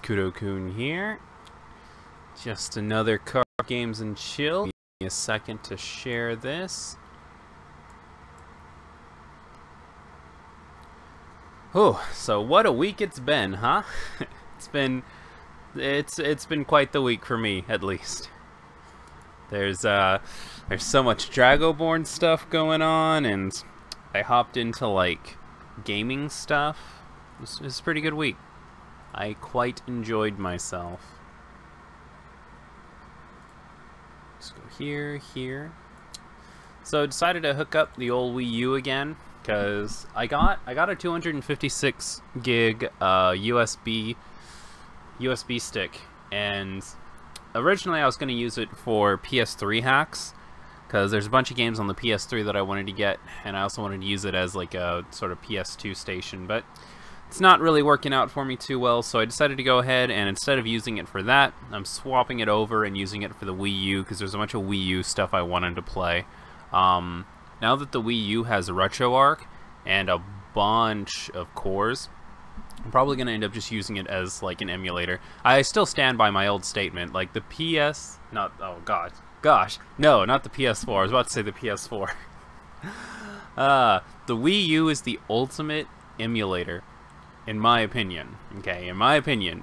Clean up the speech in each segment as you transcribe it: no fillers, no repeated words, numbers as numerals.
Kudo-kun here. Just another card games and chill. Give me a second to share this. Oh, so what a week it's been, huh? It's been quite the week for me, at least. There's so much Dragoborn stuff going on, and I hopped into like gaming stuff. It was a pretty good week. I quite enjoyed myself. Let's go here. So I decided to hook up the old Wii U again because I got a 256 gig USB stick, and originally I was going to use it for PS3 hacks because there's a bunch of games on the PS3 that I wanted to get, and I also wanted to use it as like a sort of PS2 station, but it's not really working out for me too well, so I decided to go ahead and instead of using it for that, I'm swapping it over and using it for the Wii U because there's a bunch of Wii U stuff I wanted to play. Now that the Wii U has RetroArch and a bunch of cores, I'm probably going to end up just using it as like an emulator. I still stand by my old statement, like the not the PS4, I was about to say the PS4. The Wii U is the ultimate emulator, in my opinion,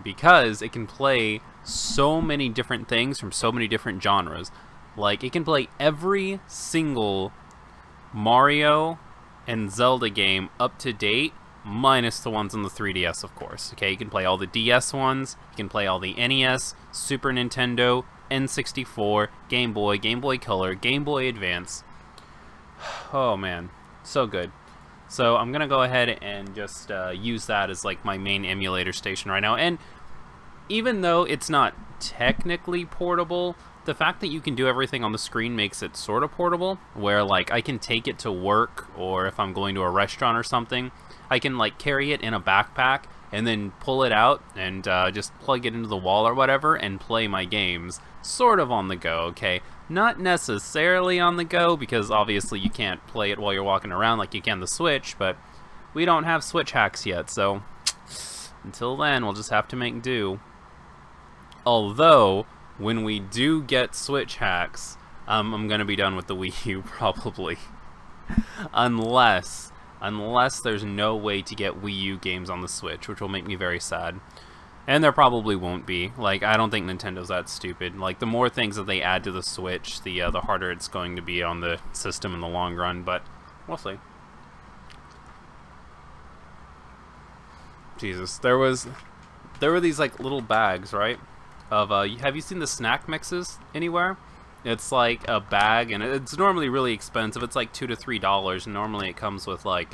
because it can play so many different things from so many different genres. Like, it can play every single Mario and Zelda game up to date, minus the ones on the 3DS, of course. Okay, you can play all the DS ones, you can play all the NES, Super Nintendo, N64, Game Boy Color, Game Boy Advance. Oh man, so good. So I'm gonna go ahead and just use that as like my main emulator station right now. And even though it's not technically portable, the fact that you can do everything on the screen makes it sort of portable, where like I can take it to work, or if I'm going to a restaurant or something, I can like carry it in a backpack and then pull it out and just plug it into the wall or whatever and play my games sort of on the go, okay? Not necessarily on the go, because obviously you can't play it while you're walking around like you can the Switch, but we don't have Switch hacks yet, so until then we'll just have to make do. Although, when we do get Switch hacks, I'm gonna be done with the Wii U probably. Unless there's no way to get Wii U games on the Switch, which will make me very sad. And there probably won't be. Like, I don't think Nintendo's that stupid. Like, the more things that they add to the Switch, the harder it's going to be on the system in the long run, but we'll see. Jesus, there were these like little bags, right? Of have you seen the snack mixes anywhere? It's like a bag, and it's normally really expensive. It's like $2 to $3, and normally it comes with like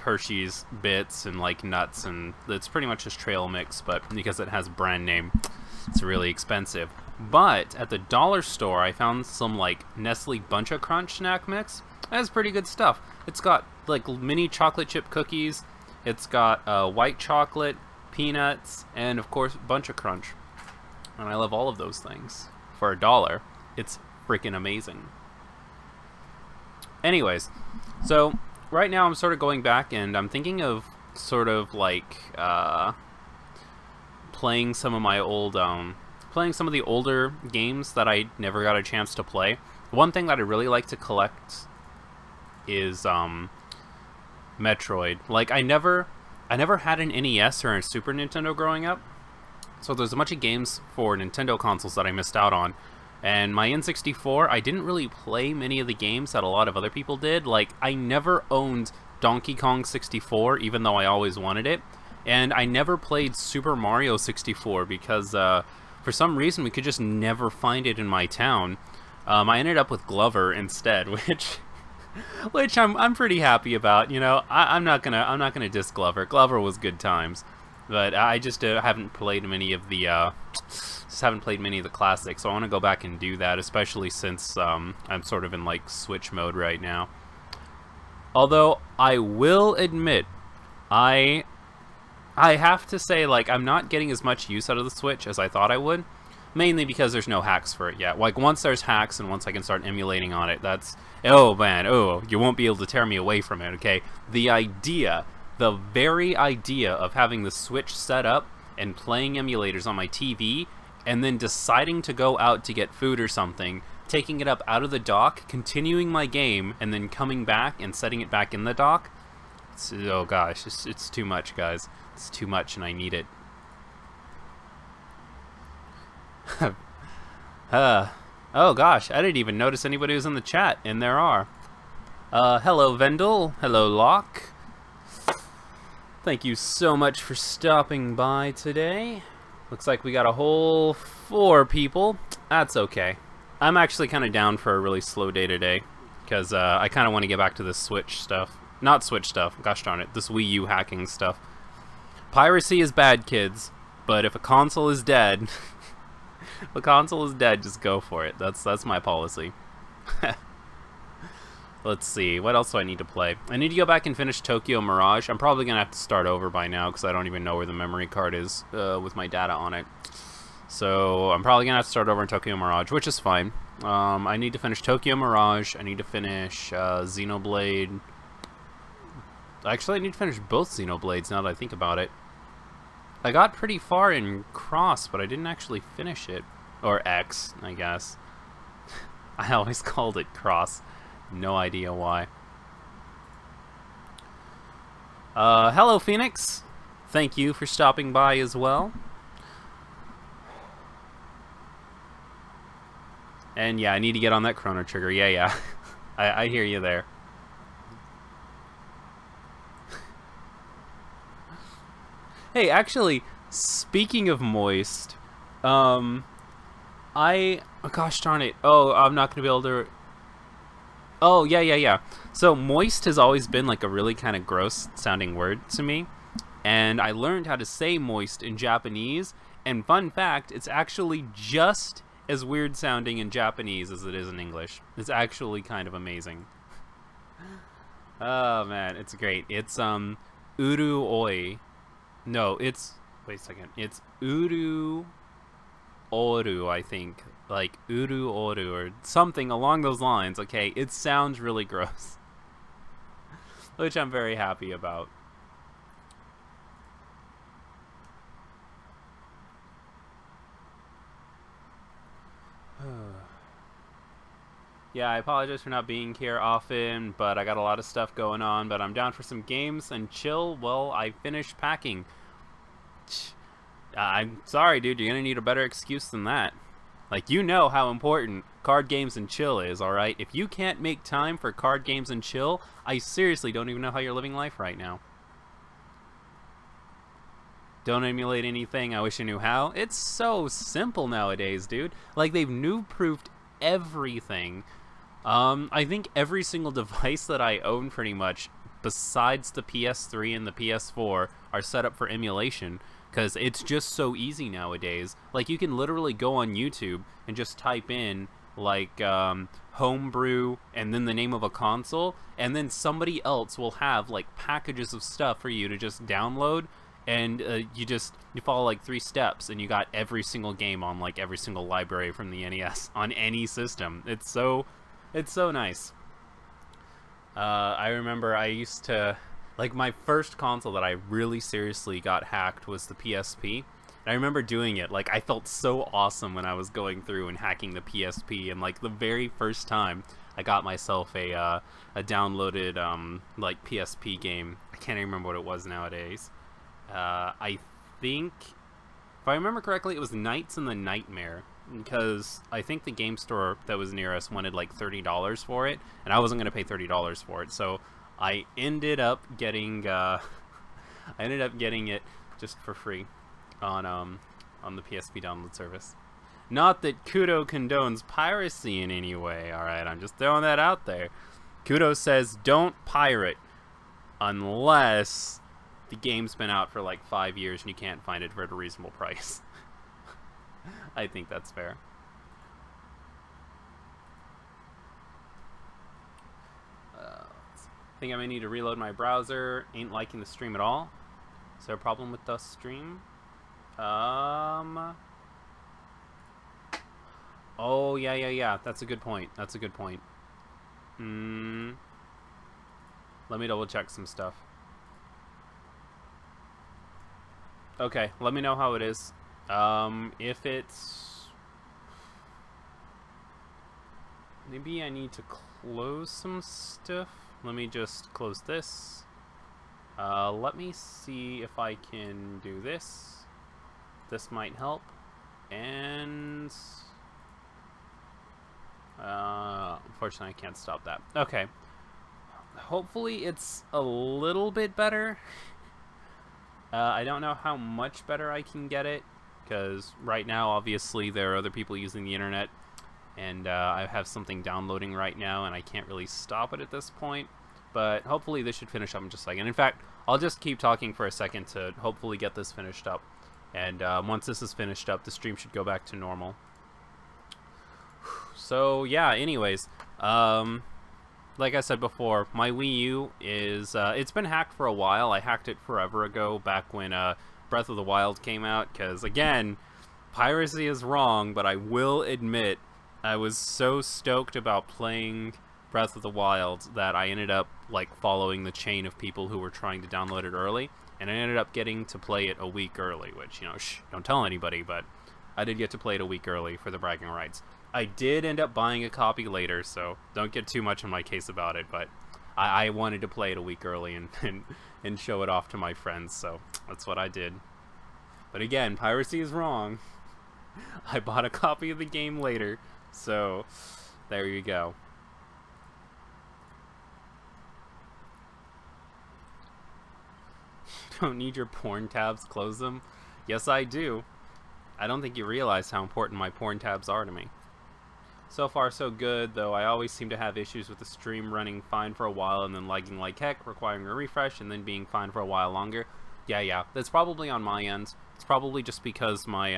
Hershey's bits and like nuts, and it's pretty much just trail mix, but because it has brand name, it's really expensive. But at the dollar store, I found some like Nestle Bunch of Crunch snack mix. That's pretty good stuff. It's got like mini chocolate chip cookies. It's got white chocolate, peanuts, and of course Bunch of Crunch. And I love all of those things. For $1, it's freaking amazing. Anyways, so right now I'm sort of going back and I'm thinking of sort of like playing some of my old, playing some of the older games that I never got a chance to play. One thing that I really like to collect is Metroid. Like, I never had an NES or a Super Nintendo growing up. So there's a bunch of games for Nintendo consoles that I missed out on. And my N64, I didn't really play many of the games that a lot of other people did. Like, I never owned Donkey Kong 64, even though I always wanted it. And I never played Super Mario 64 because for some reason we could just never find it in my town. I ended up with Glover instead, which I'm pretty happy about. You know, I'm not gonna diss Glover. Glover was good times. But I just haven't played many of the classics, so I want to go back and do that, especially since I'm sort of in like Switch mode right now. Although I will admit, I have to say, like, I'm not getting as much use out of the Switch as I thought I would, mainly because there's no hacks for it yet. Like, once there's hacks and once I can start emulating on it, that's, oh man, oh, you won't be able to tear me away from it. Okay, the very idea of having the Switch set up and playing emulators on my TV, and then deciding to go out to get food or something, taking it up out of the dock, continuing my game, and then coming back and setting it back in the dock. Oh gosh, it's too much, guys. It's too much, and I need it. Oh gosh, I didn't even notice anybody was in the chat, and there are. Hello Vendel, hello Locke. Thank you so much for stopping by today. Looks like we got a whole 4 people. That's okay. I'm actually kind of down for a really slow day today, because I kind of want to get back to this Switch stuff. Not Switch stuff, gosh darn it, this Wii U hacking stuff. Piracy is bad, kids, but if a console is dead, if a console is dead, just go for it. That's my policy. Let's see, what else do I need to play? I need to go back and finish Tokyo Mirage. I'm probably going to have to start over by now because I don't even know where the memory card is with my data on it. So I'm probably going to have to start over in Tokyo Mirage, which is fine. I need to finish Tokyo Mirage. I need to finish Xenoblade. Actually, I need to finish both Xenoblades now that I think about it. I got pretty far in Cross, but I didn't actually finish it. Or X, I guess. I always called it Cross. No idea why. Hello, Phoenix. Thank you for stopping by as well. And yeah, I need to get on that Chrono Trigger. Yeah. I hear you there. Hey, actually, speaking of moist, oh, gosh darn it. Oh, I'm not going to be able to... Oh, yeah. So, moist has always been like a really kind of gross sounding word to me. And I learned how to say moist in Japanese. And fun fact, it's actually just as weird sounding in Japanese as it is in English. It's actually kind of amazing. Oh, man, it's great. It's, uru oi. No, it's... Wait a second. It's uru oru, I think. Like, uru oru, or something along those lines, okay? It sounds really gross. Which I'm very happy about. Yeah, I apologize for not being here often, but I got a lot of stuff going on, but I'm down for some games and chill while I finish packing. I'm sorry, dude, you're gonna need a better excuse than that. Like, you know how important card games and chill is, alright? If you can't make time for card games and chill, I seriously don't even know how you're living life right now. Don't emulate anything, I wish I knew how. It's so simple nowadays, dude. Like, they've new-proofed everything. I think every single device that I own pretty much, besides the PS3 and the PS4, are set up for emulation, because it's just so easy nowadays. Like, you can literally go on YouTube and just type in, like, homebrew and then the name of a console, and then somebody else will have, like, packages of stuff for you to just download, and you follow, like, 3 steps, and you got every single game on, like, every single library from the NES on any system. It's so nice. I remember I used to... Like, my first console that I really seriously got hacked was the PSP. And I remember doing it. Like, I felt so awesome when I was going through and hacking the PSP. And, like, the very first time I got myself a downloaded, like, PSP game. I can't even remember what it was nowadays. I think, if I remember correctly, it was Nights in the Nightmare. Because I think the game store that was near us wanted, like, $30 for it. And I wasn't going to pay $30 for it. So I ended up getting it just for free on the PSP download service. Not that Kudo condones piracy in any way, alright? I'm just throwing that out there. Kudo says don't pirate unless the game's been out for like 5 years and you can't find it for a reasonable price. I think that's fair. I think I may need to reload my browser. Ain't liking the stream at all. Is there a problem with the stream? Oh, yeah. That's a good point. Let me double check some stuff. Okay, let me know how it is. If it's... Maybe I need to close some stuff. Let me just close this. Let me see if I can do this. This might help. And... unfortunately, I can't stop that. Okay. Hopefully it's a little bit better. I don't know how much better I can get it, because right now, obviously, there are other people using the internet, and I have something downloading right now, and I can't really stop it at this point. But hopefully this should finish up in just a second. In fact, I'll just keep talking for a second to hopefully get this finished up. And once this is finished up, the stream should go back to normal. So, yeah, anyways, like I said before, my Wii U is, it's been hacked for a while. I hacked it forever ago, back when Breath of the Wild came out, because, again, piracy is wrong, but I will admit, I was so stoked about playing Breath of the Wild that I ended up, like, following the chain of people who were trying to download it early, and I ended up getting to play it a week early, which, you know, shh, don't tell anybody, but I did get to play it a week early for the bragging rights. I did end up buying a copy later, so don't get too much in my case about it, but I wanted to play it a week early and show it off to my friends, so that's what I did. But again, piracy is wrong. I bought a copy of the game later, so there you go. You don't need your porn tabs, close them? Yes, I do. I don't think you realize how important my porn tabs are to me. So far so good, though I always seem to have issues with the stream running fine for a while and then lagging like heck, requiring a refresh, and then being fine for a while longer. Yeah, that's probably on my end. It's probably just because my,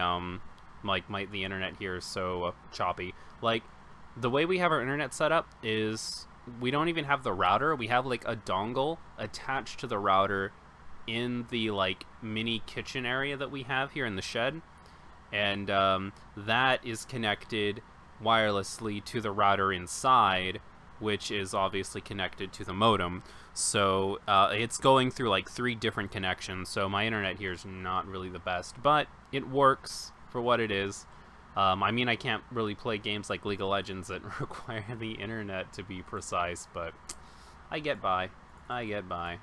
the internet here is so choppy. Like, the way we have our internet set up is we don't even have the router. We have, like, a dongle attached to the router in the, like, mini kitchen area that we have here in the shed. And that is connected wirelessly to the router inside, which is obviously connected to the modem. So it's going through like 3 different connections, so my internet here is not really the best, but it works for what it is. I mean, I can't really play games like League of Legends that require the internet to be precise, but I get by. I get by.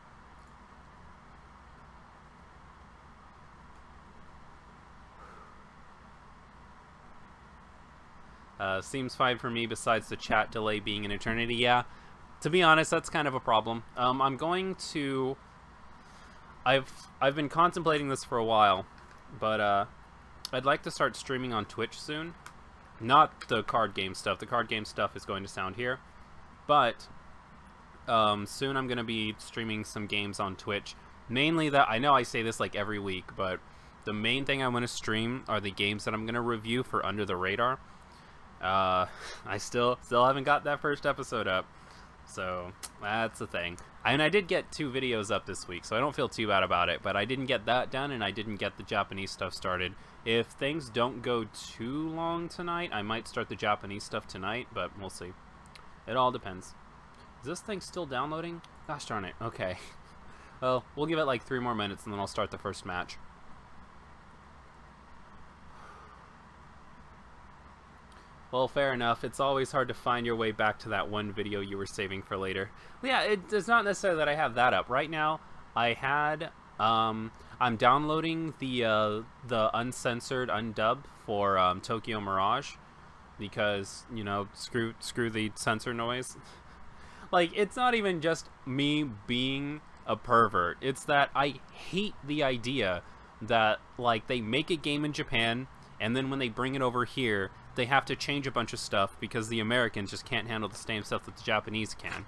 Seems fine for me, besides the chat delay being an eternity. Yeah, to be honest, that's kind of a problem. I'm going to... I've been contemplating this for a while, but I'd like to start streaming on Twitch soon. Not the card game stuff. The card game stuff is going to sound here. But soon I'm going to be streaming some games on Twitch. Mainly that, I know I say this like every week, but the main thing I want to stream are the games that I'm going to review for Under the Radar. I still haven't got that first episode up, so that's the thing. And I did get 2 videos up this week, so I don't feel too bad about it, but I didn't get that done, and I didn't get the Japanese stuff started. If things don't go too long tonight, I might start the Japanese stuff tonight, but we'll see. It all depends. Is this thing still downloading? Gosh darn it, okay. Well, we'll give it like 3 more minutes, and then I'll start the first match. Well, fair enough. It's always hard to find your way back to that one video you were saving for later. Well, yeah, it's not necessarily that I have that up. Right now, I had... I'm downloading the uncensored undub for Tokyo Mirage. Because, you know, screw the censor noise. Like, it's not even just me being a pervert. It's that I hate the idea that, like, they make a game in Japan, and then when they bring it over here, they have to change a bunch of stuff because the Americans just can't handle the same stuff that the Japanese can.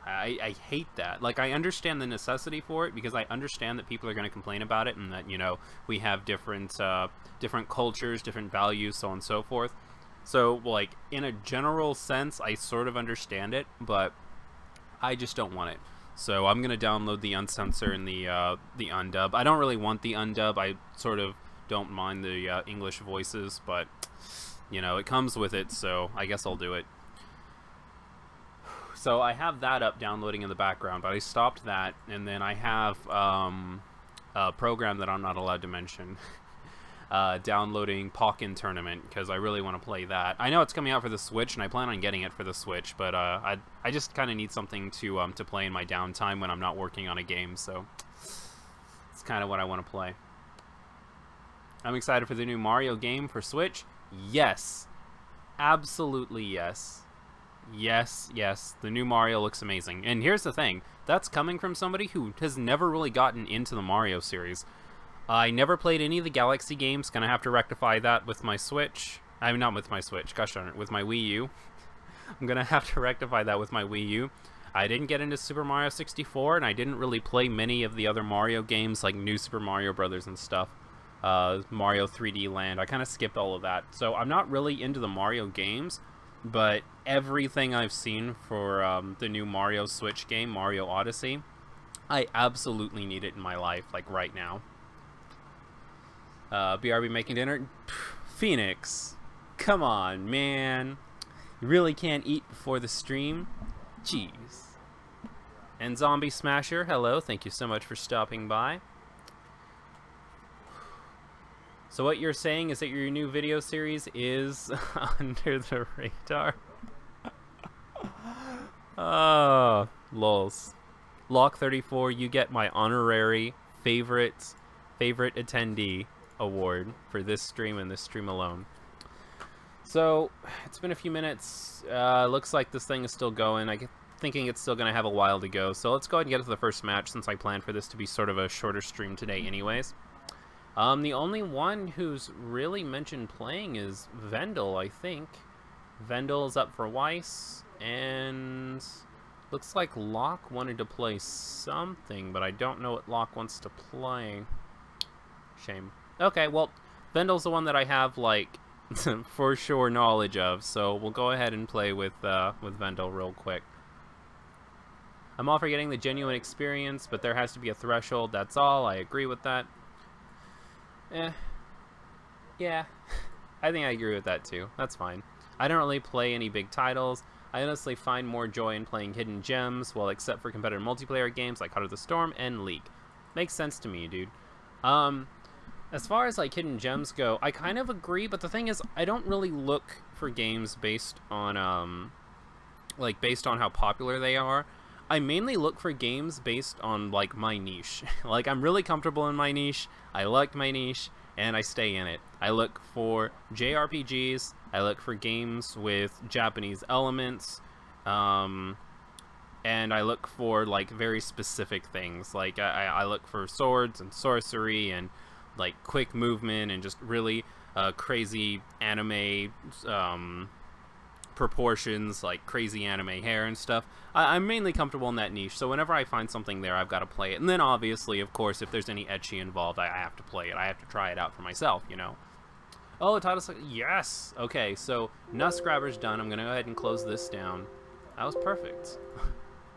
I hate that. Like, I understand the necessity for it because I understand that people are going to complain about it and that, you know, we have different cultures, different values, so on and so forth. So, like, in a general sense, I sort of understand it, but I just don't want it. So I'm going to download the uncensor and the undub. I don't really want the undub. I sort of don't mind the English voices, but... you know, it comes with it, so I guess I'll do it. So I have that up downloading in the background, but I stopped that, and then I have program that I'm not allowed to mention. Downloading Pokken Tournament, because I really want to play that. I know it's coming out for the Switch, and I plan on getting it for the Switch, but I just kind of need something to play in my downtime when I'm not working on a game, so it's kind of what I want to play. I'm excited for the new Mario game for Switch. Yes. Absolutely yes. Yes, yes. The new Mario looks amazing. And here's the thing. That's coming from somebody who has never really gotten into the Mario series. I never played any of the Galaxy games. Gonna have to rectify that with my Switch. I mean, not with my Switch. Gosh darn it. With my Wii U. I'm gonna have to rectify that with my Wii U. I didn't get into Super Mario 64, and I didn't really play many of the other Mario games, like New Super Mario Brothers and stuff. Mario 3D Land. I kind of skipped all of that. So I'm not really into the Mario games, but everything I've seen for the new Mario Switch game, Mario Odyssey, I absolutely need it in my life, like right now. BRB making dinner? Phoenix, come on, man. You really can't eat before the stream? Jeez. And Zombie Smasher, hello. Thank you so much for stopping by. So what you're saying is that your new video series is under the radar? Oh, lols. Lock34, you get my honorary favorite attendee award for this stream and this stream alone. So, it's been a few minutes. Looks like this thing is still going. I'm thinking it's still going to have a while to go. So let's go ahead and get to the first match, since I planned for this to be sort of a shorter stream today anyways. The only one who's really mentioned playing is Vendel, I think. Vendel's up for Weiss, and looks like Locke wanted to play something, but I don't know what Locke wants to play. Shame. Okay, well, Vendel's the one that I have, like, for sure knowledge of, so we'll go ahead and play with Vendel real quick. I'm all for getting the genuine experience, but there has to be a threshold, that's all. I agree with that. Yeah, I think I agree with that too. That's fine. I don't really play any big titles. I honestly find more joy in playing hidden gems, well, except for competitive multiplayer games like Heart of the Storm and League. Makes sense to me, dude. As far as like hidden gems go, I kind of agree, but the thing is, I don't really look for games based on based on how popular they are. I mainly look for games based on, like, my niche. Like, I'm really comfortable in my niche, I like my niche, and I stay in it. I look for JRPGs, I look for games with Japanese elements, and I look for, like, very specific things. Like, I look for swords and sorcery and, like, quick movement and just really crazy anime proportions, like crazy anime hair and stuff. I'm mainly comfortable in that niche, so whenever I find something there, I've got to play it. And then obviously, of course, if there's any ecchi involved, I have to play it. I have to try it out for myself, you know. Oh, it taught us, yes! Okay, so Nuss Grabber's done. I'm going to go ahead and close this down. That was perfect.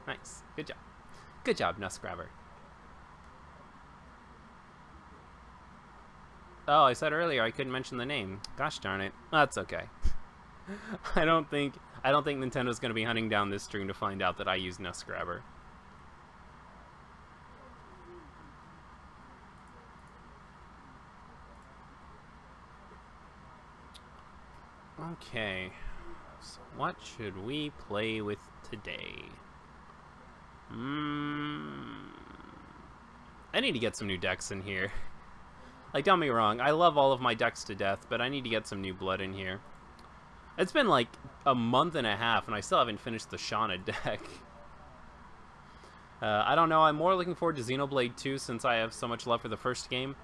Nice. Good job. Good job, Nuss Grabber. Oh, I said earlier I couldn't mention the name. Gosh darn it. That's okay. I don't think Nintendo's going to be hunting down this stream to find out that I use Nuss Grabber. Okay, so what should we play with today? I need to get some new decks in here. Like, don't get me wrong, I love all of my decks to death, but I need to get some new blood in here. It's been like a month and a half, and I still haven't finished the Shauna deck. I don't know, I'm more looking forward to Xenoblade 2 since I have so much love for the first game.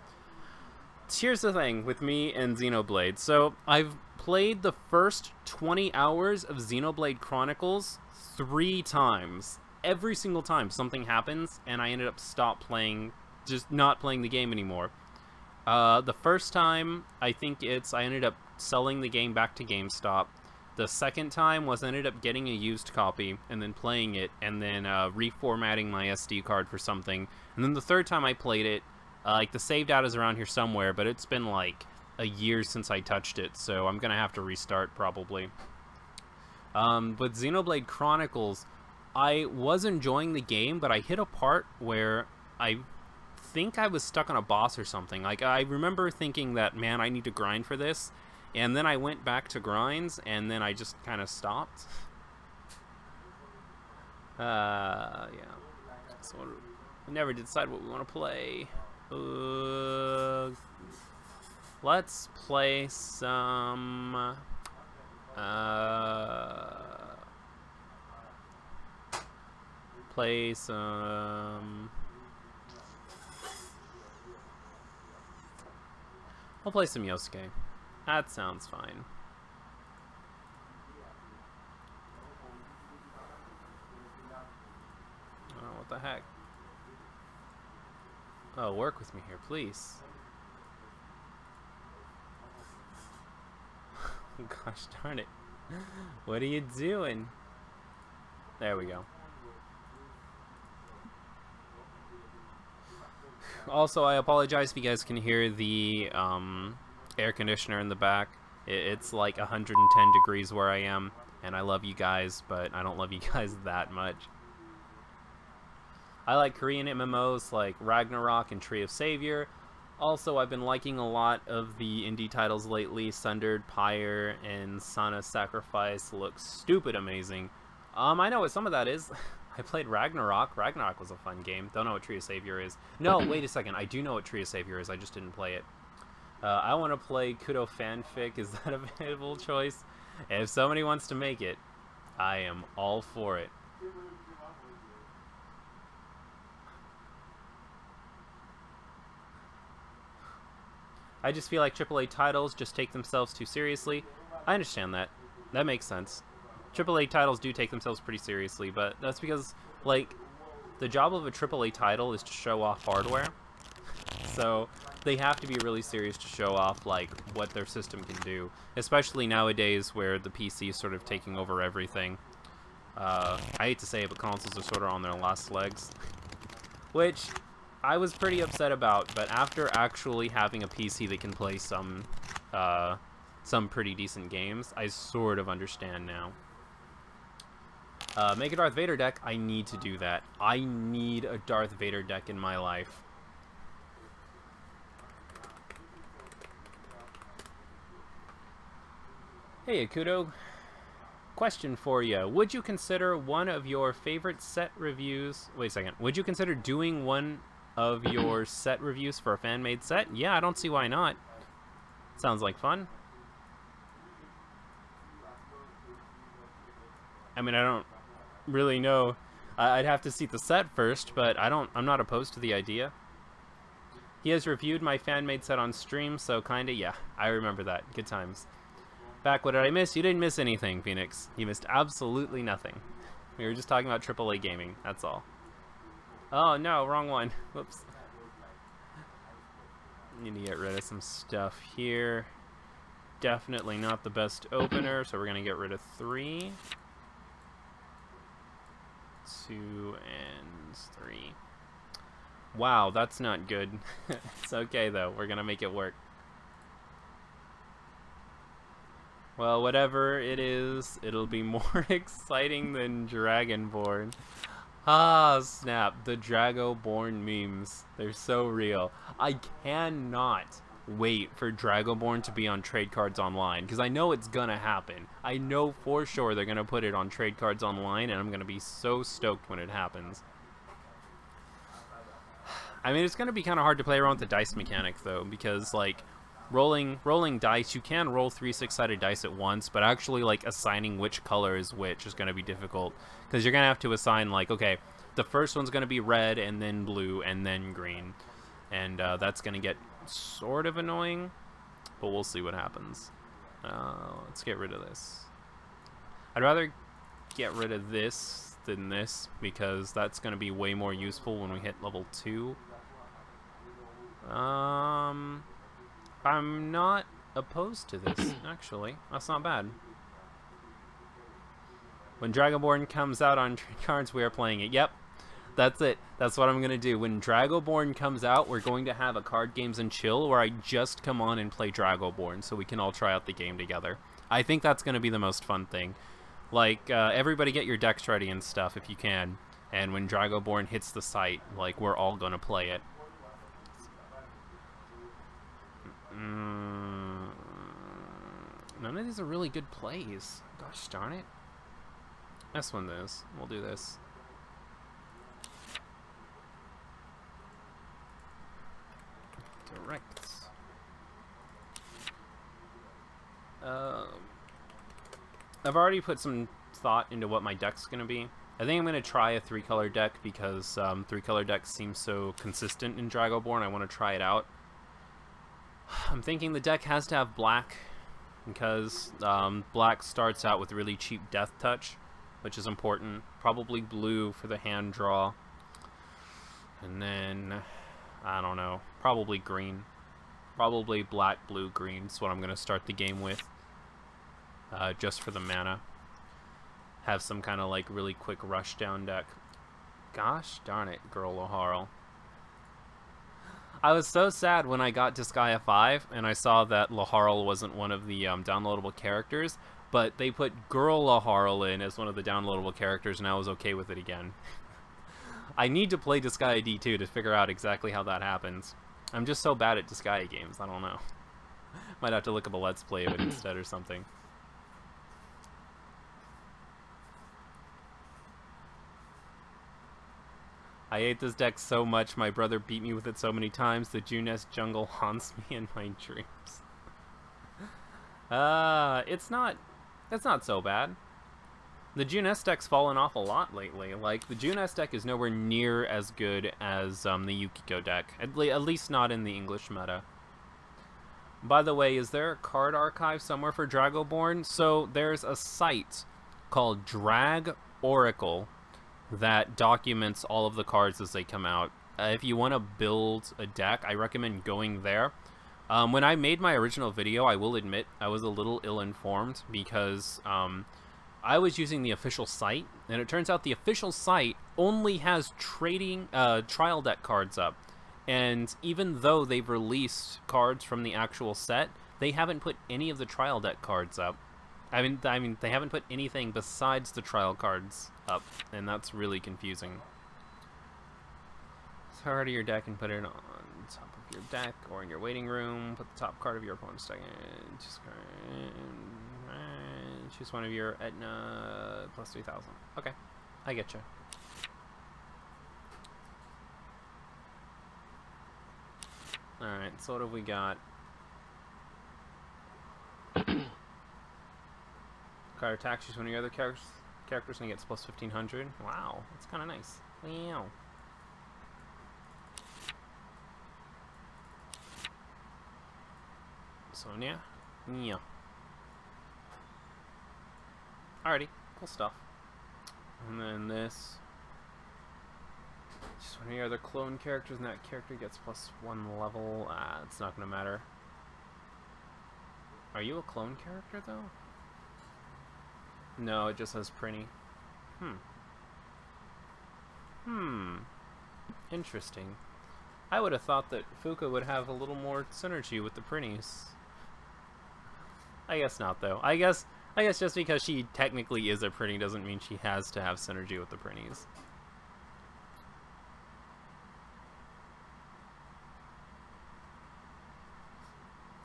Here's the thing with me and Xenoblade. So, I've played the first 20 hours of Xenoblade Chronicles 3 times. Every single time something happens, and I ended up just not playing the game anymore. The first time, I ended up selling the game back to GameStop. The second time was I ended up getting a used copy and then playing it and then reformatting my SD card for something. And then the third time I played it, like the save data's around here somewhere, but it's been like a year since I touched it, so I'm gonna have to restart probably. But Xenoblade Chronicles, I was enjoying the game, but I hit a part where I think I was stuck on a boss or something. Like, I remember thinking that, man, I need to grind for this, and then I went back to grinds, and then I just kind of stopped. Yeah. So we never did decide what we want to play. Let's play some... play some... I'll play some Yosuke. That sounds fine. Oh, what the heck? Oh, work with me here, please. Gosh darn it. What are you doing? There we go. Also, I apologize if you guys can hear the air conditioner in the back. It's like 110 degrees where I am, and I love you guys, but I don't love you guys that much. I like Korean MMOs like Ragnarok and Tree of Savior. Also, I've been liking a lot of the indie titles lately. Sundered, Pyre, and Sana's Sacrifice look stupid amazing. I know what some of that is. I played Ragnarok. Ragnarok was a fun game. Don't know what Tree of Savior is. No, wait a second. I do know what Tree of Savior is. I just didn't play it. I want to play Kudo Fanfic. Is that a viable choice? If somebody wants to make it, I am all for it. I just feel like AAA titles just take themselves too seriously. I understand that. That makes sense. AAA titles do take themselves pretty seriously, but that's because, like, the job of a AAA title is to show off hardware. So they have to be really serious to show off, like, what their system can do. Especially nowadays where the PC is sort of taking over everything. I hate to say it, but consoles are sort of on their last legs. Which I was pretty upset about, but after actually having a PC that can play some pretty decent games, I sort of understand now. Make a Darth Vader deck. I need to do that. I need a Darth Vader deck in my life. Hey, Akudo. Question for you. Would you consider one of your favorite set reviews... Wait a second. Would you consider doing one of your set reviews for a fan-made set? Yeah, I don't see why not. Sounds like fun. I mean, I don't really know. I'd have to see the set first, but I'm not opposed to the idea. He has reviewed my fan-made set on stream, so kinda, yeah. I remember that. Good times. Back, what did I miss? You didn't miss anything, Phoenix. You missed absolutely nothing. We were just talking about AAA gaming, that's all. Oh, no, wrong one. Whoops. Need to get rid of some stuff here. Definitely not the best opener, so we're going to get rid of 3. 2 and 3. Wow, that's not good. It's okay, though. We're going to make it work. Well, whatever it is, it'll be more exciting than Dragonborn. Ah, snap. The Dragonborn memes. They're so real. I cannot wait for Dragonborn to be on Trade Cards Online, because I know it's gonna happen. I know for sure they're gonna put it on Trade Cards Online, and I'm gonna be so stoked when it happens. I mean, it's gonna be kind of hard to play around with the dice mechanic, though, because, like, rolling dice, you can roll 3 6-sided dice at once, but actually, like, assigning which color is which is going to be difficult, because you're going to have to assign, like, okay, the first one's going to be red, and then blue, and then green, and that's going to get sort of annoying, but we'll see what happens. Let's get rid of this. I'd rather get rid of this than this, because that's going to be way more useful when we hit level 2. I'm not opposed to this, actually. That's not bad. When Dragonborn comes out on Trade Cards, we are playing it. Yep, that's it. That's what I'm going to do. When Dragonborn comes out, we're going to have a Card Games and Chill where I just come on and play Dragonborn so we can all try out the game together. I think that's going to be the most fun thing. Like, everybody get your decks ready and stuff if you can. And when Dragonborn hits the site, like, we're all going to play it. None of these are really good plays. Gosh darn it. Let's win this. We'll do this. Direct. I've already put some thought into what my deck's going to be. I think I'm going to try a 3-color deck because 3-color decks seem so consistent in Dragonborn. I want to try it out. I'm thinking the deck has to have black because black starts out with really cheap death touch, which is important. Probably blue for the hand draw. And then, I don't know, probably green. Probably black, blue, green is what I'm going to start the game with. Just for the mana. Have some kind of like really quick rush down deck. Gosh darn it, girl Laharl. I was so sad when I got Disgaea 5 and I saw that Laharl wasn't one of the downloadable characters, but they put girl Laharl in as one of the downloadable characters and I was okay with it again. I need to play Disgaea D2 to figure out exactly how that happens. I'm just so bad at Disgaea games, I don't know. Might have to look up a Let's Play of it instead or something. I hate this deck so much, my brother beat me with it so many times, the Junest jungle haunts me in my dreams. It's not so bad. The Junest deck's fallen off a lot lately. Like, the Junest deck is nowhere near as good as the Yukiko deck. At least not in the English meta. By the way, is there a card archive somewhere for Dragonborn? So, there's a site called Drag Oracle that documents all of the cards as they come out. If you want to build a deck, I recommend going there. When I made my original video, I will admit I was a little ill-informed because I was using the official site, and it turns out the official site only has trial deck cards up. And even though they've released cards from the actual set, they haven't put any of the trial deck cards up. I mean, they haven't put anything besides the trial cards up, and that's really confusing. Start your deck and put it on top of your deck or in your waiting room. Put the top card of your opponent's deck in. Choose one of your Etna plus 3,000. Okay, I get you. All right, so what have we got? Card attacks, choose one of your other characters and it gets plus 1,500. Wow, that's kind of nice. Wow. Sonia? Yeah. Alrighty, cool stuff. And then this. Just one of your other clone characters and that character gets plus 1 level. It's not going to matter. Are you a clone character though? No, it just says Prinny. Interesting. I would have thought that Fuka would have a little more synergy with the Prinnies. I guess not, though. I guess just because she technically is a Prinny doesn't mean she has to have synergy with the Prinnies.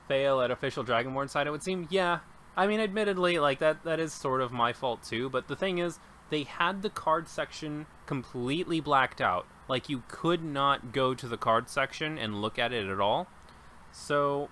Fail at official Dragonborn side, it would seem? Yeah. I mean, admittedly, like, that is sort of my fault, too. But the thing is, they had the card section completely blacked out. Like, you could not go to the card section and look at it at all. So,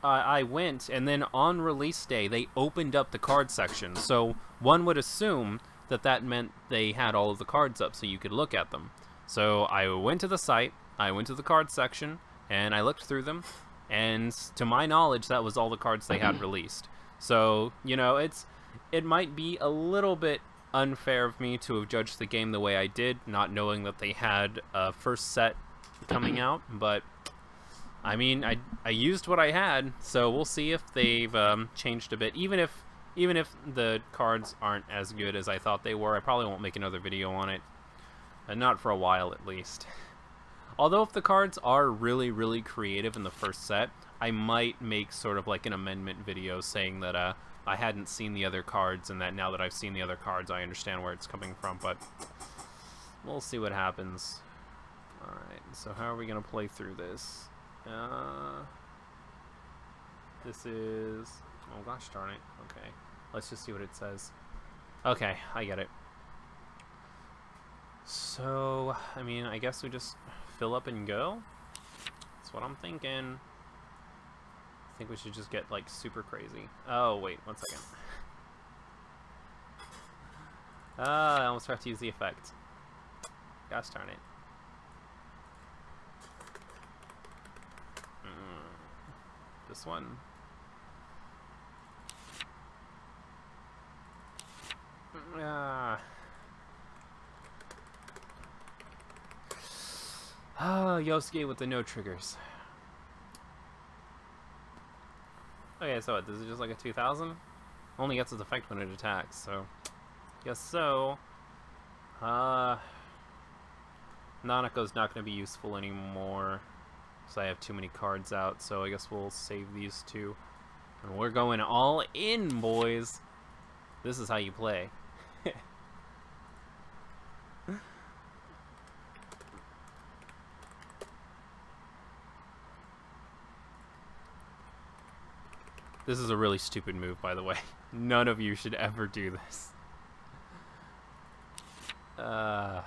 I went, and then on release day, they opened up the card section. So, one would assume that that meant they had all of the cards up so you could look at them. So, I went to the site, I went to the card section, and I looked through them. And to my knowledge, that was all the cards they had released. So, you know, it might be a little bit unfair of me to have judged the game the way I did, not knowing that they had a first set coming out. But, I mean, I used what I had, so we'll see if they've changed a bit. Even if the cards aren't as good as I thought they were, I probably won't make another video on it. Not for a while, at least. Although if the cards are really, really creative in the first set, I might make sort of like an amendment video saying that I hadn't seen the other cards and that now that I've seen the other cards, I understand where it's coming from, but we'll see what happens. Alright, so how are we going to play through this? This is... Oh gosh darn it. Okay. Let's just see what it says. Okay, I get it. So, I mean, I guess we just fill up and go? That's what I'm thinking. I think we should just get, like, super crazy. Oh, wait, 1 second. I almost have to use the effect. Gosh darn it. This one. Yosuke with the no triggers. Okay, so what, this is just like a 2000? Only gets its effect when it attacks, so... Guess so. Nanako's not going to be useful anymore. So I have too many cards out, so I guess we'll save these two. And we're going all in, boys! This is how you play. This is a really stupid move, by the way. None of you should ever do this. I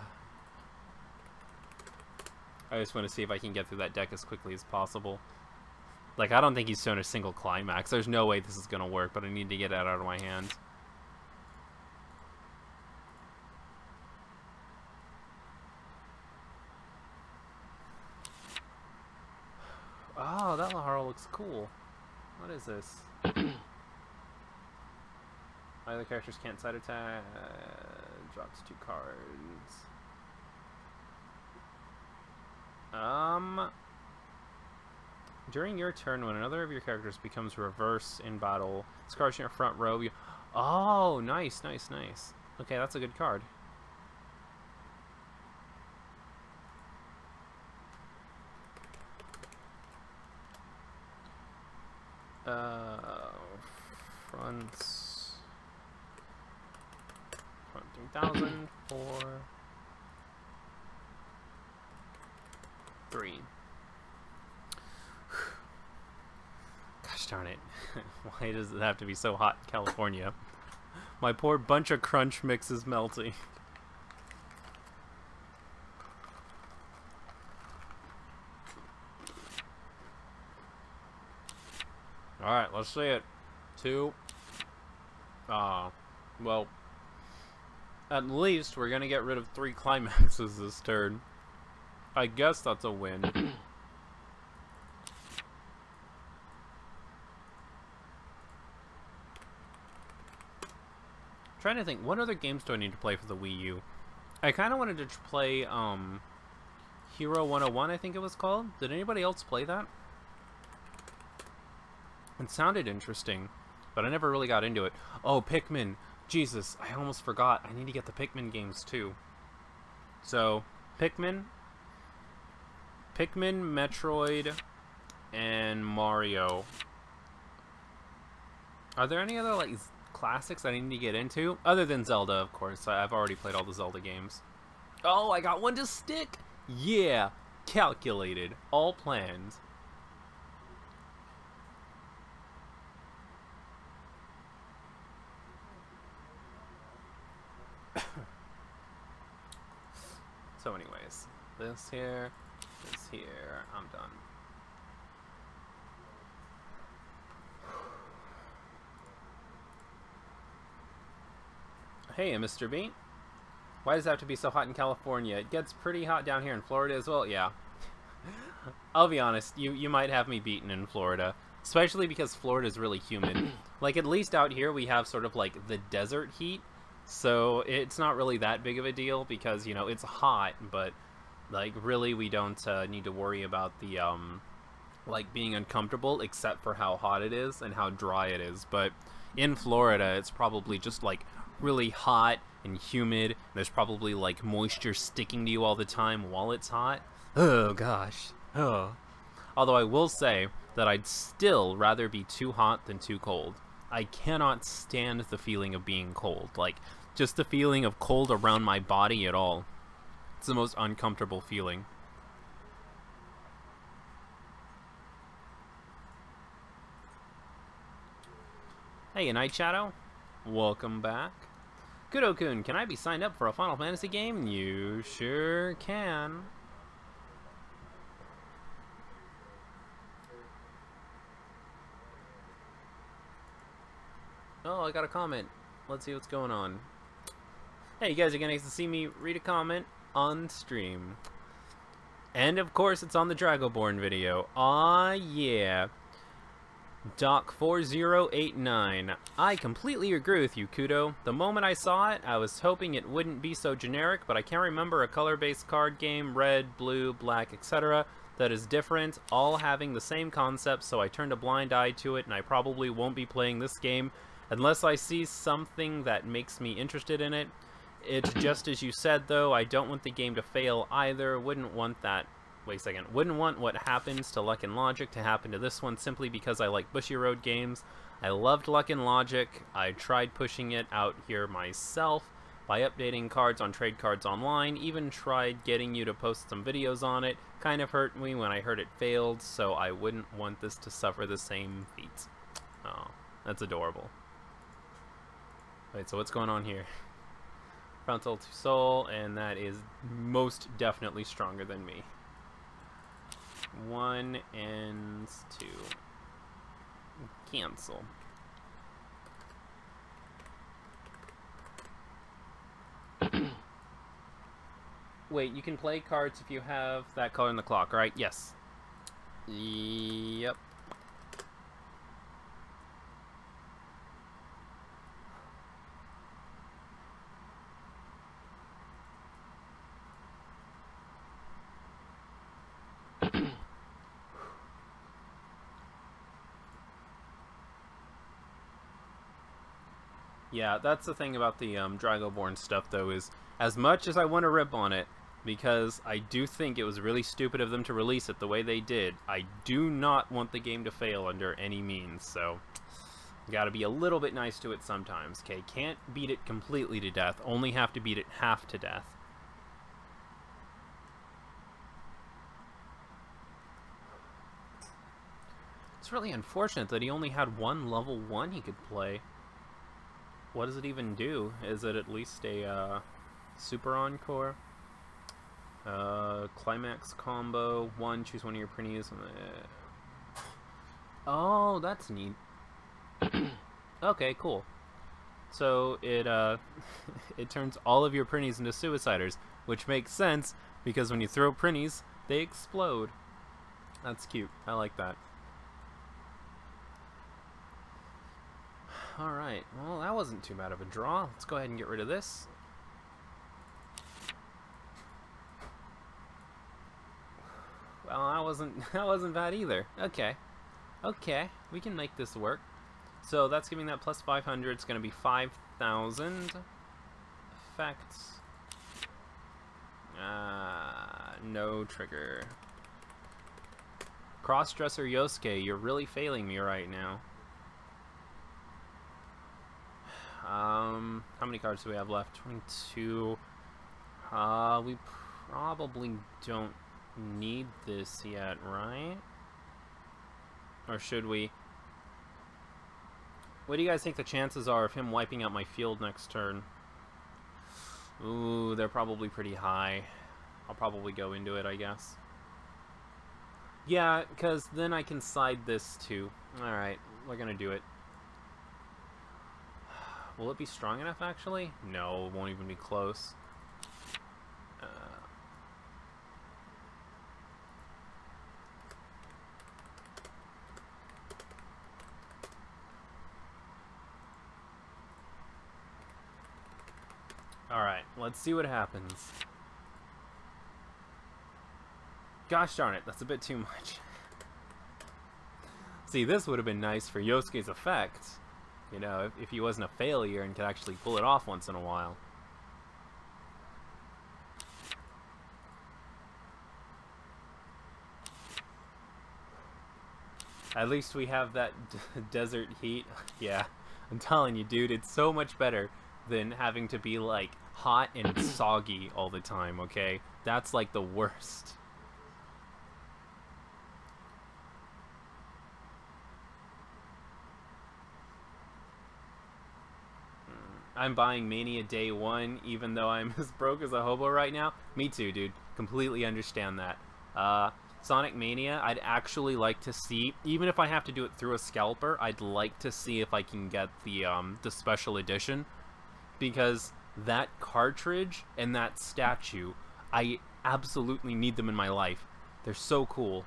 just want to see if I can get through that deck as quickly as possible. Like, I don't think he's shown a single climax. There's no way this is going to work, but I need to get it out of my hand. Oh, that Lahara looks cool. What is this? Either characters can't side attack. Drops 2 cards. During your turn, when another of your characters becomes reverse in battle, this card's in your front row. Oh, nice, nice, nice. Okay, that's a good card. Front 3000, 4, 3. Gosh darn it. Why does it have to be so hot in California? My poor bunch of crunch mix is melting. Alright, let's see it. 2. Well, at least we're gonna get rid of 3 climaxes this turn. I guess that's a win. Trying to think, what other games do I need to play for the Wii U? I kind of wanted to play, Hero 101, I think it was called. Did anybody else play that? It sounded interesting, but I never really got into it. Oh, Pikmin. Jesus, I almost forgot. I need to get the Pikmin games, too. So, Pikmin, Metroid, and Mario. Are there any other, like, classics I need to get into? Other than Zelda, of course. I've already played all the Zelda games. Oh, I got one to stick! Yeah! Calculated. All planned. So anyways, this here, I'm done. Hey, Mr. Bean. Why does it have to be so hot in California? It gets pretty hot down here in Florida as well. Yeah. I'll be honest, you might have me beaten in Florida. Especially because Florida is really humid. Like, at least out here we have sort of like the desert heat. So it's not really that big of a deal because, you know, it's hot, but like really we don't need to worry about the like being uncomfortable except for how hot it is and how dry it is. But in Florida it's probably just like really hot and humid. And there's probably like moisture sticking to you all the time while it's hot. Oh gosh. Oh. Although I will say that I'd still rather be too hot than too cold. I cannot stand the feeling of being cold. Like, just the feeling of cold around my body at all. It's the most uncomfortable feeling. Hey, Night Shadow. Welcome back. Kudo-kun, can I be signed up for a Final Fantasy game? You sure can. Oh, I got a comment. Let's see what's going on. Hey, you guys are getting to see me read a comment on stream. And of course, it's on the Dragonborn video. Aw, yeah. Doc4089. I completely agree with you, Kudo. The moment I saw it, I was hoping it wouldn't be so generic, but I can't remember a color-based card game, red, blue, black, etc., that is different, all having the same concept, so I turned a blind eye to it, and I probably won't be playing this game unless I see something that makes me interested in it. It's just as you said, though, I don't want the game to fail either. Wouldn't want that... Wait a second. Wouldn't want what happens to Luck and Logic to happen to this one simply because I like Bushy Road games. I loved Luck and Logic. I tried pushing it out here myself by updating cards on Trade Cards Online. Even tried getting you to post some videos on it. Kind of hurt me when I heard it failed, so I wouldn't want this to suffer the same fate. Oh, that's adorable. Wait, so what's going on here? Frontal to Soul, and that is most definitely stronger than me. 1 and 2. Cancel. Wait, you can play cards if you have that color in the clock, right? Yes. Yep. Yeah, that's the thing about the Dragonborn stuff, though, is as much as I want to rip on it, because I do think it was really stupid of them to release it the way they did, I do not want the game to fail under any means, so gotta be a little bit nice to it sometimes, okay? Can't beat it completely to death, only have to beat it half to death. It's really unfortunate that he only had one level 1 he could play. What does it even do? Is it at least a super encore? Climax combo, 1, choose one of your printies. Oh, that's neat. Okay, cool. So it it turns all of your printies into suiciders, which makes sense because when you throw printies, they explode. That's cute. I like that. Alright, well that wasn't too bad of a draw. Let's go ahead and get rid of this. Well, that wasn't bad either. Okay. Okay, we can make this work. So that's giving that plus 500. It's going to be 5,000. Effects. No trigger. Crossdresser Yosuke, you're really failing me right now. How many cards do we have left? 22. We probably don't need this yet, right? Or should we? What do you guys think the chances are of him wiping out my field next turn? Ooh, they're probably pretty high. I'll probably go into it, I guess. Yeah, because then I can side this too. Alright, we're gonna do it. Will it be strong enough, actually? No, it won't even be close. Alright, let's see what happens. Gosh darn it, that's a bit too much. See, this would have been nice for Yosuke's effect. You know, if he wasn't a failure and could actually pull it off once in a while. At least we have that desert heat. Yeah, I'm telling you, dude, it's so much better than having to be, like, hot and soggy all the time, okay? That's, like, the worst. I'm buying Mania day one, even though I'm as broke as a hobo right now. Me too, dude. Completely understand that. Sonic Mania, I'd actually like to see, even if I have to do it through a scalper, I'd like to see if I can get the special edition, because that cartridge and that statue, I absolutely need them in my life. They're so cool.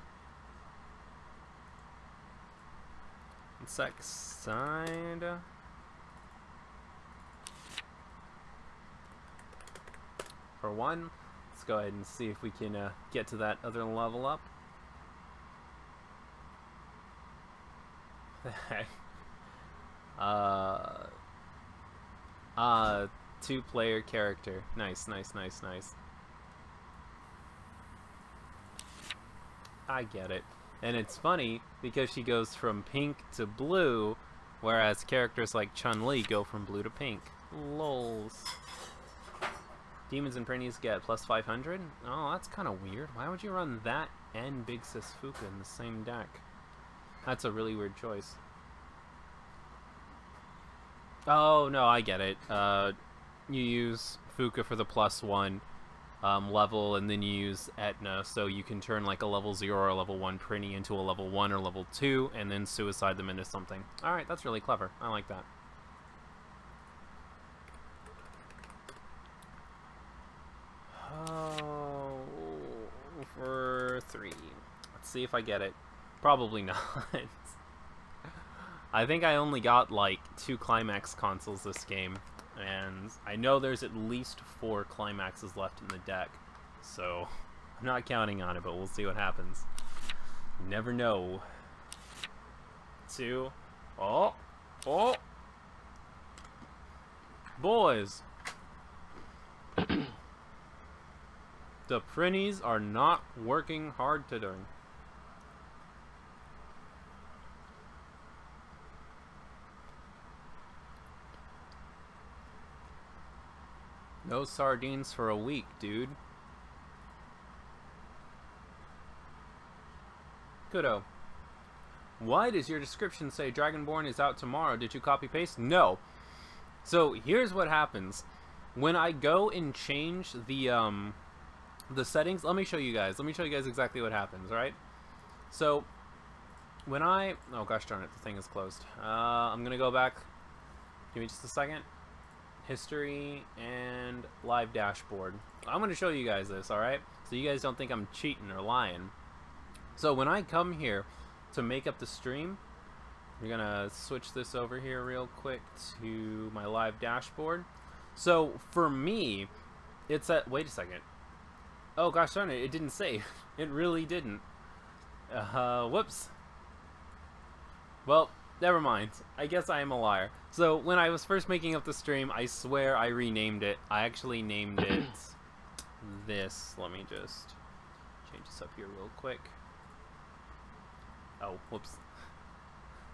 Sec side. For one, let's go ahead and see if we can get to that other level up. The heck? Two-player character. Nice, nice, nice, nice. I get it. And it's funny because she goes from pink to blue, whereas characters like Chun-Li go from blue to pink. Lols. Demons and Prinnies get plus 500? Oh, that's kind of weird. Why would you run that and Big Sis Fuka in the same deck? That's a really weird choice. Oh, no, I get it. You use Fuka for the +1 level, and then you use Etna, so you can turn like a level 0 or level 1 Prinny into a level 1 or level 2, and then suicide them into something. Alright, that's really clever. I like that. Oh, for 3. Let's see if I get it. Probably not. I think I only got like 2 Climax consoles this game, and I know there's at least 4 Climaxes left in the deck, so I'm not counting on it, but we'll see what happens. You never know. 2. Oh! Oh! Boys! The Prinnies are not working hard today. No sardines for a week, dude. Kudo. Why does your description say Dragonborn is out tomorrow? Did you copy paste? No. So here's what happens. When I go and change the settings, let me show you guys. Let me show you guys exactly what happens, alright? So when I... Oh gosh darn it, the thing is closed. I'm gonna go back. Give me just a second. History and live dashboard. I'm going to show you guys this, alright? So you guys don't think I'm cheating or lying. So when I come here to make up the stream, we're going to switch this over here real quick to my live dashboard. So for me, it's at... Wait a second. Oh gosh darn it, it didn't save. It really didn't. Whoops. Well, never mind. I guess I am a liar. So, when I was first making up the stream, I swear I renamed it. I actually named it this. Let me just change this up here real quick. Oh, whoops.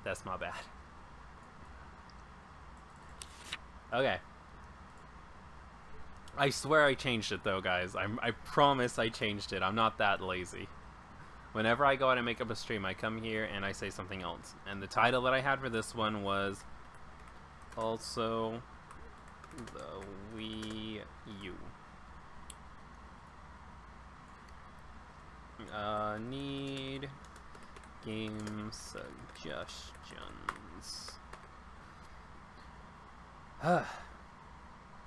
That's my bad. Okay. I swear I changed it though, guys. I promise I changed it. I'm not that lazy. Whenever I go out and make up a stream, I come here and I say something else. And the title that I had for this one was also the Wii U. Need game suggestions.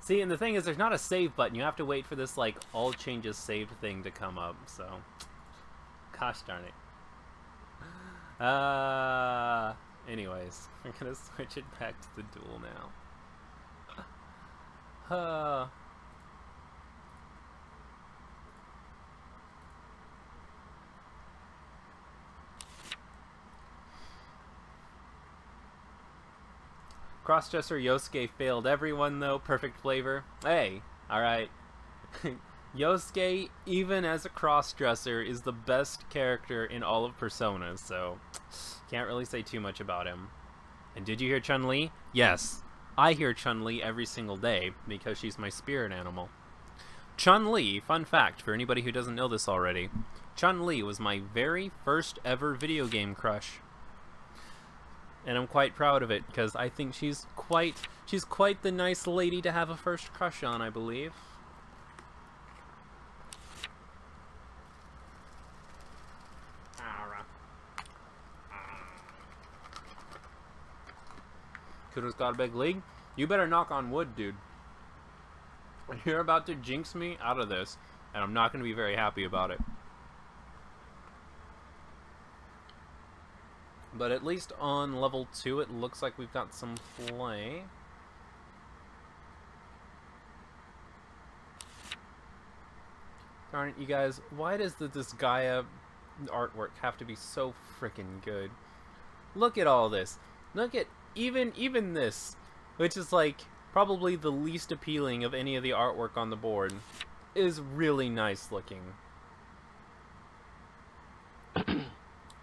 See, and the thing is, there's not a save button. You have to wait for this, like, all changes saved thing to come up, so... Gosh darn it. Anyways, we're gonna switch it back to the duel now. Crossdresser Yosuke failed everyone though. Perfect flavor. Hey, alright. Yosuke, even as a crossdresser, is the best character in all of Persona, so can't really say too much about him. And did you hear Chun-Li? Yes, I hear Chun-Li every single day because she's my spirit animal. Chun-Li, fun fact for anybody who doesn't know this already, Chun-Li was my very first ever video game crush. and I'm quite proud of it because I think she's quite the nice lady to have a first crush on, I believe. Kudo's got a big league. You better knock on wood, dude. You're about to jinx me out of this, and I'm not going to be very happy about it. But at least on level 2, it looks like we've got some play. Darn it, you guys. Why does this Gaia artwork have to be so freaking good? Look at all this. Look at even this, which is like probably the least appealing of any of the artwork on the board, is really nice looking.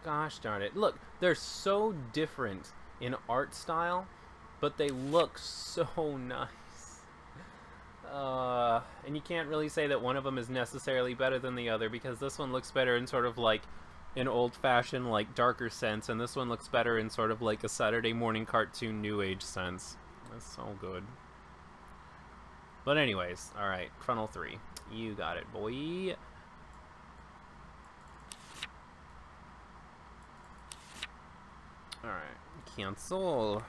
Gosh darn it. Look, they're so different in art style, but they look so nice. And you can't really say that one of them is necessarily better than the other, because this one looks better in sort of like an old-fashioned, like, darker sense, and this one looks better in sort of like a Saturday morning cartoon new age sense. That's so good. But anyways, alright, frontal 3. You got it, boy. Alright, cancel.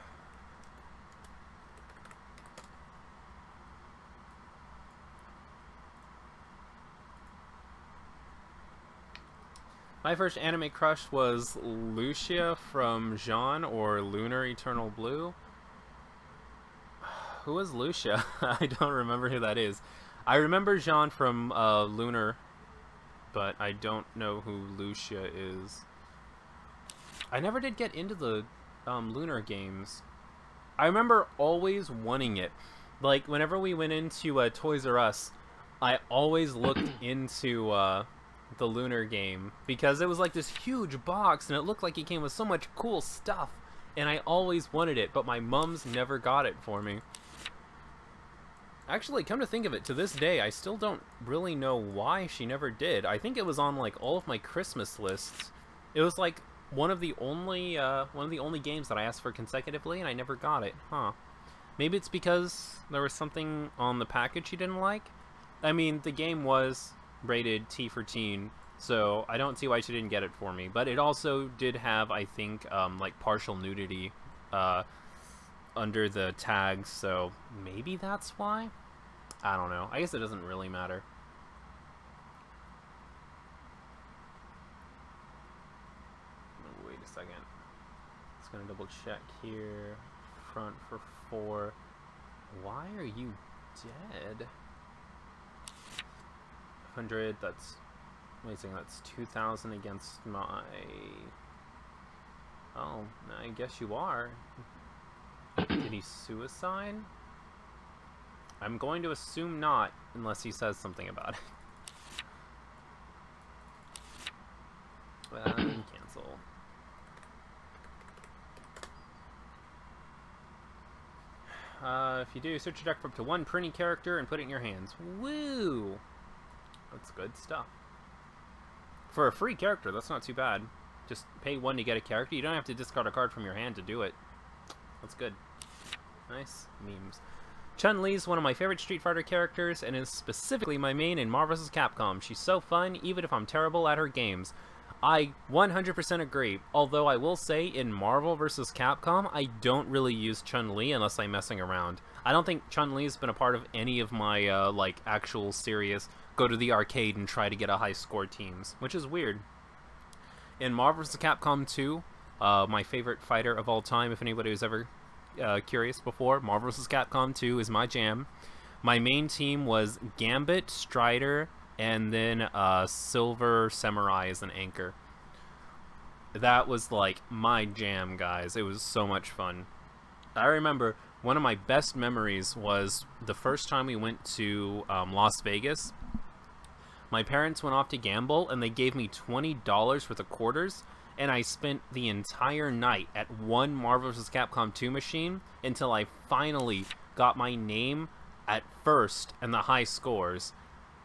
My first anime crush was Lucia from Jean, or Lunar Eternal Blue. Who is Lucia? I don't remember who that is. I remember Jean from Lunar, but I don't know who Lucia is. I never did get into the Lunar games. I remember always wanting it. Like, whenever we went into Toys R Us, I always looked into the Lunar game, because it was like this huge box, and it looked like it came with so much cool stuff, and I always wanted it, but my mom's never got it for me. Actually, come to think of it, to this day, I still don't really know why she never did. I think it was on, like, all of my Christmas lists. It was, like, one of the only games that I asked for consecutively, and I never got it. Huh. Maybe it's because there was something on the package she didn't like? I mean, the game was rated T for teen, so I don't see why she didn't get it for me. But it also did have, I think, like, partial nudity under the tags, so maybe that's why? I don't know. I guess it doesn't really matter. Wait a second. Just gonna double check here. Front for 4. Why are you dead? 100, that's... Wait a second, that's 2,000 against my... Oh, I guess you are. Did he suicide? I'm going to assume not, unless he says something about it. Cancel. If you do, search your deck for up to 1 printy character and put it in your hands. Woo! That's good stuff. For a free character, that's not too bad. Just pay 1 to get a character. You don't have to discard a card from your hand to do it. That's good. Nice memes. Chun-Li's one of my favorite Street Fighter characters, and is specifically my main in Marvel vs. Capcom. She's so fun, even if I'm terrible at her games. I 100% agree, although I will say in Marvel vs. Capcom, I don't really use Chun-Li unless I'm messing around. I don't think Chun-Li's been a part of any of my, like, actual serious go to the arcade and try to get a high score teams, which is weird. In Marvel vs. Capcom 2, my favorite fighter of all time, if anybody was ever curious before, Marvel vs. Capcom 2 is my jam. My main team was Gambit, Strider, and then Silver Samurai as an anchor. That was like my jam, guys. It was so much fun. I remember one of my best memories was the first time we went to Las Vegas. My parents went off to gamble, and they gave me $20 worth of quarters, and I spent the entire night at one Marvel vs. Capcom 2 machine until I finally got my name at first and the high scores.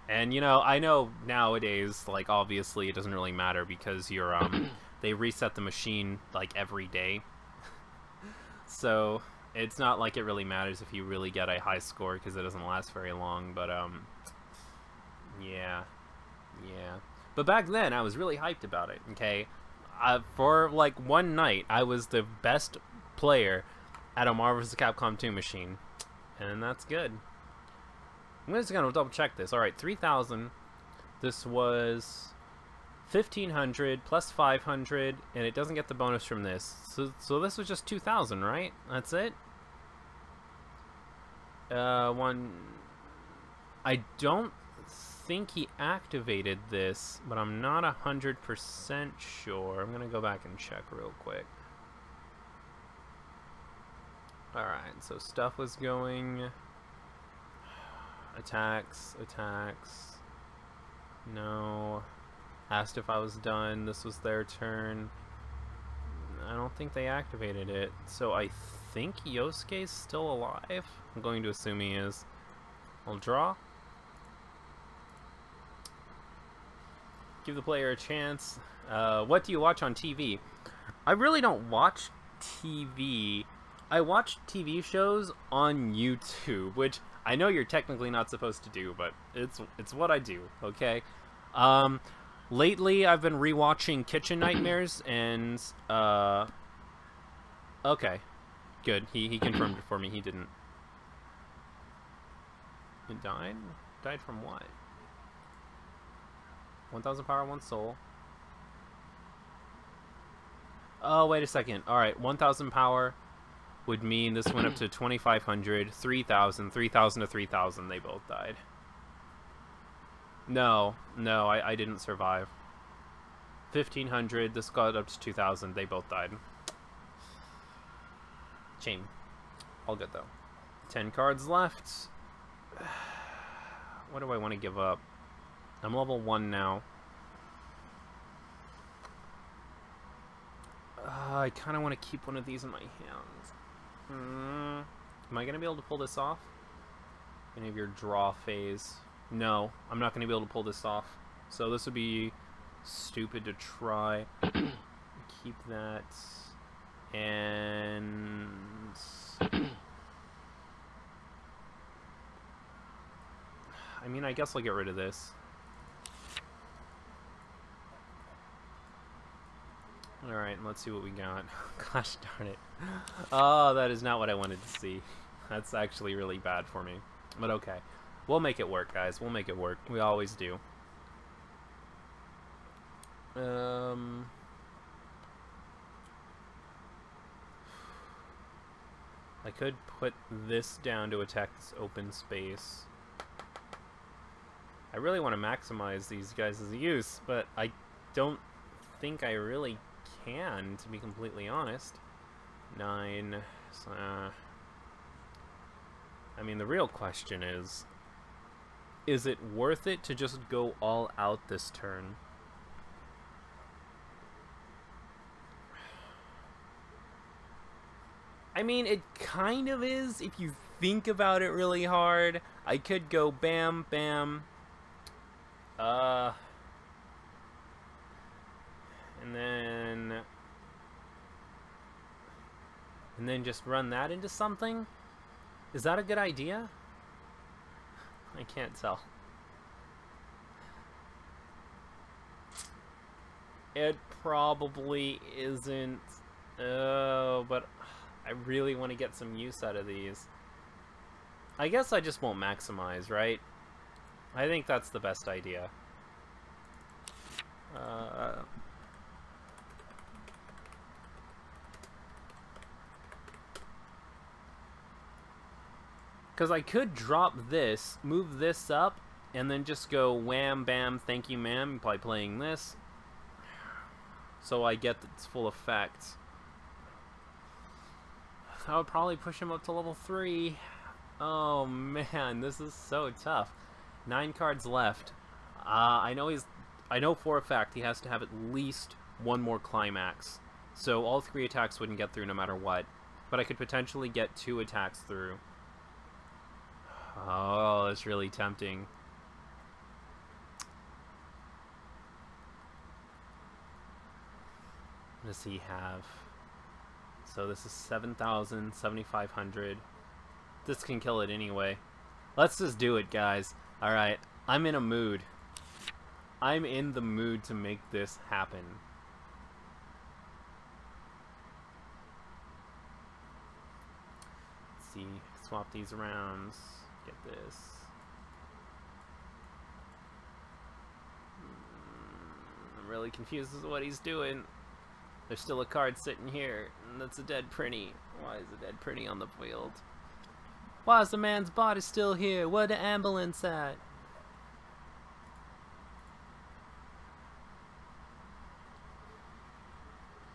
And, you know, I know nowadays, like, obviously it doesn't really matter because you're, they reset the machine, like, every day. So it's not like it really matters if you really get a high score because it doesn't last very long. But yeah. But back then I was really hyped about it. Okay, for like one night I was the best player at a Marvel vs. Capcom 2 machine, and that's good. I'm just gonna double check this. All right, 3,000. This was 1,500 plus 500, and it doesn't get the bonus from this. So this was just 2,000, right? That's it. I don't think he activated this, but I'm not 100% sure. I'm gonna go back and check real quick. All right, so stuff was going. Attacks. No. Asked if I was done. This was their turn. I don't think they activated it. So I think Yosuke's still alive. I'm going to assume he is. I'll draw. Give the player a chance. What do you watch on TV? I really don't watch TV. I watch TV shows on YouTube, which I know you're technically not supposed to do, but it's what I do, okay? Lately, I've been rewatching Kitchen Nightmares, and, okay. Good. He confirmed it for me. He didn't. He died? Died from what? 1,000 power, 1 soul. Oh, wait a second. Alright, 1,000 power would mean this went up to 2,500, 3,000, 3,000 to 3,000. They both died. No, I didn't survive. 1,500, this got up to 2,000. They both died. Shame. All good, though. 10 cards left. What do I want to give up? I'm level 1 now. I kind of want to keep one of these in my hands. Am I going to be able to pull this off? Any of your draw phase? No, I'm not going to be able to pull this off. So this would be stupid to try. Keep that. And... I mean, I guess I'll get rid of this. Alright, let's see what we got. Gosh darn it. Oh, that is not what I wanted to see. That's actually really bad for me. But okay. We'll make it work, guys. We'll make it work. We always do. I could put this down to attack this open space. I really want to maximize these guys' use, but I don't think I really can, to be completely honest. 9. I mean, the real question is it worth it to just go all out this turn? I mean, it kind of is if you think about it really hard. I could go bam, bam. And then just run that into something? Is that a good idea? I can't tell. It probably isn't. Oh, but I really want to get some use out of these. I guess I just won't maximize, right? I think that's the best idea. Because I could drop this, move this up, and then just go wham, bam, thank you, ma'am, by playing this. So I get its full effect. I would probably push him up to level 3. Oh man, this is so tough. 9 cards left. I know for a fact he has to have at least one more climax. So all 3 attacks wouldn't get through no matter what. But I could potentially get 2 attacks through. Oh, that's really tempting. What does he have? So this is 7,000, 7,500. This can kill it anyway. Let's just do it, guys. Alright, I'm in a mood. I'm in the mood to make this happen. Let's see, swap these around. Get this. I'm really confused as to what he's doing. There's still a card sitting here, and that's a dead Prinny. Why is a dead Prinny on the field? Why is the man's body still here? Where the ambulance at?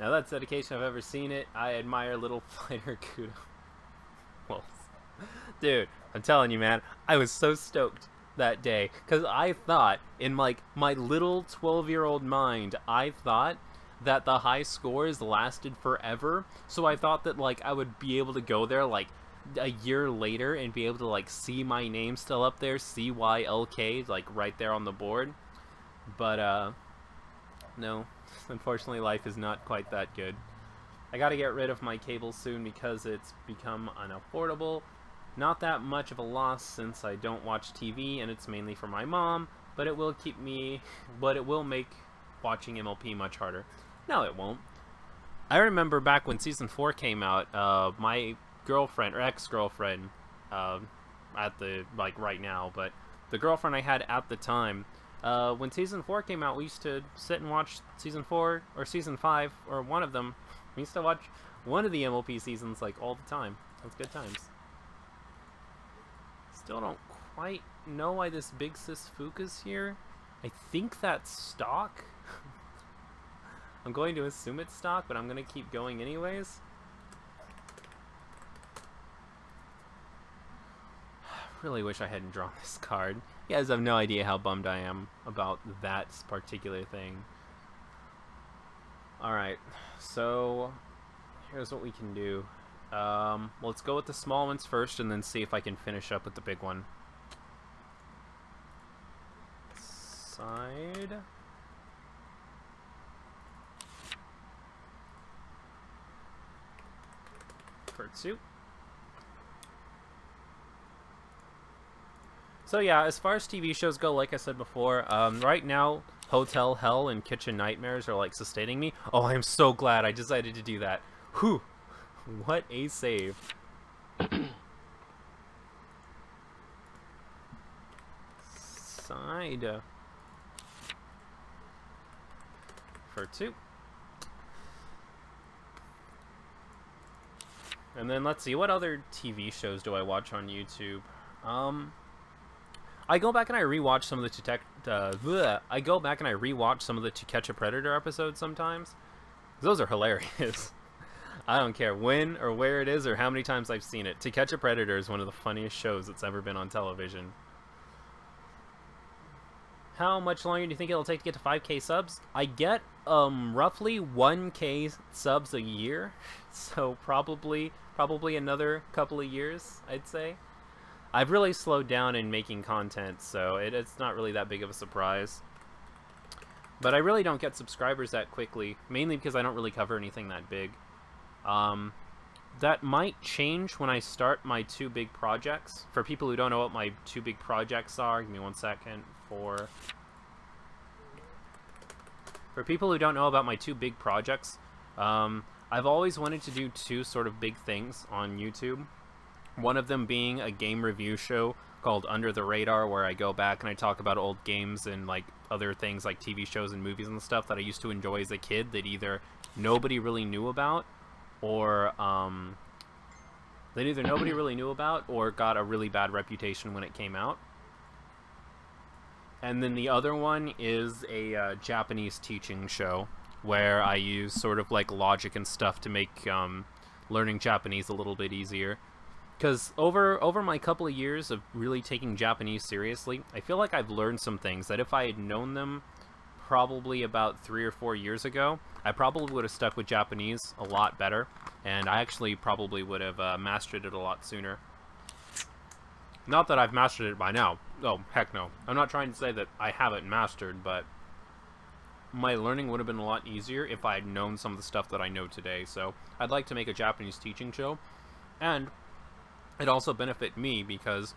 Now that's dedication if I've ever seen it. I admire Little Fighter Kudo. Well, dude, I'm telling you, man, I was so stoked that day because I thought, in like my little 12-year-old mind, I thought that the high scores lasted forever. So I thought that like I would be able to go there like a year later and be able to like see my name still up there, CYLK, like right there on the board. But no, unfortunately life is not quite that good. I gotta get rid of my cable soon because it's become unaffordable. Not that much of a loss since I don't watch TV and it's mainly for my mom, but it will keep me, but it will make watching MLP much harder. No, it won't. I remember back when Season 4 came out, my girlfriend, or ex-girlfriend, at the, like right now, but the girlfriend I had at the time, when Season 4 came out, we used to sit and watch Season 4, or Season 5, or one of them. We used to watch one of the MLP seasons, like, all the time. That's good times. Still don't quite know why this Big Sis Fuka's here. I think that's stock. I'm going to assume it's stock, but I'm going to keep going anyways. Really wish I hadn't drawn this card. You guys have no idea how bummed I am about that particular thing. Alright, so here's what we can do. Let's go with the small ones first and then see if I can finish up with the big one. Side. Pursuit. So yeah, as far as TV shows go, like I said before, right now, Hotel Hell and Kitchen Nightmares are like sustaining me. Oh, I am so glad I decided to do that. Whew. What a save. Side. For 2. And then let's see, what other TV shows do I watch on YouTube? I go back and I rewatch some of the To Catch a Predator episodes sometimes. Those are hilarious. I don't care when or where it is or how many times I've seen it. To Catch a Predator is one of the funniest shows that's ever been on television. How much longer do you think it'll take to get to 5K subs? I get roughly 1K subs a year, so probably another couple of years, I'd say. I've really slowed down in making content, so it's not really that big of a surprise. But I really don't get subscribers that quickly, mainly because I don't really cover anything that big. That might change when I start my 2 big projects. For people who don't know what my 2 big projects are, give me 1 second. For people who don't know about my 2 big projects, I've always wanted to do 2 sort of big things on YouTube. One of them being a game review show called Under the Radar, where I go back and I talk about old games and like other things like TV shows and movies and stuff that I used to enjoy as a kid that either nobody really knew about or or got a really bad reputation when it came out. And then the other one is a Japanese teaching show where I use sort of like logic and stuff to make learning Japanese a little bit easier. Because over my couple of years of really taking Japanese seriously, I feel like I've learned some things that if I had known them probably about 3 or 4 years ago, I probably would have stuck with Japanese a lot better, and I actually probably would have mastered it a lot sooner. Not that I've mastered it by now. Oh, heck no. I'm not trying to say that I haven't mastered, but my learning would have been a lot easier if I had known some of the stuff that I know today. So I'd like to make a Japanese teaching show, and it also benefit me because,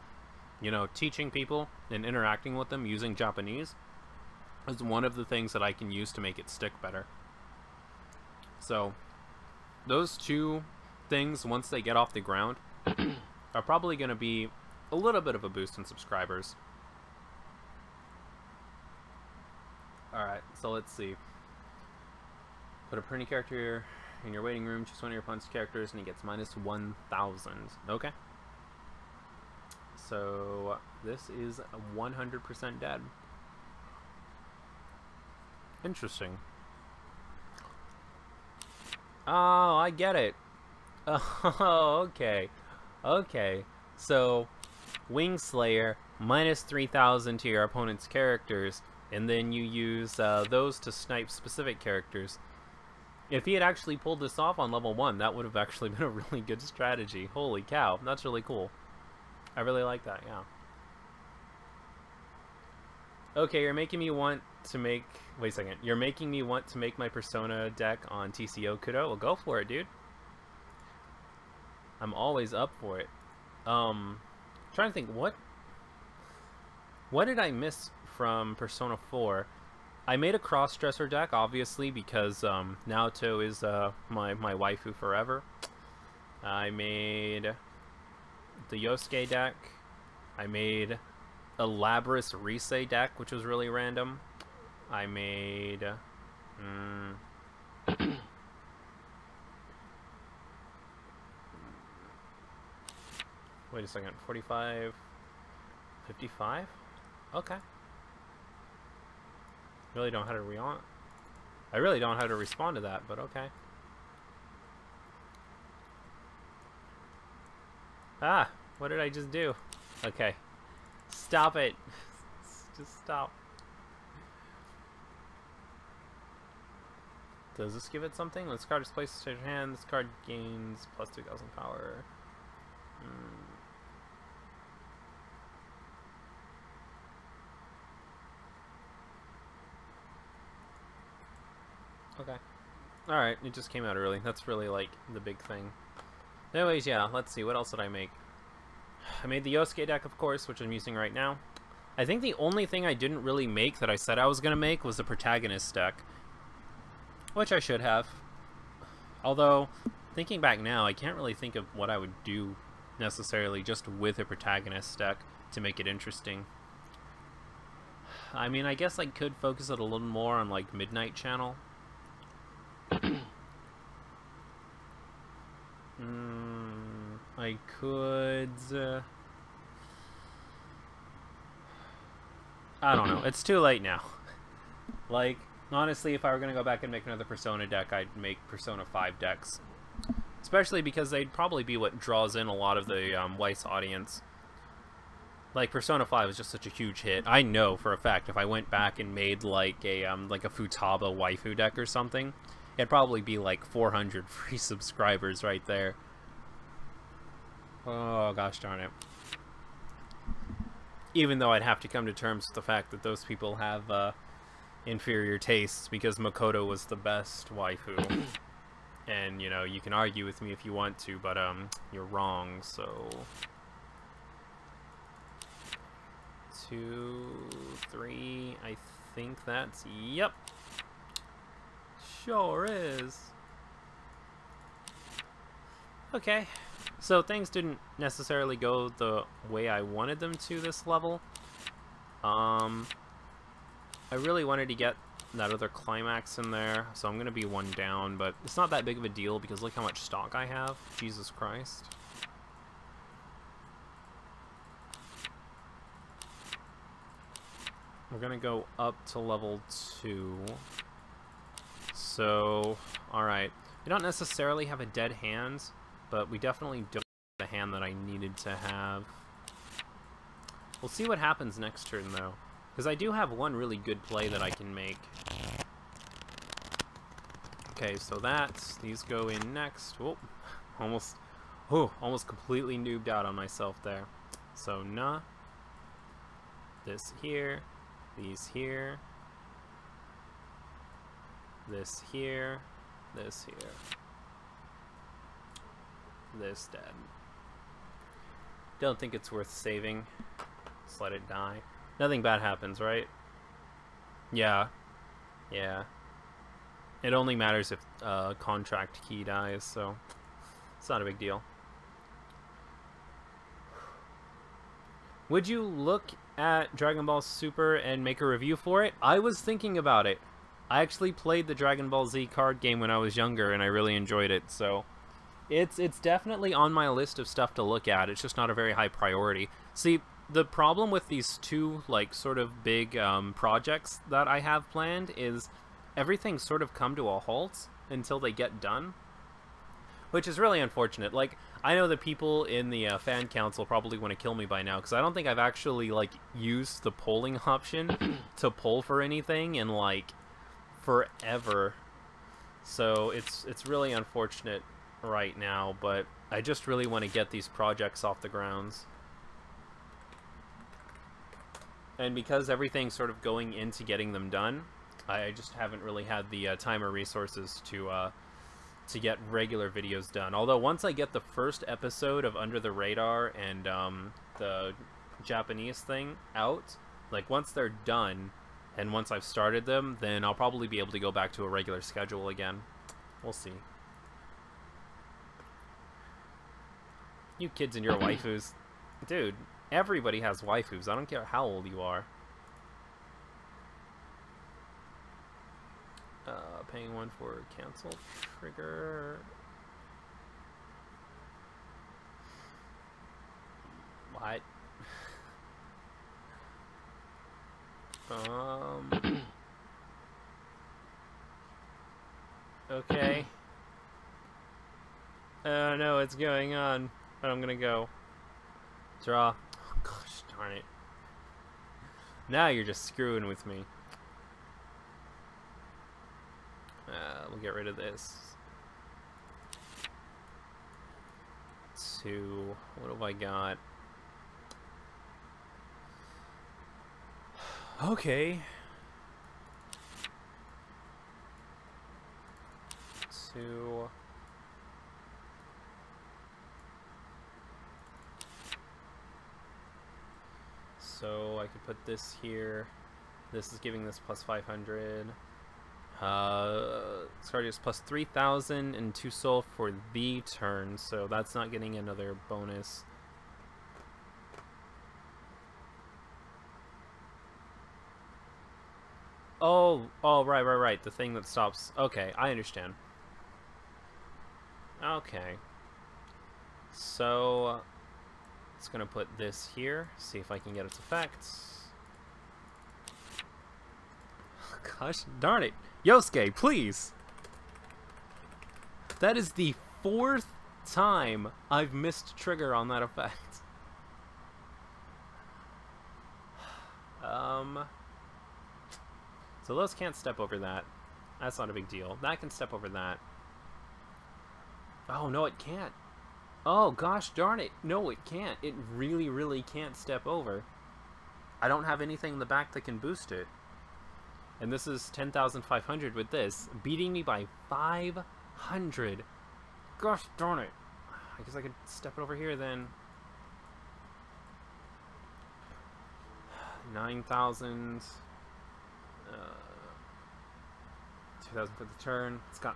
you know, teaching people and interacting with them using Japanese is one of the things that I can use to make it stick better. So those two things, once they get off the ground, are probably going to be a little bit of a boost in subscribers. Alright, so let's see. Put a printing character in your waiting room, choose one of your opponent's characters, and he gets minus 1,000. Okay. So this is 100% dead. Interesting. Oh, I get it. Oh, okay. Okay. So, Wingslayer, minus 3,000 to your opponent's characters, and then you use those to snipe specific characters. If he had actually pulled this off on level 1, that would have actually been a really good strategy. Holy cow, that's really cool. I really like that, yeah. Okay, you're making me want to make... Wait a second. You're making me want to make my Persona deck on TCO Kudo? Well, go for it, dude. I'm always up for it. Trying to think, what did I miss from Persona 4? I made a cross-dresser deck, obviously, because Naruto is my waifu forever. I made the Yosuke deck. I made a Labris Rise deck, which was really random. I made... Wait a second, 45... 55? Okay. Really don't know how to I really don't know how to respond to that, but okay. Ah, what did I just do? Okay. Stop it. Just stop. Does this give it something? This card is placed in your hand. This card gains plus 2,000 power. Okay. Alright, it just came out early. That's really, like, the big thing. Anyways, yeah, let's see. What else did I make? I made the Yosuke deck, of course, which I'm using right now. I think the only thing I didn't really make that I said I was going to make was the protagonist deck. Which I should have. Although, thinking back now, I can't really think of what I would do necessarily just with a protagonist deck to make it interesting. I mean, I guess I could focus it a little more on, like, Midnight Channel. I could... I don't know. It's too late now. Like, honestly, if I were going to go back and make another Persona deck, I'd make Persona 5 decks. Especially because they'd probably be what draws in a lot of the Weiss audience. Like, Persona 5 is just such a huge hit. I know for a fact if I went back and made like a Futaba waifu deck or something, it'd probably be like 400 free subscribers right there. Oh, gosh darn it. Even though I'd have to come to terms with the fact that those people have inferior tastes because Makoto was the best waifu. And, you know, you can argue with me if you want to, but you're wrong, so... 2, 3, I think that's... Yep! Sure is! Okay, so things didn't necessarily go the way I wanted them to this level. I really wanted to get that other climax in there, so I'm going to be one down, but it's not that big of a deal because look how much stock I have. Jesus Christ. We're going to go up to level 2. So, alright. We don't necessarily have a dead hand, but we definitely don't have the hand that I needed to have. We'll see what happens next turn, though. Because I do have one really good play that I can make. Okay, so these go in next. Oh, almost completely noobed out on myself there. So, nah. This here. These here. This here. This here. This dead. Don't think it's worth saving. Just let it die. Nothing bad happens, right? Yeah. Yeah. It only matters if contract key dies, so it's not a big deal. Would you look at Dragon Ball Super and make a review for it? I was thinking about it. I actually played the Dragon Ball Z card game when I was younger, and I really enjoyed it, so it's definitely on my list of stuff to look at. It's just not a very high priority. See, the problem with these two, like, sort of big projects that I have planned is everything's sort of come to a halt until they get done, which is really unfortunate. Like, I know that people in the fan council probably want to kill me by now, because I don't think I've actually, like, used the polling option to poll for anything in, like, forever. So it's really unfortunate right now, but I just really want to get these projects off the grounds. And because everything's sort of going into getting them done, I just haven't really had the time or resources to get regular videos done. Although once I get the first episode of Under the Radar and the Japanese thing out, like once they're done, and once I've started them, then I'll probably be able to go back to a regular schedule again. We'll see. You kids and your waifus. Dude, everybody has waifus. I don't care how old you are. Paying one for cancel trigger. What? Okay. I don't know what's going on, but I'm gonna go. Draw. Oh, gosh darn it. Now you're just screwing with me. We'll get rid of this. 2. What have I got? Okay. 2. So I could put this here. This is giving this plus 500. Sorry, just plus 3,000 and 2 soul for the turn, so that's not getting another bonus. Oh, right. The thing that stops. Okay, I understand. Okay. So, it's gonna put this here, see if I can get its effects. Gosh darn it. Yosuke, please! That is the 4th time I've missed trigger on that effect. So those can't step over that. That's not a big deal. That can step over that. Oh, no, it can't. Oh, gosh darn it. No, it can't. It really can't step over. I don't have anything in the back that can boost it. And this is 10,500 with this, beating me by 500. Gosh darn it. I guess I could step it over here then. 9,000. 2,000 for the turn. It's got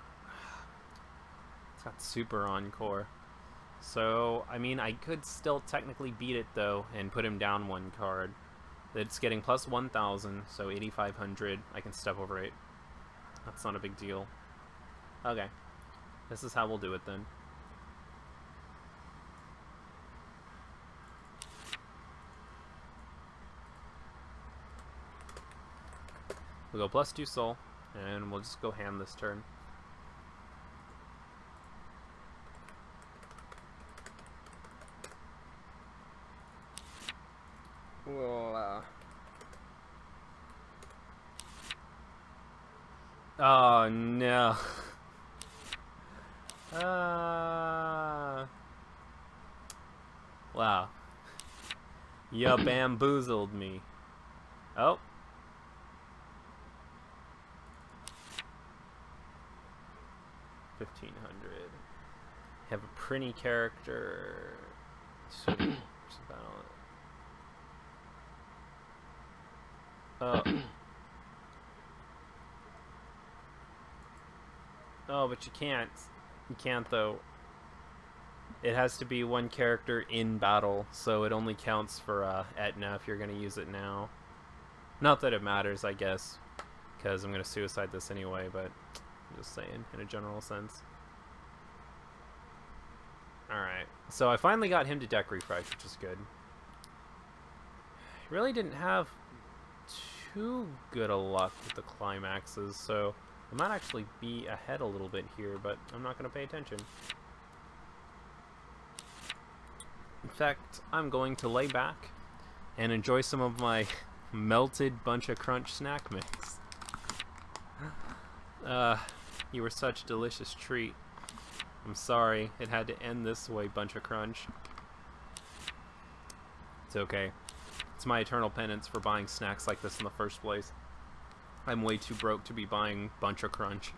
super encore. So, I mean, I could still technically beat it though and put him down 1 card. It's getting plus 1,000, so 8,500. I can step over it. That's not a big deal. Okay. This is how we'll do it then. We'll go plus 2 soul, and we'll just go ham this turn. We'll, oh no. Wow. You bamboozled me. Oh. 1500. Have a pretty character. Oh. Oh, but you can't. You can't, though. It has to be one character in battle, so it only counts for Etna if you're going to use it now. Not that it matters, I guess, because I'm going to suicide this anyway, but I'm just saying, in a general sense. Alright, so I finally got him to deck refresh, which is good. He really didn't have too good a luck with the climaxes, so I might actually be ahead a little bit here, but I'm not going to pay attention. In fact, I'm going to lay back and enjoy some of my melted bunch of crunch snack mix. You were such a delicious treat. I'm sorry it had to end this way, bunch of crunch. It's okay. It's my eternal penance for buying snacks like this in the first place. I'm way too broke to be buying bunch of crunch.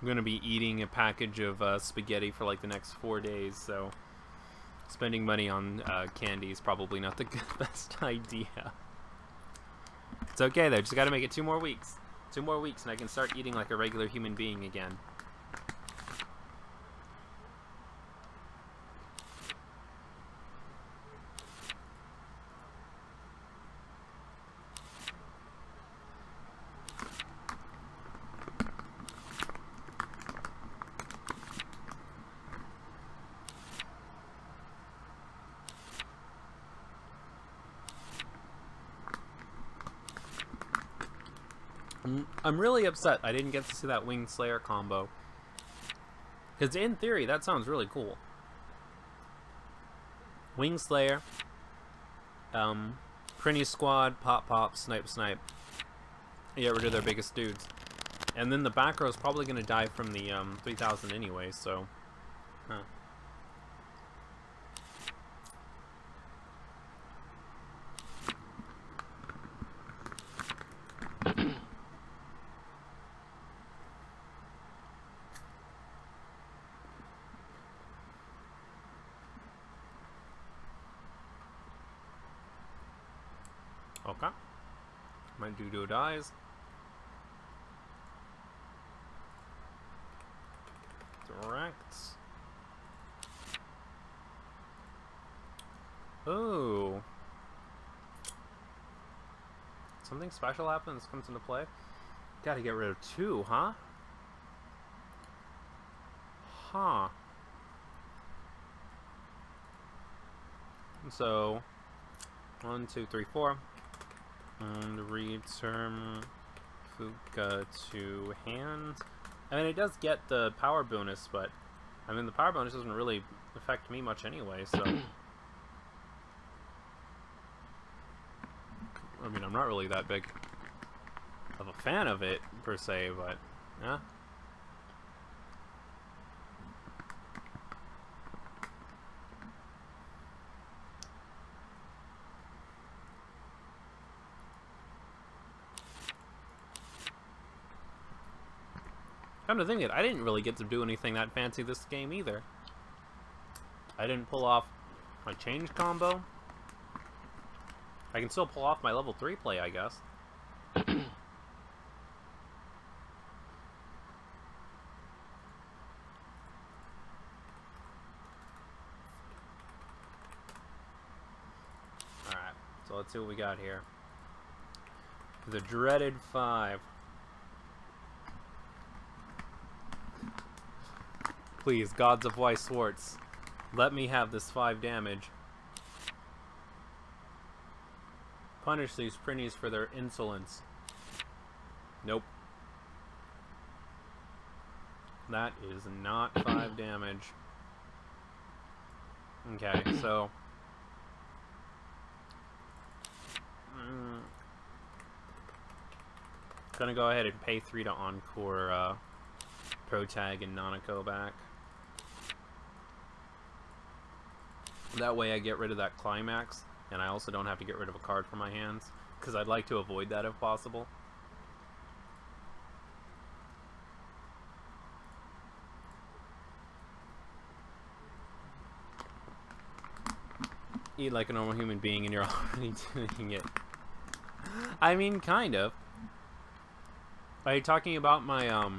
I'm gonna be eating a package of spaghetti for like the next 4 days, so spending money on candy is probably not the best idea. It's okay though, just gotta make it 2 more weeks. 2 more weeks and I can start eating like a regular human being again. I'm really upset I didn't get to see that Winged Slayer combo. Because in theory, that sounds really cool. Winged Slayer, Prinny Squad, Pop Pop, Snipe Snipe. Get rid of their biggest dudes. And then the back row is probably going to die from the 3000 anyway, so... Huh. Okay. My Dodo dies. Direct. Ooh. Something special happens, comes into play. Gotta get rid of 2, huh? Huh. So, 1, 2, 3, 4. And return Fuka to hand. I mean, it does get the power bonus, but I mean, the power bonus doesn't really affect me much anyway, so. I mean, I'm not really that big of a fan of it, per se, but yeah. Come to think of it, I didn't really get to do anything that fancy this game either. I didn't pull off my change combo. I can still pull off my level 3 play, I guess. Alright, so let's see what we got here. The dreaded 5. Please, gods of Weiss Schwarz, let me have this 5 damage. Punish these Prinnies for their insolence. Nope. That is not 5 damage. Okay, so... gonna go ahead and pay 3 to Encore Protag and Nanako back. That way I get rid of that climax, and I also don't have to get rid of a card from my hands, because I'd like to avoid that if possible. Eat like a normal human being and you're already doing it. I mean, kind of. Are you talking about my,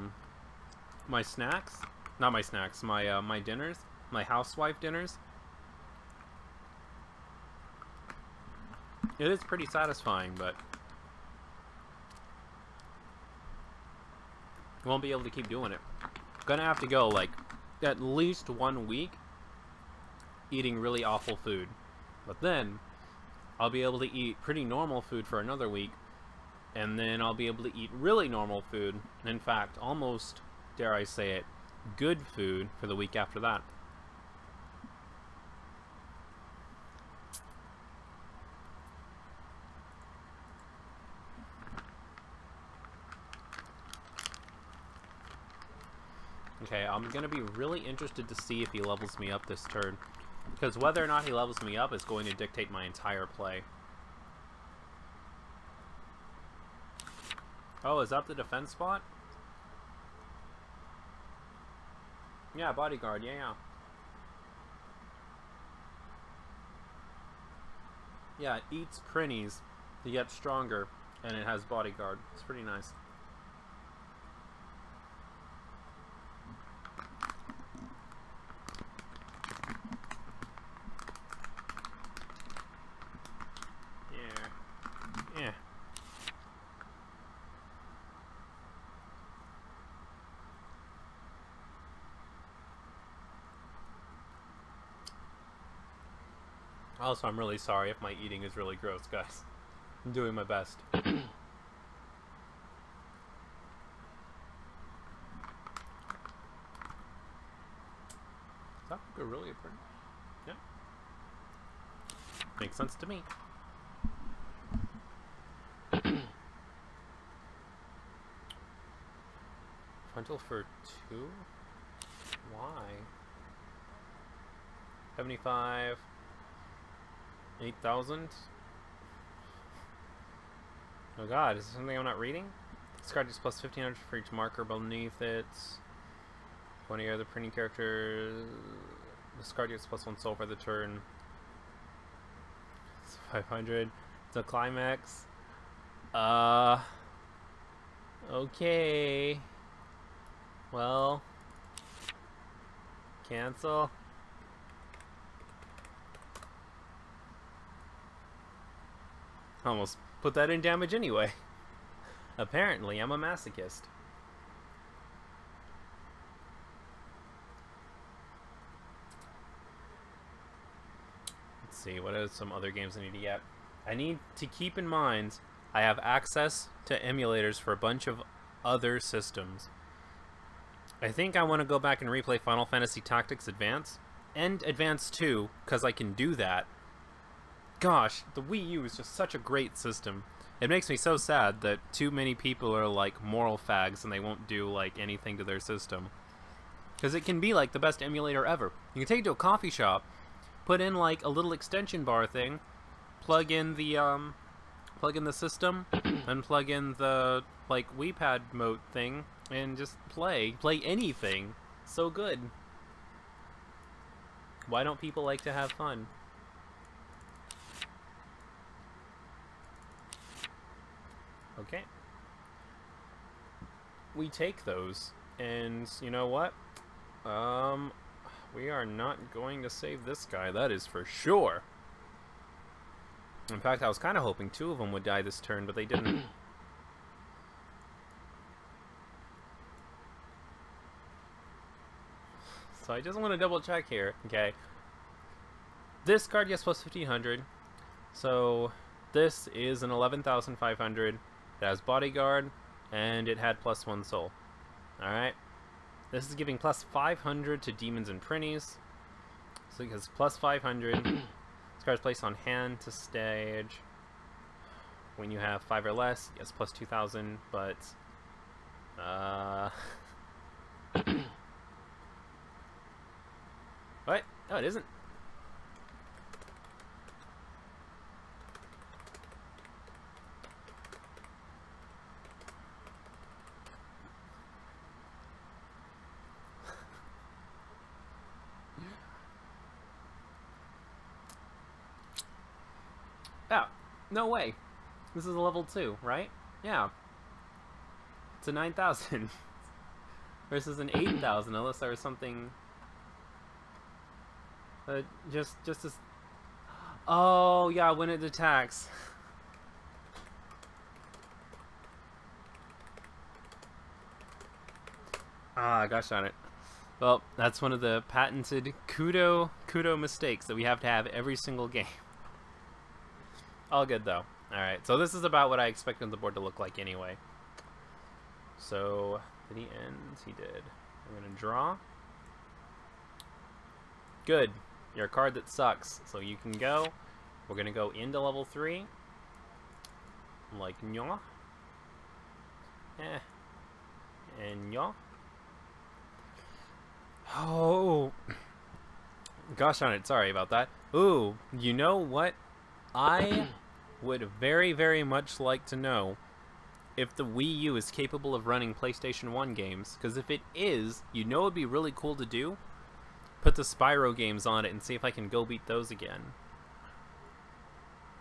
my snacks? Not my snacks, my, my dinners? My housewife dinners? It is pretty satisfying, but won't be able to keep doing it. Gonna have to go, like, at least 1 week eating really awful food. But then, I'll be able to eat pretty normal food for another week, and then I'll be able to eat really normal food. In fact, almost, dare I say it, good food for the week after that. Okay, I'm gonna be really interested to see if he levels me up this turn, because whether or not he levels me up is going to dictate my entire play. Oh, is that the defense spot? Yeah, bodyguard, yeah. Yeah, it eats prinnies to get stronger, and it has bodyguard. It's pretty nice. Yeah. Also, I'm really sorry if my eating is really gross, guys. I'm doing my best. Is that really a print? Yeah. Makes sense to me. Frontal for 2? Why? 75... 8,000? Oh god, is there something I'm not reading? This card is plus 1,500 for each marker beneath it. 20 other printing characters. This card gets plus 1 soul for the turn. It's 500. It's a climax. Okay. Well. Cancel. Almost put that in damage anyway. Apparently, I'm a masochist. Let's see, what are some other games I need to get? I need to keep in mind I have access to emulators for a bunch of other systems. I think I want to go back and replay Final Fantasy Tactics Advance and Advance 2, because I can do that. Gosh, the Wii U is just such a great system. It makes me so sad that too many people are like moral fags and they won't do like anything to their system. Because it can be like the best emulator ever. You can take it to a coffee shop, put in like a little extension bar thing, plug in the system, and plug in the like Wii Pad mode thing, and just play anything. So good. Why don't people like to have fun? Okay. We take those, and you know what? We are not going to save this guy, that is for sure. In fact, I was kind of hoping 2 of them would die this turn, but they didn't. So I just want to double check here, okay? This card gets plus 1,500, so this is an 11,500. It has bodyguard, and it had plus 1 soul. Alright. This is giving plus 500 to demons and prinnies. So it has plus 500. This card is placed on hand to stage. When you have 5 or less, it gets plus 2,000, but... What? No, it isn't. Yeah, no way. This is a level 2, right? Yeah. It's a 9,000 versus an 8,000, unless there was something. Just as. Oh yeah, when it attacks. Ah, gosh darn it. Well, that's one of the patented kudo mistakes that we have to have every single game. All good though. Alright, so this is about what I expected the board to look like anyway. So, did he end? He did. I'm gonna draw. Good. You're a card that sucks, so you can go. We're gonna go into level 3. Like nya. And nya. Oh, gosh darn it, sorry about that. Ooh, you know what? I would very, very much like to know if the Wii U is capable of running PlayStation 1 games, because if it is, you know it would be really cool to do? Put the Spyro games on it and see if I can go beat those again.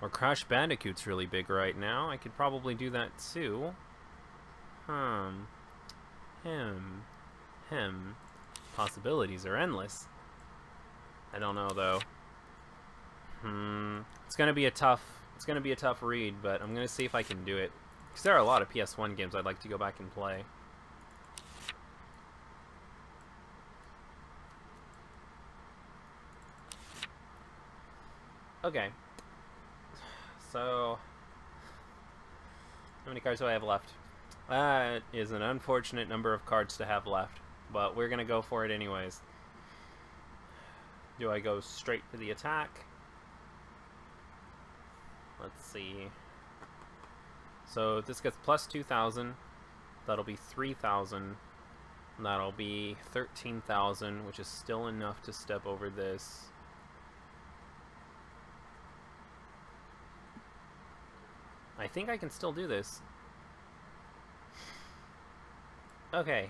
Or Crash Bandicoot's really big right now. I could probably do that too. Possibilities are endless. I don't know though. It's gonna be a tough read, but I'm gonna see if I can do it. Because there are a lot of PS1 games I'd like to go back and play. Okay. So, how many cards do I have left? That is an unfortunate number of cards to have left, but we're gonna go for it anyways. Do I go straight for the attack? Let's see. So this gets plus 2,000. That'll be 3,000. That'll be 13,000, which is still enough to step over this. I think I can still do this. Okay.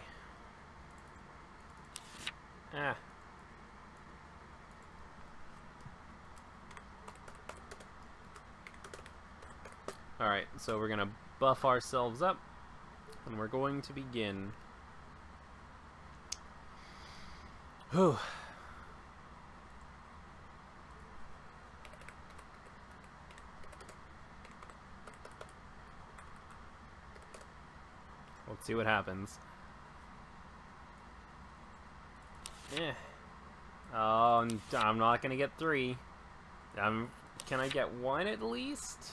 Alright, so we're gonna buff ourselves up, and we're going to begin. Whew. Let's see what happens. Oh, I'm not gonna get 3. Can I get 1 at least?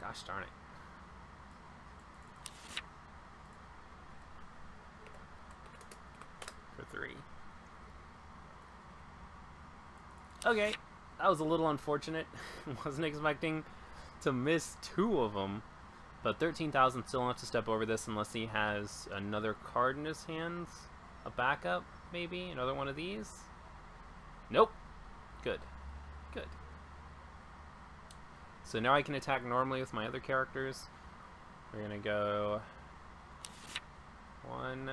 Gosh darn it. For 3. Okay, that was a little unfortunate. Wasn't expecting to miss 2 of them. But 13,000 still enough to step over this unless he has another card in his hands. A backup, maybe? Another one of these? Nope. Good. Good. So now I can attack normally with my other characters. We're gonna go 1.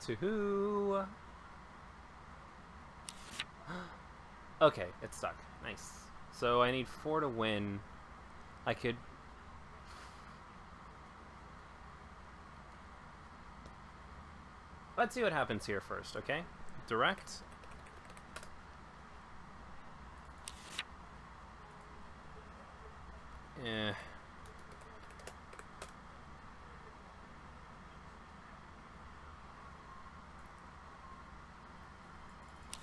2. Okay, it's stuck. Nice. So I need 4 to win. I could... Let's see what happens here first, okay? Direct.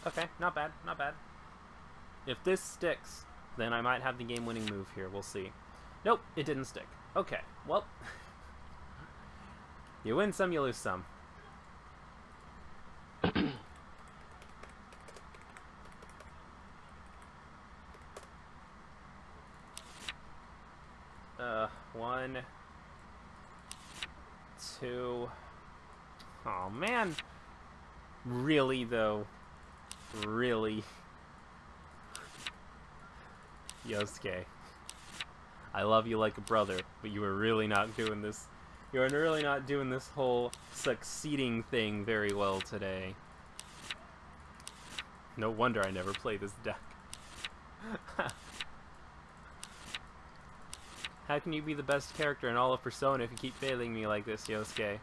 Okay, not bad, not bad. If this sticks, then I might have the game-winning move here. We'll see. Nope, it didn't stick. Okay, well. You win some, you lose some. One, 2. Oh man. Really though. Really. Yosuke. I love you like a brother, but you are really not doing this. You are really not doing this whole succeeding thing very well today. No wonder I never play this deck. How can you be the best character in all of Persona if you keep failing me like this, Yosuke?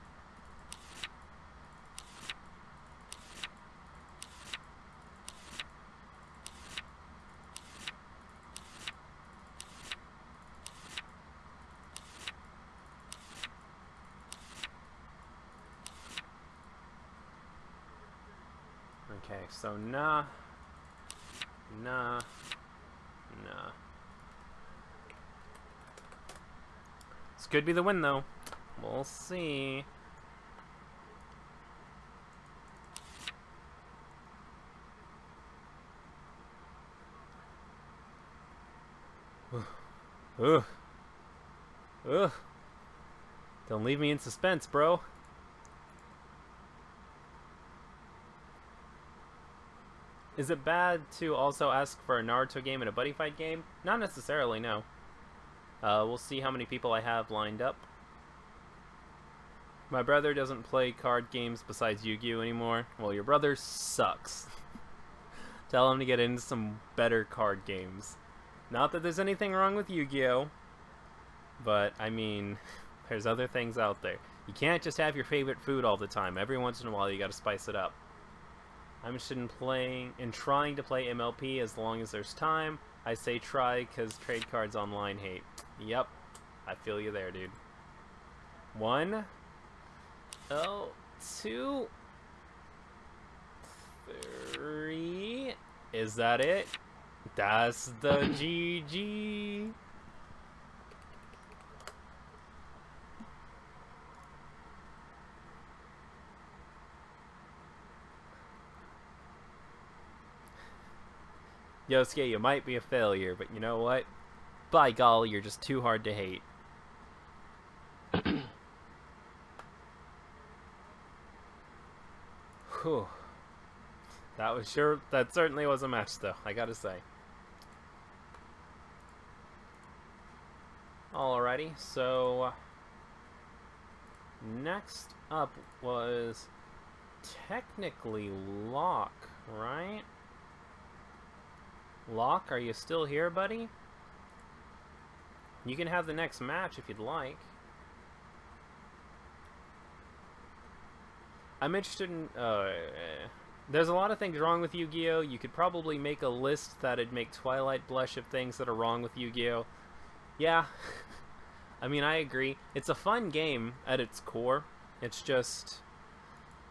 Okay, so nah. This could be the win, though. We'll see. Ugh. Ugh. Don't leave me in suspense, bro. Is it bad to also ask for a Naruto game and a Buddyfight game? Not necessarily, no. We'll see how many people I have lined up. My brother doesn't play card games besides Yu-Gi-Oh anymore. Well, your brother sucks. Tell him to get into some better card games. Not that there's anything wrong with Yu-Gi-Oh, but, I mean, there's other things out there. You can't just have your favorite food all the time. Every once in a while, you gotta spice it up. I'm interested in trying to play MLP as long as there's time. I say try because trade cards online hate. Yep, I feel you there, dude. 1, 2, 3. Is that it? That's the GG. Yosuke, you might be a failure, but you know what? By golly, you're just too hard to hate. Whew. That certainly was a match, though, I gotta say. Alrighty, so next up was technically Locke, right? Locke, are you still here, buddy? You can have the next match if you'd like. I'm interested in... there's a lot of things wrong with Yu-Gi-Oh! You could probably make a list that'd make Twilight blush of things that are wrong with Yu-Gi-Oh! Yeah. I mean, I agree. It's a fun game at its core. It's just...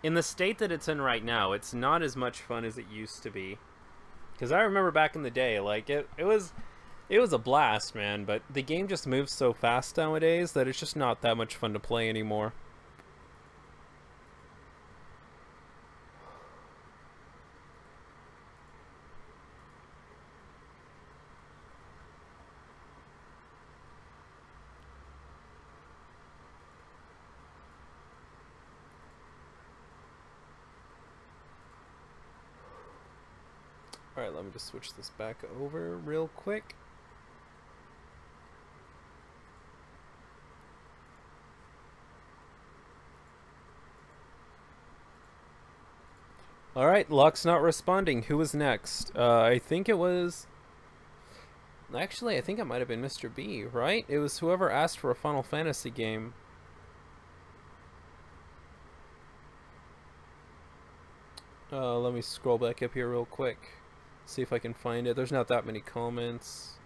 in the state that it's in right now, it's not as much fun as it used to be. Because I remember back in the day, like, it was a blast, man, but the game just moves so fast nowadays that it's just not that much fun to play anymore. Alright, let me just switch this back over real quick. Alright, Locke's not responding. Who was next? I think it was... Actually, I think it might have been Mr. B, right? It was whoever asked for a Final Fantasy game. Let me scroll back up here real quick. See if I can find it. There's not that many comments.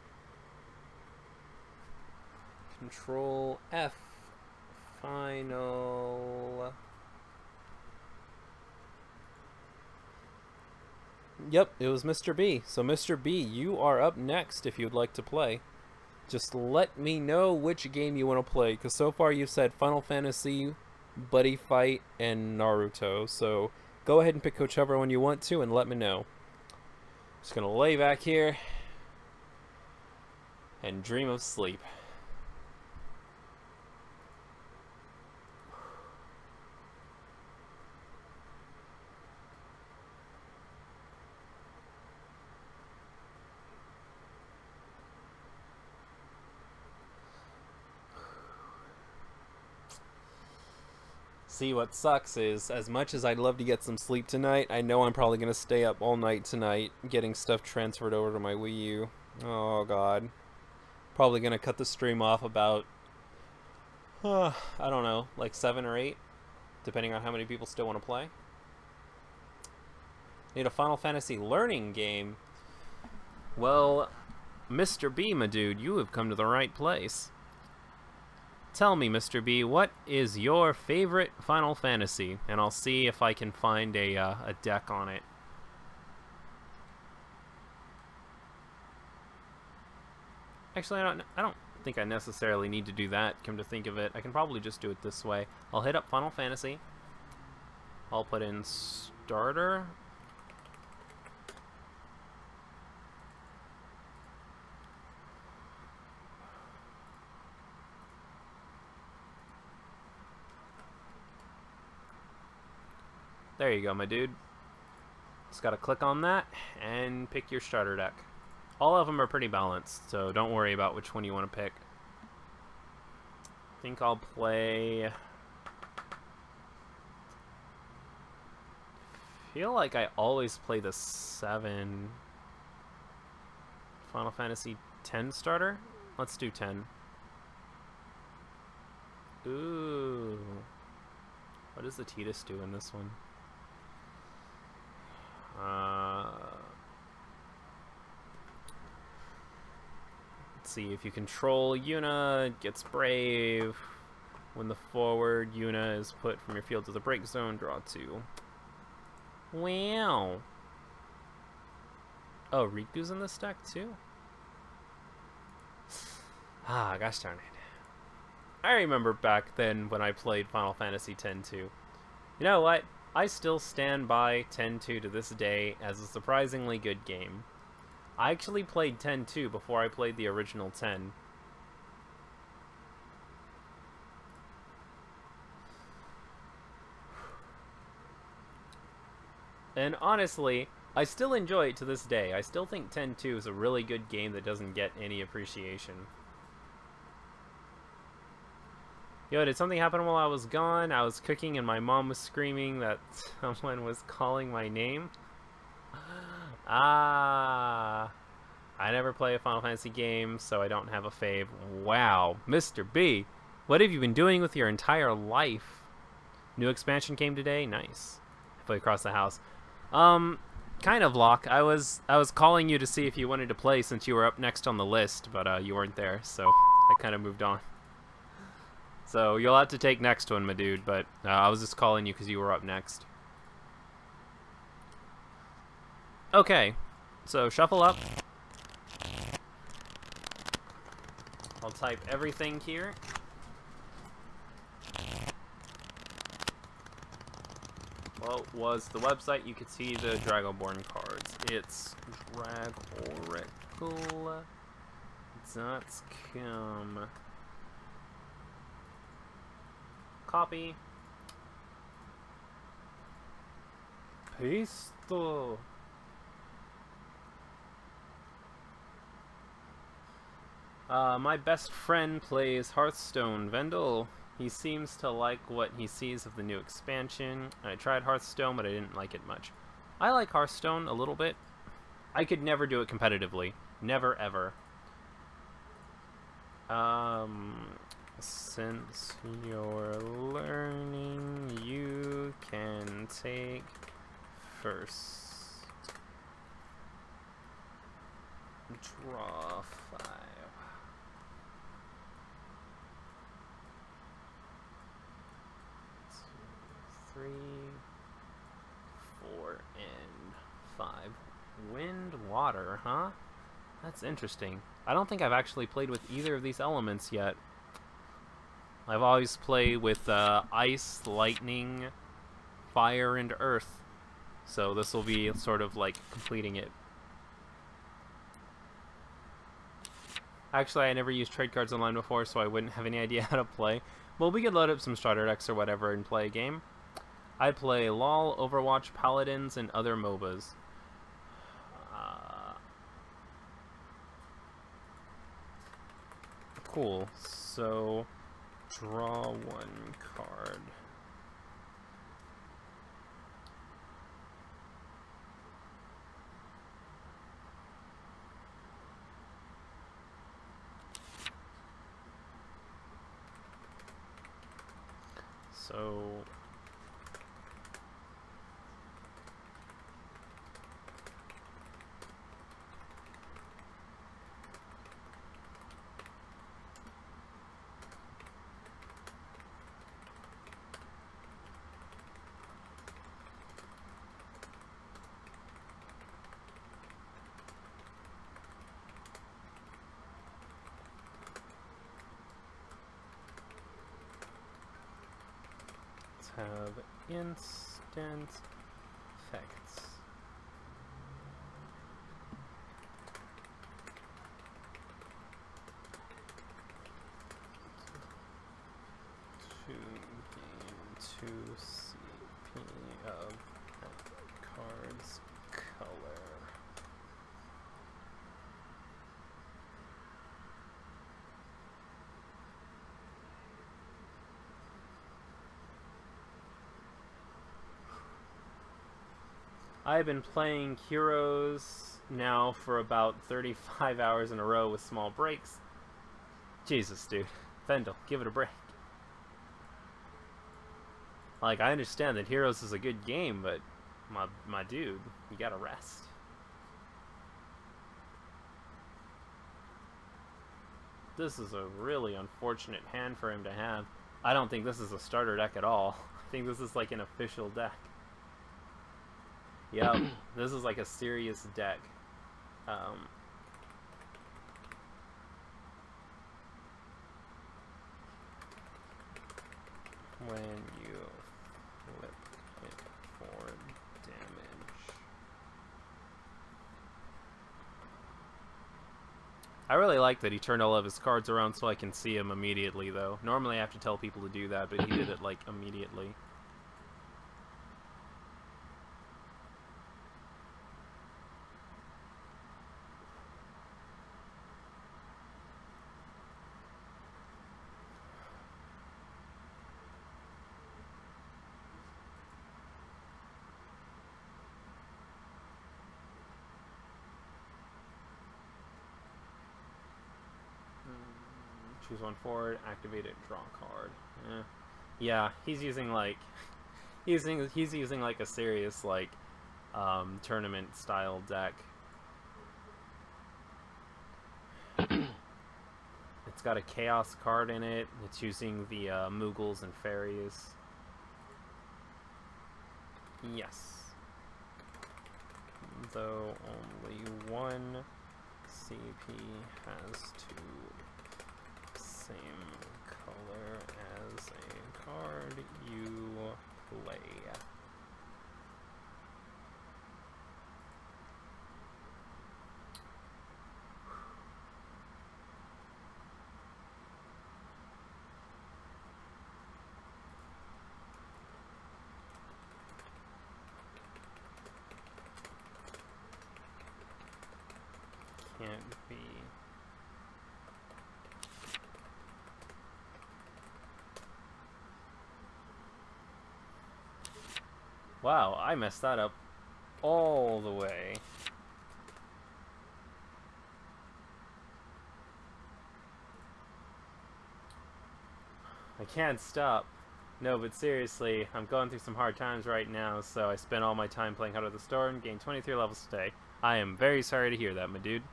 Control F. Final. Yep, it was Mr. B. So Mr. B, you are up next if you'd like to play. Just let me know which game you want to play, because so far you've said Final Fantasy, Buddyfight, and Naruto. So go ahead and pick whichever one you want to and let me know. Just gonna lay back here and dream of sleep. See, what sucks is, as much as I'd love to get some sleep tonight, I know I'm probably going to stay up all night tonight getting stuff transferred over to my Wii U. Oh, God. Probably going to cut the stream off about, I don't know, like 7 or 8, depending on how many people still want to play. Need a Final Fantasy learning game? Well, Mr. B, my dude, you have come to the right place. Tell me, Mr. B, what is your favorite Final Fantasy? And I'll see if I can find a deck on it. Actually, I don't think I necessarily need to do that, come to think of it. I can probably just do it this way. I'll hit up Final Fantasy. I'll put in starter. There you go, my dude. Just gotta click on that and pick your starter deck. All of them are pretty balanced, so don't worry about which one you want to pick. I think I'll play... feel like I always play the 7. Final Fantasy 10 starter? Let's do 10. Ooh. What does the Tidus do in this one? Let's see, if you control Yuna, it gets Brave. When the forward Yuna is put from your field to the break zone, draw 2. Wow. Oh, Riku's in this deck too? Ah, gosh darn it. I remember back then when I played Final Fantasy X-2. You know what? I still stand by 10-2 to this day as a surprisingly good game. I actually played 10-2 before I played the original 10. And honestly, I still enjoy it to this day. I still think 10-2 is a really good game that doesn't get any appreciation. Yo, did something happen while I was gone? I was cooking and my mom was screaming that someone was calling my name. Ah, I never play a Final Fantasy game, so I don't have a fave. Wow, Mr. B, what have you been doing with your entire life? New expansion came today? Nice. I play across the house. Kind of, Locke. I was calling you to see if you wanted to play since you were up next on the list, but you weren't there, so I kind of moved on. So you'll have to take next one, my dude, but I was just calling you because you were up next. Okay, so shuffle up. I'll type everything here. What was the website? You could see the Dragonborn cards. It's dragoracle.com. Copy. Paste. My best friend plays Hearthstone. Vendel. He seems to like what he sees of the new expansion. I tried Hearthstone, but I didn't like it much. I like Hearthstone a little bit. I could never do it competitively. Never, ever. Since you're learning, you can take first. Draw 5. 2, 3, 4, and 5. Wind, water, huh? That's interesting. I don't think I've actually played with either of these elements yet. I've always played with ice, lightning, fire, and earth. So this will be sort of like completing it. Actually, I never used trade cards online before, so I wouldn't have any idea how to play. Well, we could load up some starter decks or whatever and play a game. I play LoL, Overwatch, Paladins, and other MOBAs. Cool. So, draw 1 card. So have instant effects. To gain 2 CP of that card's color. I've been playing Heroes now for about 35 hours in a row with small breaks. Jesus, dude. Vendel, give it a break. Like, I understand that Heroes is a good game, but my dude, you gotta rest. This is a really unfortunate hand for him to have. I don't think this is a starter deck at all. I think this is like an official deck. Yep, this is like a serious deck. When you flip it for damage. I really like that he turned all of his cards around so I can see him immediately, though. Normally I have to tell people to do that, but he did it, like, immediately. Choose one forward, activate it, draw a card. Yeah, he's using like he's using like a serious like tournament style deck. It's got a chaos card in it. It's using the Moogles and fairies. Yes. Though only one CP has to same color as a card you play. Can't be. Wow, I messed that up all the way. I can't stop. No, but seriously, I'm going through some hard times right now, so I spent all my time playing Heart of the Storm, gained 23 levels today. I am very sorry to hear that, my dude.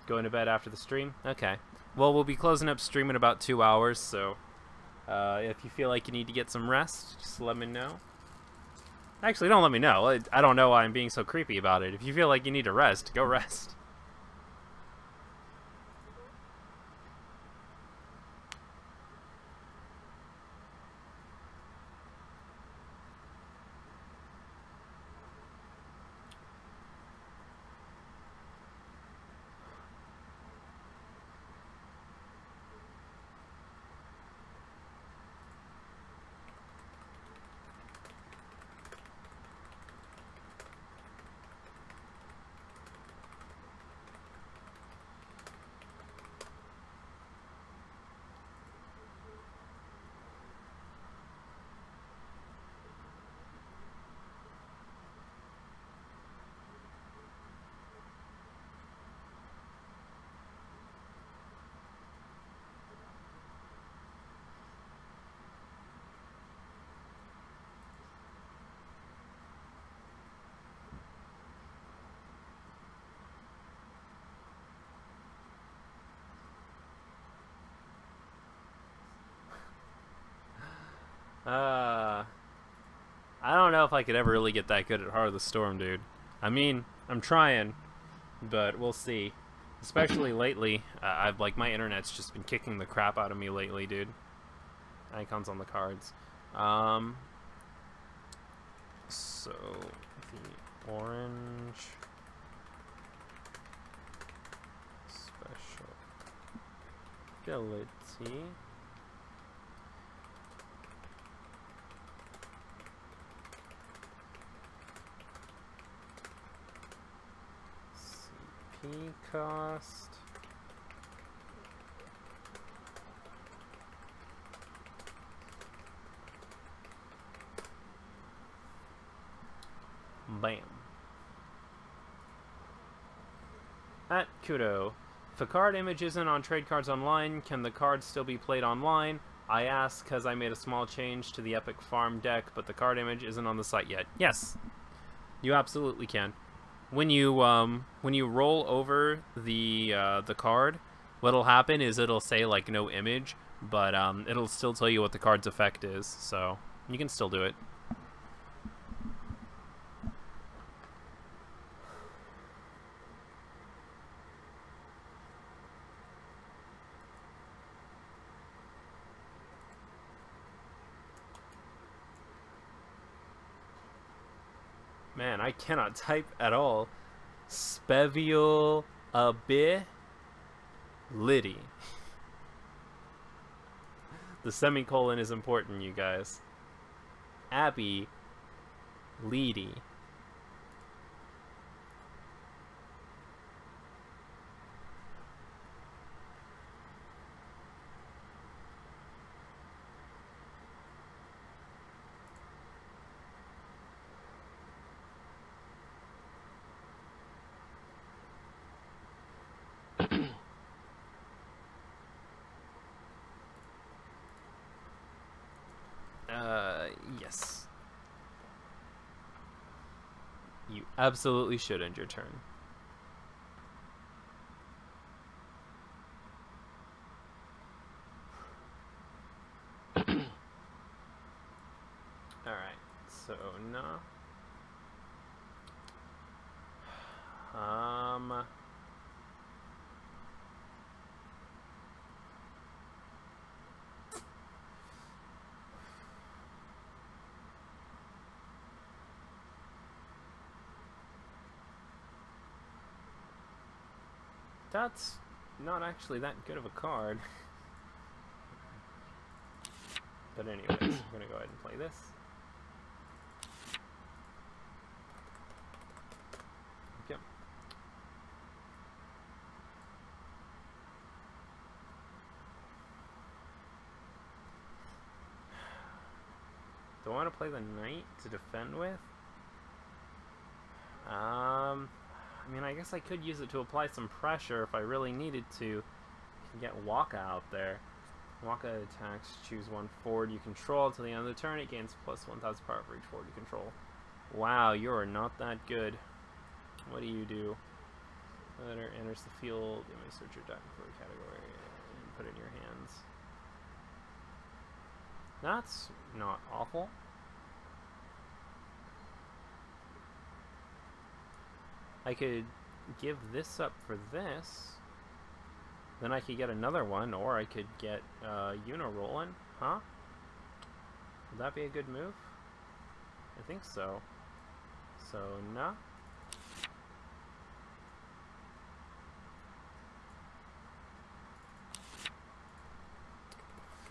Going to bed after the stream? Okay. Well, we'll be closing up stream in about 2 hours, so if you feel like you need to get some rest, just let me know. Actually, don't let me know. I don't know why I'm being so creepy about it. If you feel like you need to rest, go rest. I don't know if I could ever really get that good at Heart of the Storm, dude. I mean, I'm trying, but we'll see. Especially lately, I've like my internet's just been kicking the crap out of me lately, dude. Icons on the cards. So the orange special ability. CP cost. Bam. At Kudo. If a card image isn't on trade cards online, can the card still be played online? I ask because I made a small change to the Epic Farm deck, but the card image isn't on the site yet. Yes, you absolutely can. When you roll over the card, what'll happen is it'll say like no image, but it'll still tell you what the card's effect is, so you can still do it. Man, I cannot type at all. Spevial ability. The semicolon is important, you guys. Abby Leedy. Yes. You absolutely should end your turn. Alright, so no. That's not actually that good of a card. But anyways, I'm gonna go ahead and play this. Yep. Do I want to play the knight to defend with? I mean, I guess I could use it to apply some pressure if I really needed to. Get Waka out there. Waka attacks, choose one forward you control. Till the end of the turn, it gains plus 1,000 power for each forward you control. Wow, you are not that good. What do you do? Letter enters the field. You may search your deck for a category and put it in your hands. That's not awful. I could give this up for this. Then I could get another one, or I could get Uno rolling. Huh? Would that be a good move? I think so. So, no.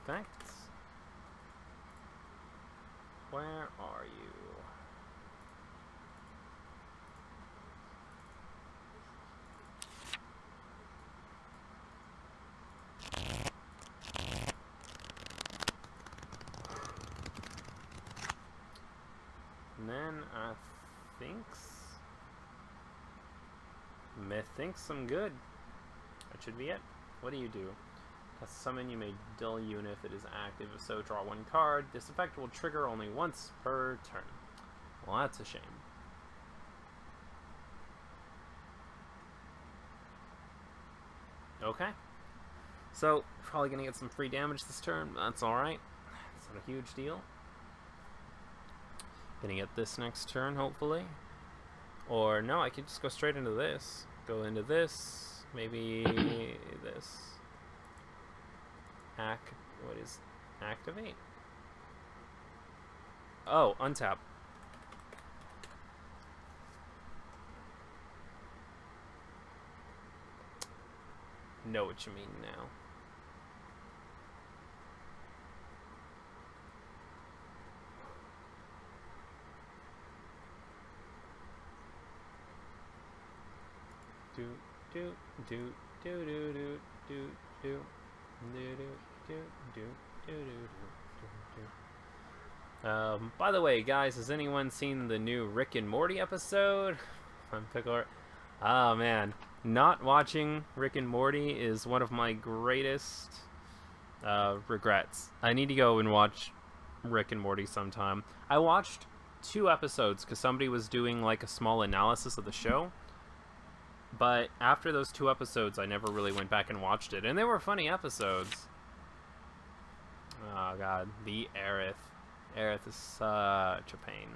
Effects. Where are you? And then methinks I'm good. That should be it. What do you do? Cast summon, you may dull unit if it is active. If so, draw one card. This effect will trigger only once per turn. Well, that's a shame. Okay. So, probably gonna get some free damage this turn, but that's alright. It's not a huge deal. Gonna get this next turn, hopefully. Or no, I could just go straight into this. Go into this. Maybe this. What is activate? Oh, untap. Know what you mean now. Do do do do do do do do do do do do do. By the way, guys, has anyone seen the new Rick and Morty episode? I'm Pickler. Oh man, not watching Rick and Morty is one of my greatest regrets. I need to go and watch Rick and Morty sometime. I watched 2 episodes because somebody was doing like a small analysis of the show. But after those 2 episodes, I never really went back and watched it. And they were funny episodes. Oh, God. The Aerith. Aerith is such a pain.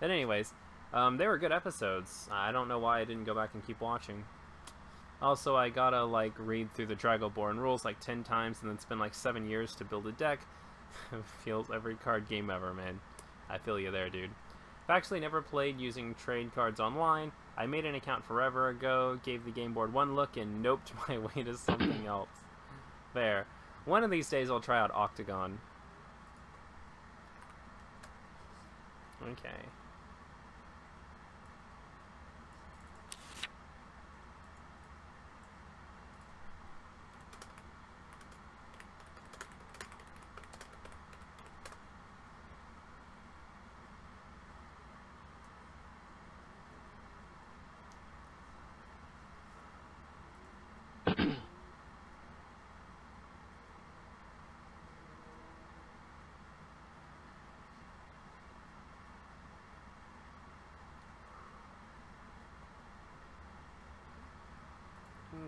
But anyways, they were good episodes. I don't know why I didn't go back and keep watching. Also, I gotta, like, read through the Dragonborn rules, like, 10 times and then spend, like, 7 years to build a deck. Feels every card game ever, man. I feel you there, dude. I've actually never played using trade cards online. I made an account forever ago, gave the game board one look, and noped my way to something else. There. One of these days I'll try out Octagon. Okay.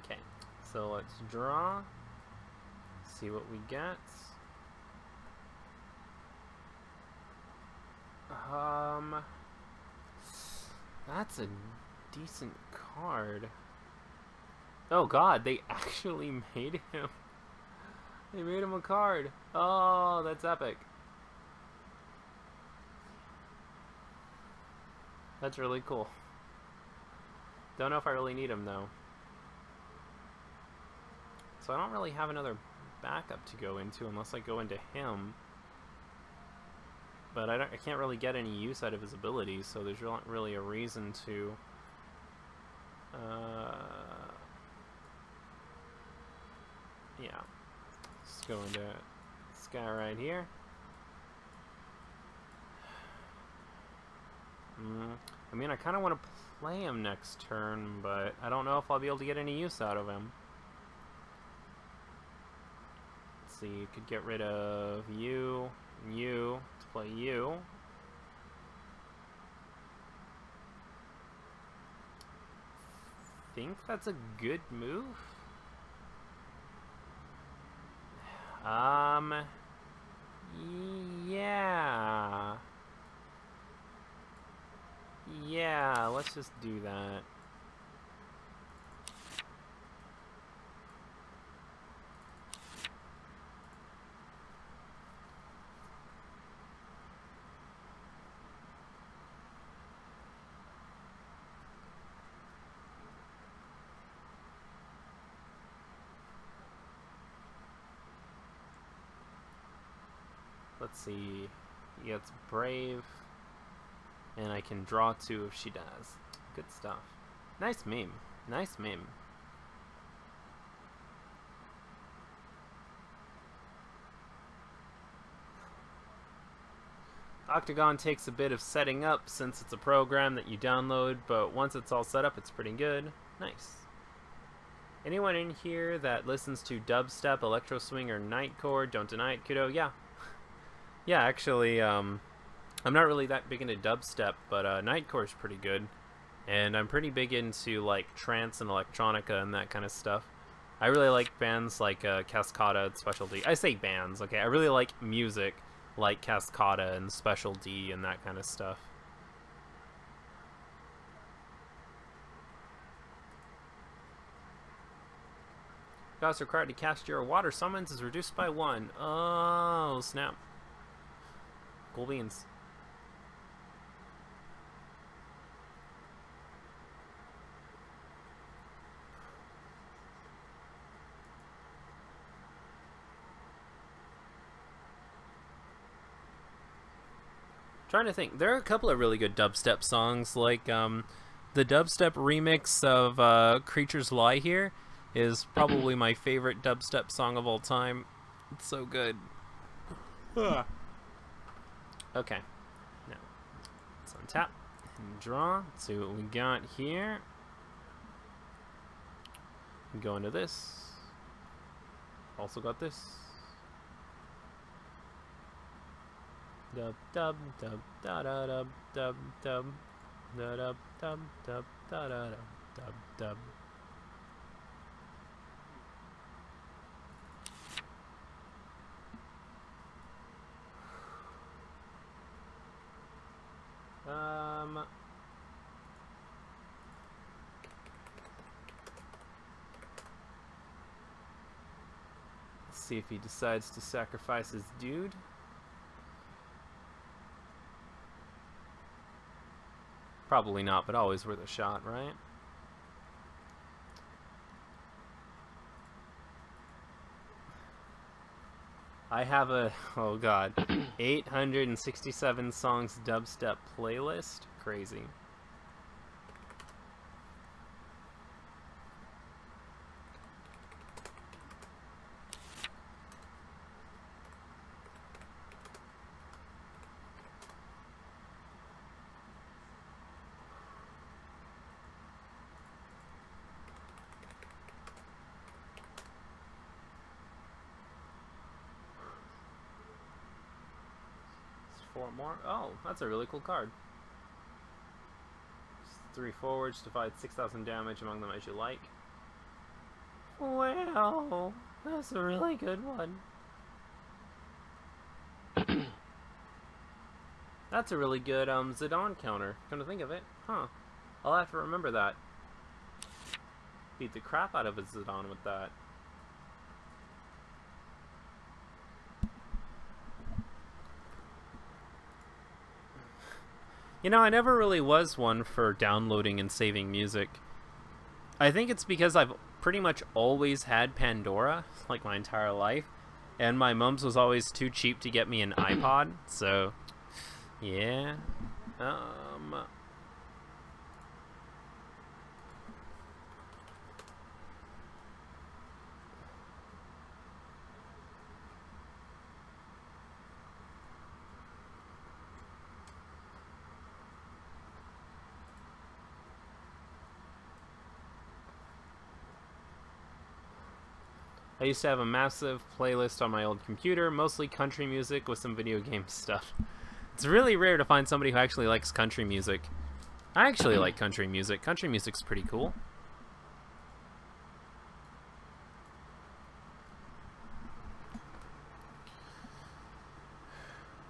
Okay, so let's draw, see what we get. That's a decent card. Oh god, they actually made him. They made him a card. Oh, that's epic. That's really cool. Don't know if I really need him though. So I don't really have another backup to go into unless I go into him. But I can't really get any use out of his abilities, so there's not really a reason to... yeah. Let's go into this guy right here. I mean, I kind of want to play him next turn, but I don't know if I'll be able to get any use out of him. Let's see, you could get rid of you and you to play you. Think that's a good move? Yeah. Yeah, let's just do that. Let's see. He gets brave. And I can draw 2 if she does. Good stuff. Nice meme. Nice meme. Octagon takes a bit of setting up since it's a program that you download, but once it's all set up, it's pretty good. Nice. Anyone in here that listens to dubstep, electro swing, or nightcore, don't deny it, kiddo? Yeah. Yeah, actually, I'm not really that big into dubstep, but nightcore is pretty good. And I'm pretty big into, like, trance and electronica and that kind of stuff. I really like bands like Cascada and Special D. I say bands, okay? I really like music like Cascada and Special D and that kind of stuff. Cost required to cast your water summons is reduced by 1. Oh, snap. Cool beans. Trying to think. There are a couple of really good dubstep songs, like the dubstep remix of Creatures Lie Here is probably my favorite dubstep song of all time. It's so good. Okay. Now, let's untap and draw. Let's see what we got here. Go into this. Also got this. Dub dub dub da da dub dub dub da dub dub dub da da dub dub. Let's see if he decides to sacrifice his dude. Probably not, but always worth a shot, right? I have a, oh god, 867 songs dubstep playlist. Crazy. Four more. Oh, that's a really cool card. 3 forwards, divide 6,000 damage among them as you like. Wow, that's a really good one. That's a really good Zidane counter. Come to think of it, huh? I'll have to remember that. Beat the crap out of a Zidane with that. You know, I never really was one for downloading and saving music. I think it's because I've pretty much always had Pandora, like my entire life, and my mom's was always too cheap to get me an iPod, so yeah. I used to have a massive playlist on my old computer, mostly country music with some video game stuff. It's really rare to find somebody who actually likes country music. I actually like country music. Country music's pretty cool.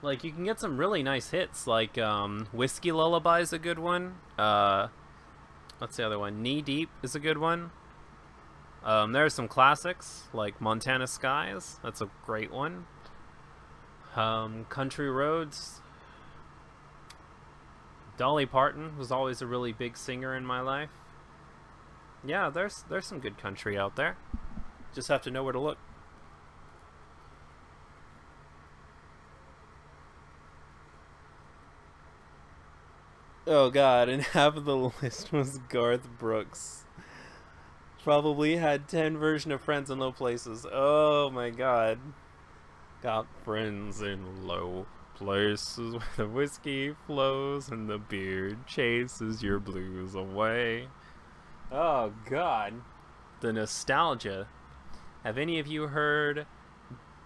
Like, you can get some really nice hits, like Whiskey Lullaby is a good one. What's the other one? Knee Deep is a good one. There are some classics, like Montana Skies. That's a great one. Country Roads. Dolly Parton was always a really big singer in my life. Yeah, there's some good country out there. Just have to know where to look. Oh god, and half of the list was Garth Brooks. Probably had 10 version of Friends in Low Places. Oh my god. Got friends in low places where the whiskey flows and the beer chases your blues away. Oh god. The nostalgia. Have any of you heard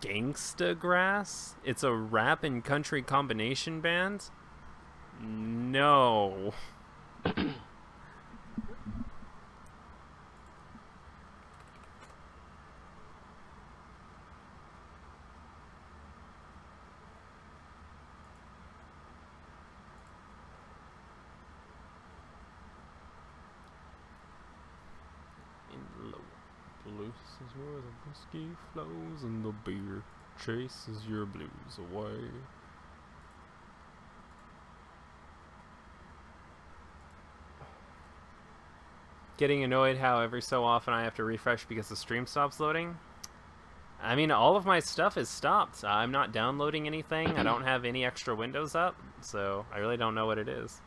Gangsta Grass? It's a rap and country combination band? No. This is where the whiskey flows and the beer chases your blues away. Getting annoyed how every so often I have to refresh because the stream stops loading. I mean, all of my stuff is stopped. I'm not downloading anything. I don't have any extra windows up, so I really don't know what it is.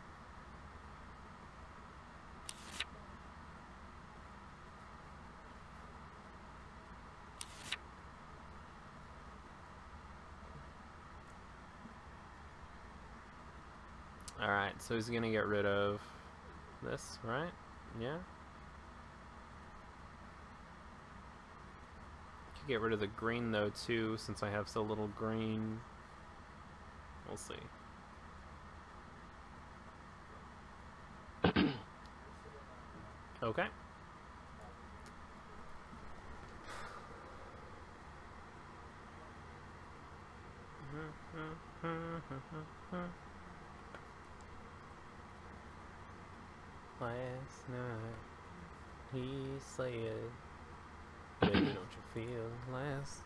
Alright, so he's gonna get rid of this, right? Yeah? Could get rid of the green though too, since I have so little green. We'll see. Okay. Last night he said, baby, don't you feel last?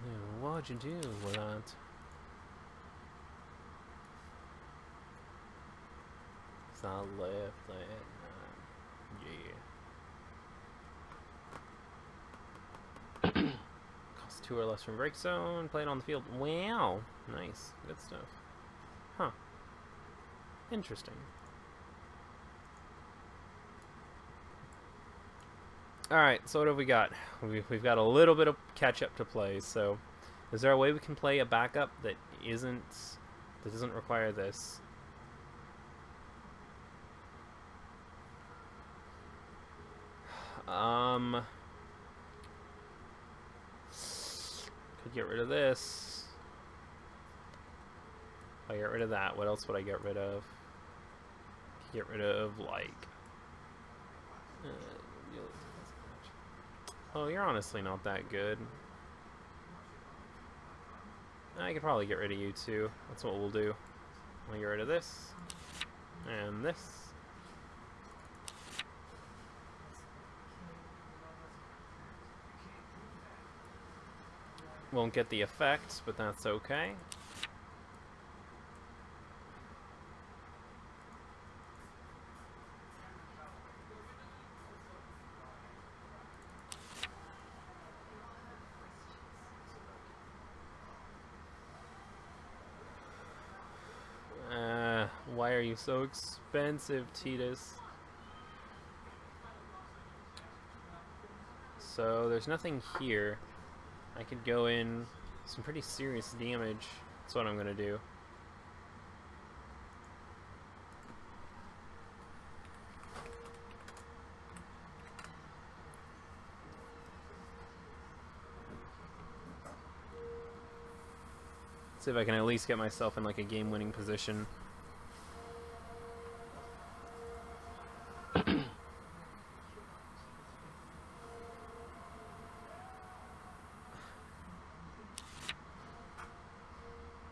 Yeah, what'd you do without? So I left that night. Yeah. Cost 2 or less from break zone. Played on the field. Wow. Nice. Good stuff. Huh. Interesting. Alright, so what have we got? We've got a little bit of catch-up to play, so is there a way we can play a backup that doesn't require this? Could get rid of this. If I get rid of that, what else would I get rid of? Get rid of, like... oh, you're honestly not that good. I could probably get rid of you too. That's what we'll do. I'll get rid of this. And this. Won't get the effect, but that's okay. Why are you so expensive, Titus? So there's nothing here. I could go in some pretty serious damage. That's what I'm gonna do. See if I can at least get myself in like a game-winning position.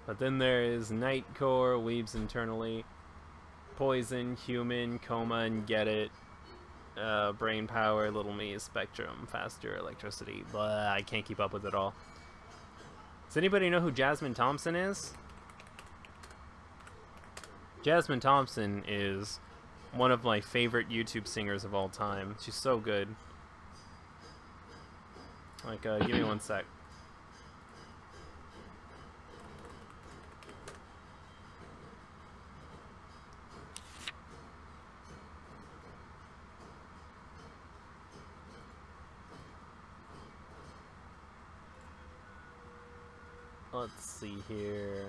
But then there is Nightcore, Weaves Internally, Poison, Human, Coma, and Get It, Brain Power, Little Me, Spectrum, Faster, Electricity. Blah, I can't keep up with it all. Does anybody know who Jasmine Thompson is? Jasmine Thompson is one of my favorite YouTube singers of all time. She's so good. Like, give me one sec. Let's see here.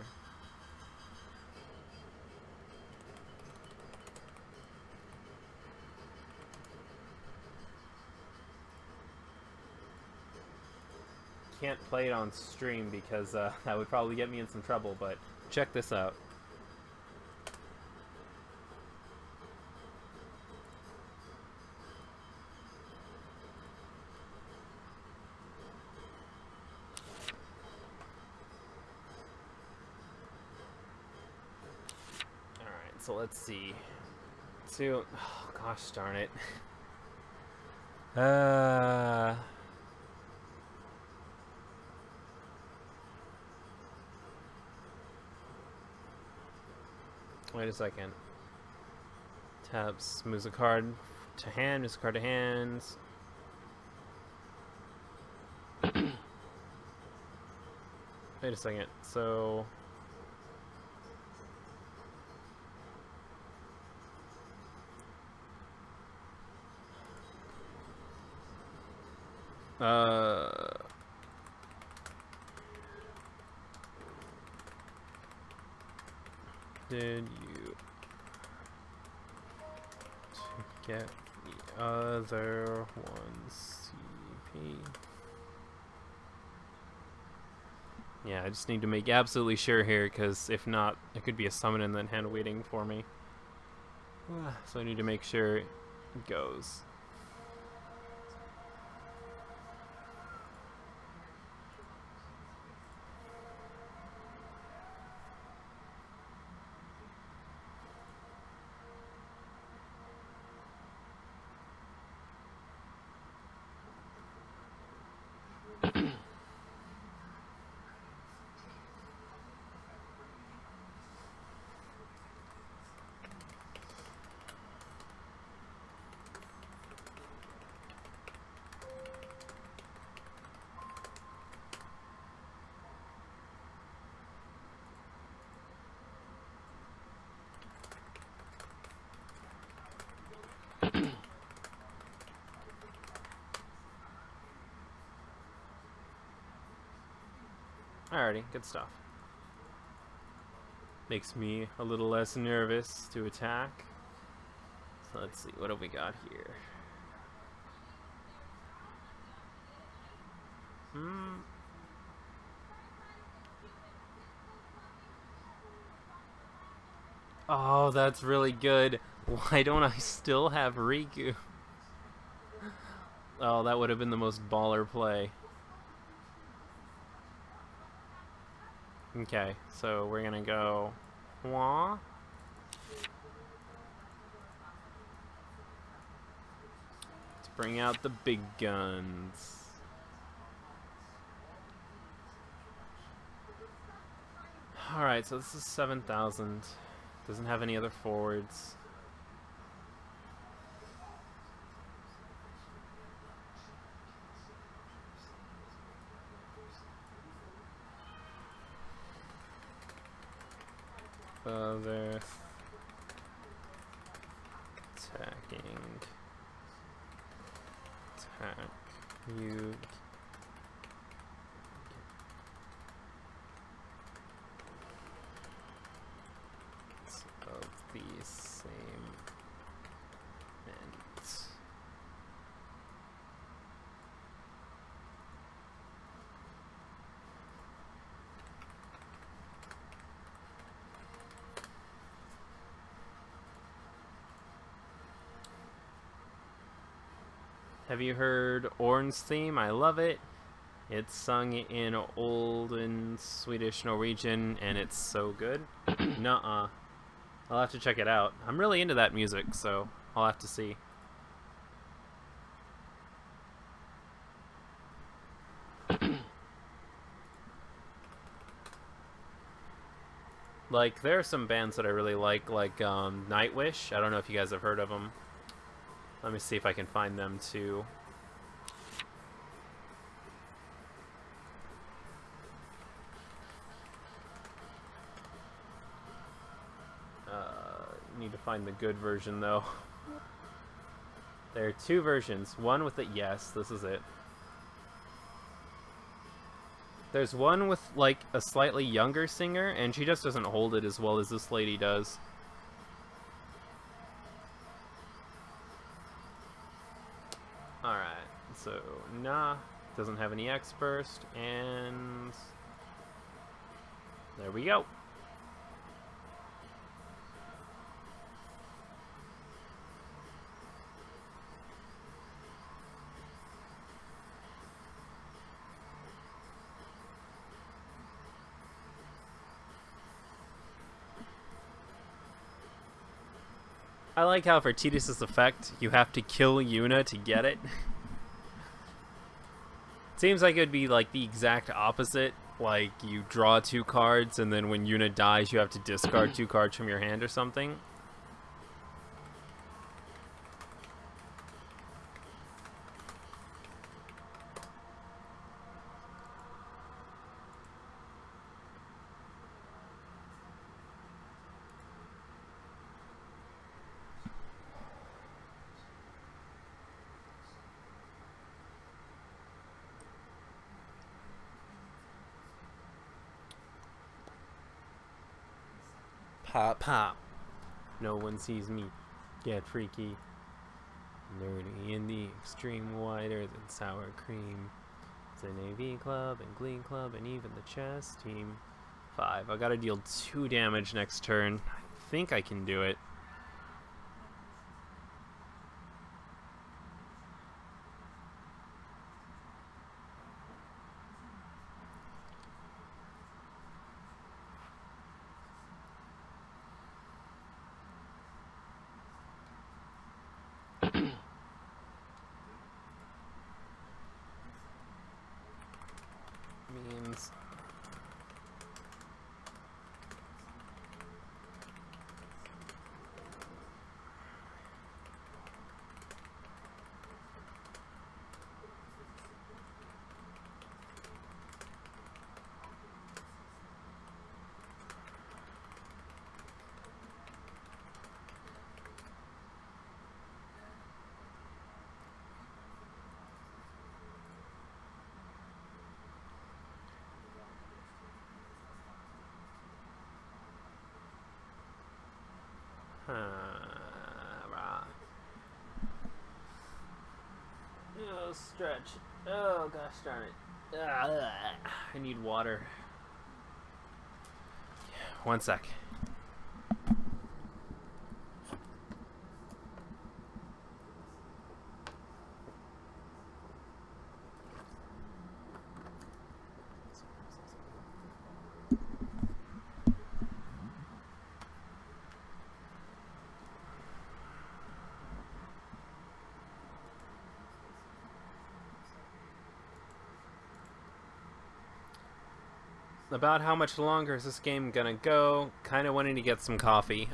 Can't play it on stream because that would probably get me in some trouble, but check this out. So let's see. too. Oh, gosh darn it. Wait a second. Taps, moves a card to hand, moves a card to hands. Wait a second. So did you get the other one's CP? Yeah, I just need to make absolutely sure here, because if not, it could be a summon and then hand waiting for me. So I need to make sure it goes. Alrighty, good stuff. Makes me a little less nervous to attack. So let's see, what have we got here? Oh, that's really good. Why don't I still have Riku? Oh, that would have been the most baller play. Okay, so we're gonna go Hua. Let's bring out the big guns. Alright, so this is 7,000. Doesn't have any other forwards. Other attacking. Attack. You. It's of the same mint. Have you heard Orn's theme? I love it. It's sung in olden Swedish Norwegian, and it's so good. Nuh-uh. I'll have to check it out. I'm really into that music, so I'll have to see. Like, there are some bands that I really like Nightwish. I don't know if you guys have heard of them. Let me see if I can find them too. Need to find the good version though. There are two versions. One with it. Yes, this is it. There's one with like a slightly younger singer, and she just doesn't hold it as well as this lady does. Alright, so nah, doesn't have any X burst, and there we go. I like how for Tidus's effect, you have to kill Yuna to get it. Seems like it would be like the exact opposite. Like, you draw 2 cards, and then when Yuna dies, you have to discard 2 cards from your hand or something. Pop, pop. No one sees me. Get freaky. Nerdy in the extreme, whiter than sour cream. It's an AV club and Glee club and even the chess team. 5. I gotta deal 2 damage next turn. I think I can do it. Means oh, stretch. Oh, gosh darn it. I need water. 1 sec. About how much longer is this game gonna go? Kind of wanting to get some coffee.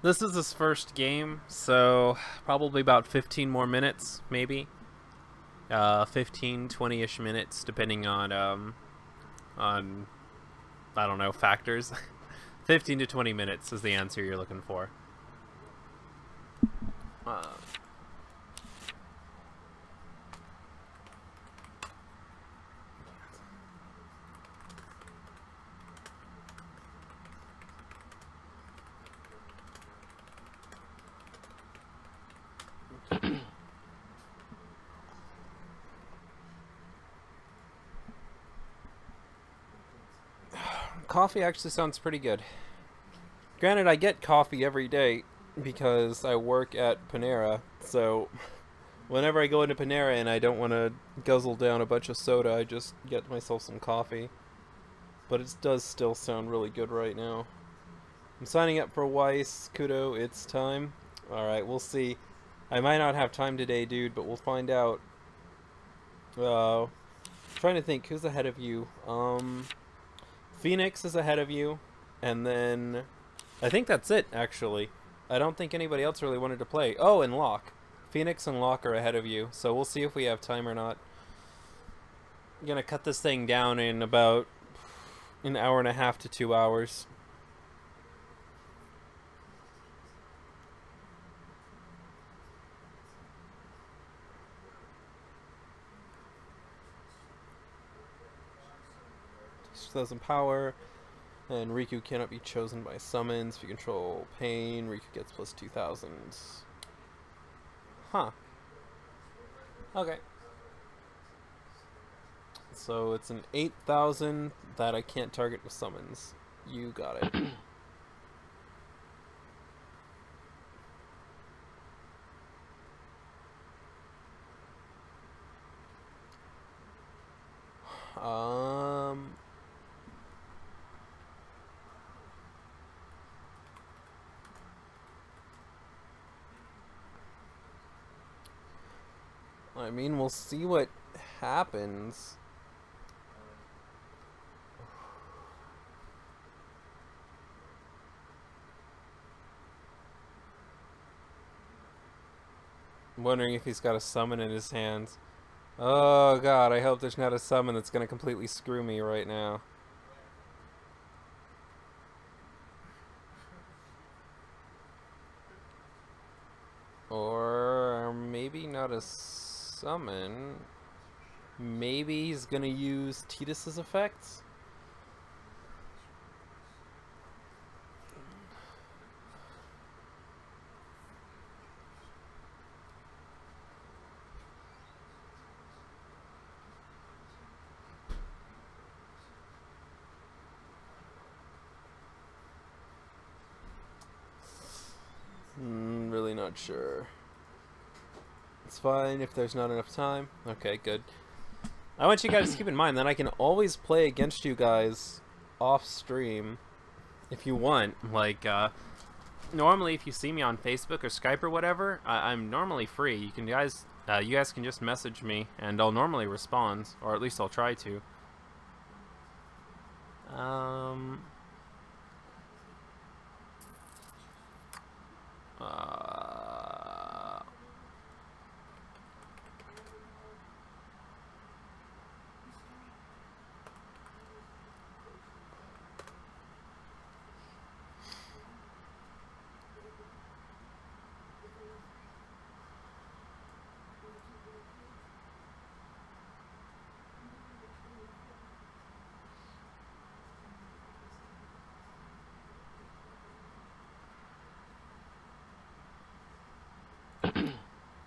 This is his first game, so probably about 15 more minutes, maybe. 15, 20-ish minutes, depending on I don't know, factors. 15 to 20 minutes is the answer you're looking for. Coffee actually sounds pretty good. Granted, I get coffee every day because I work at Panera, so whenever I go into Panera and I don't want to guzzle down a bunch of soda, I just get myself some coffee. But it does still sound really good right now. I'm signing up for Weiss. Kudo, it's time. Alright, we'll see. I might not have time today, dude, but we'll find out. Trying to think, who's ahead of you? Phoenix is ahead of you, and then I think that's it, actually. I don't think anybody else really wanted to play. Oh, and Locke. Phoenix and Locke are ahead of you, so we'll see if we have time or not. I'm gonna cut this thing down in about an hour and a half to 2 hours. Thousand power, and Riku cannot be chosen by summons. If you control pain, Riku gets plus 2,000. Huh. Okay. So it's an 8,000 that I can't target with summons. You got it. I mean, we'll see what happens. I'm wondering if he's got a summon in his hands. Oh god, I hope there's not a summon that's gonna completely screw me right now. Or maybe not a summon. Maybe he's gonna use Tidus's effects? Really not sure. It's fine if there's not enough time. Okay, good. I want you guys to keep in mind that I can always play against you guys off stream if you want. Like, normally if you see me on Facebook or Skype or whatever, I'm normally free. You guys can just message me and I'll normally respond, or at least I'll try to.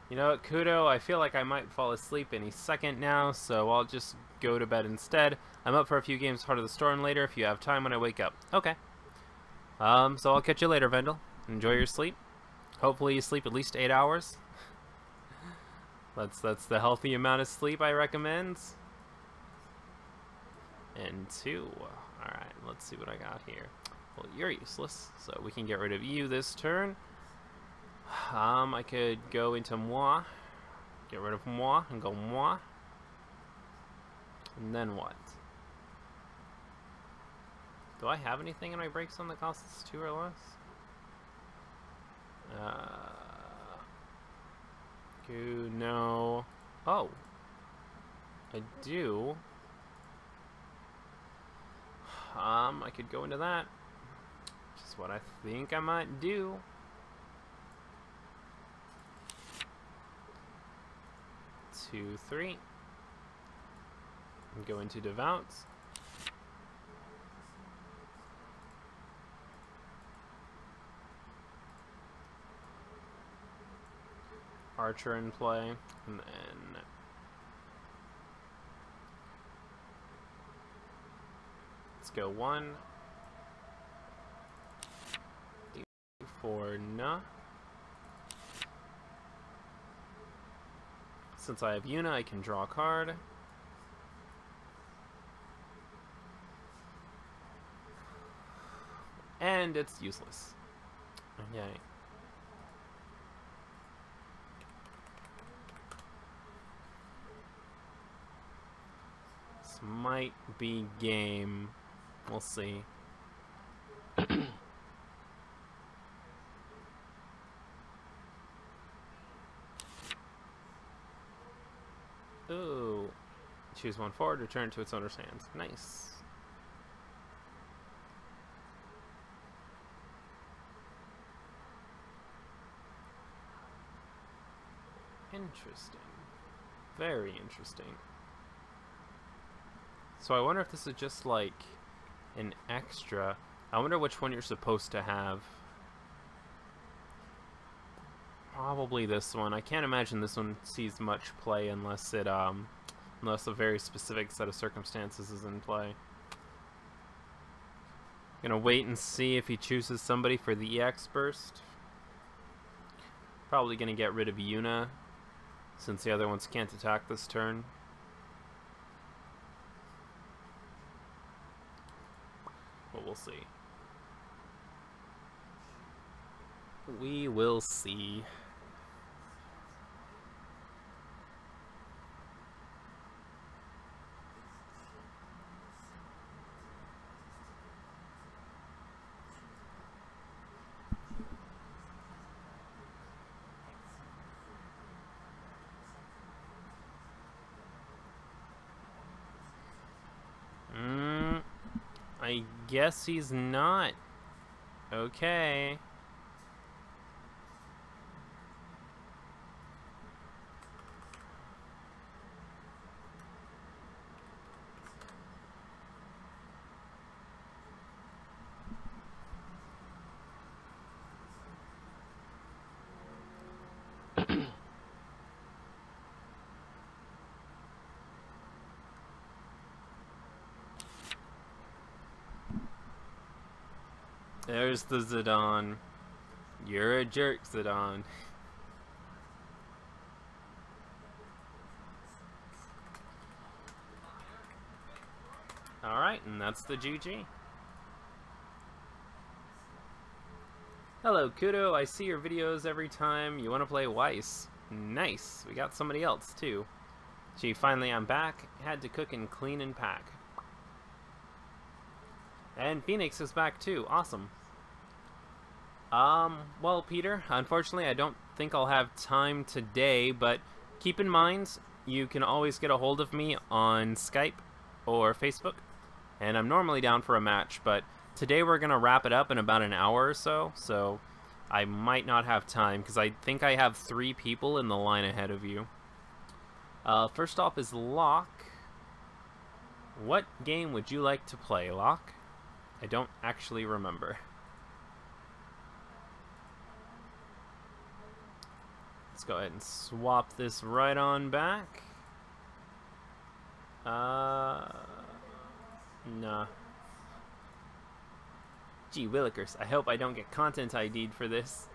You know what, Kudo, I feel like I might fall asleep any second now, so I'll just go to bed instead. I'm up for a few games Heart of the Storm later if you have time when I wake up. Okay. So I'll catch you later, Vendel. Enjoy your sleep. Hopefully you sleep at least 8 hours. That's the healthy amount of sleep I recommend. And 2. Alright, let's see what I got here. Well, you're useless, so we can get rid of you this turn. I could go into moi, get rid of moi, and go moi. And then what? Do I have anything in my break zone that costs 2 or less? No. Oh. I do. I could go into that. Which is what I think I might do. 2, 3. And go into Devout. Archer in play, and then let's go 1, 4, nah. Since I have Yuna, I can draw a card. And it's useless. Okay. This might be game. We'll see. Ooh. Choose 1 forward, return to its owner's hand. Nice. Interesting. Very interesting. So I wonder if this is just like an extra. I wonder which one you're supposed to have. Probably this one. I can't imagine this one sees much play unless it unless a very specific set of circumstances is in play. Gonna wait and see if he chooses somebody for the EX burst. Probably gonna get rid of Yuna since the other ones can't attack this turn. But we'll see. We will see. I guess he's not. Okay. There's the Zidane. You're a jerk, Zidane. Alright, and that's the GG. Hello, Kudo. I see your videos every time. You want to play Weiss. Nice. We got somebody else, too. Gee, finally I'm back. Had to cook and clean and pack. And Phoenix is back, too. Awesome. Well, Peter, unfortunately, I don't think I'll have time today, but keep in mind, you can always get a hold of me on Skype or Facebook, and I'm normally down for a match, but today we're going to wrap it up in about an hour or so, so I might not have time, because I think I have 3 people in the line ahead of you. First off is Locke. What game would you like to play, Locke? I don't actually remember. Let's go ahead and swap this right on back. Nah. Gee willikers, I hope I don't get content ID'd for this.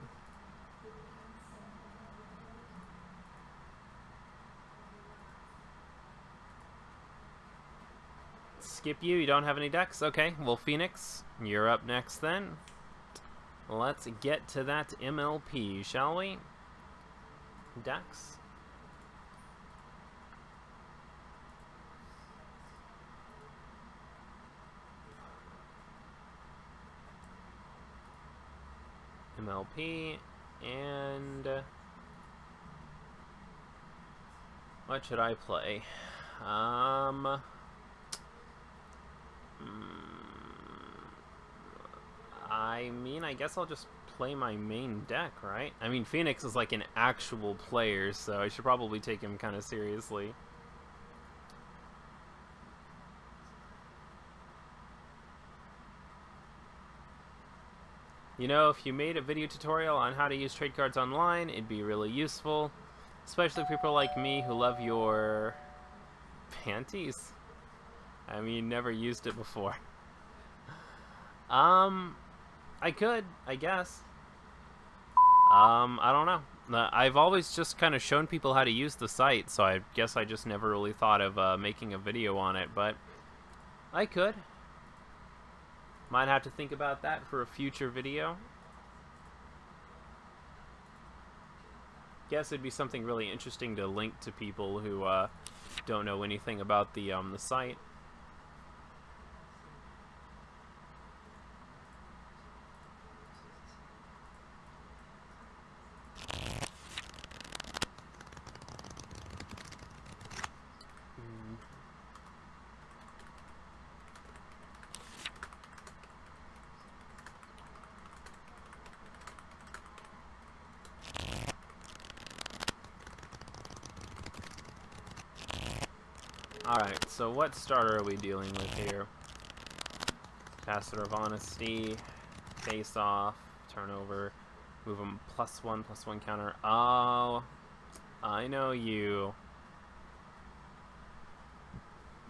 Skip you, you don't have any decks? Okay, well Phoenix, you're up next then. Let's get to that MLP, shall we? Decks. MLP, and what should I play? I mean, I guess I'll just play my main deck, right? I mean, Phoenix is like an actual player, so I should probably take him kind of seriously. You know, if you made a video tutorial on how to use trade cards online, it'd be really useful. Especially people like me who love your panties. I mean, never used it before. I could, I guess. I don't know. I've always just kind of shown people how to use the site, so I guess I just never really thought of making a video on it, but I could. Might have to think about that for a future video. Guess it'd be something really interesting to link to people who don't know anything about the site. Alright, so what starter are we dealing with here? Caster of Honesty, face off, turnover, move them +1/+1 counter. Oh, I know you.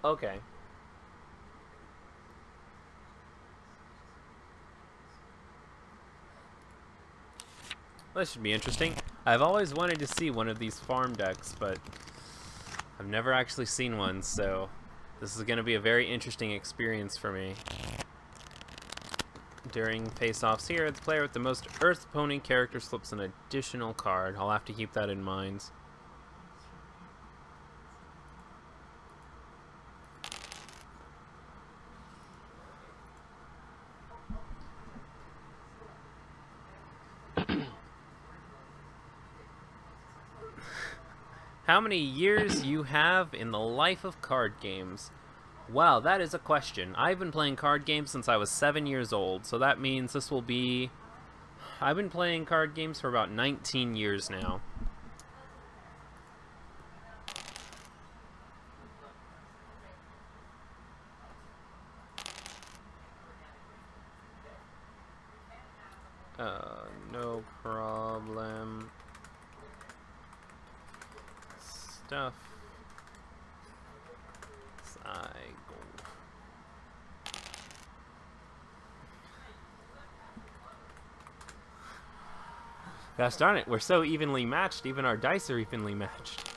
Okay. This should be interesting. I've always wanted to see one of these farm decks, but I've never actually seen one, so this is going to be a very interesting experience for me. During face-offs here, the player with the most Earth Pony character slips an additional card. I'll have to keep that in mind. How many years you have in the life of card games? Wow, that is a question. I've been playing card games since I was 7 years old, so that means this will be... I've been playing card games for about 19 years now. No problem. Stuff. Cycle. Gosh darn it, we're so evenly matched, even our dice are evenly matched.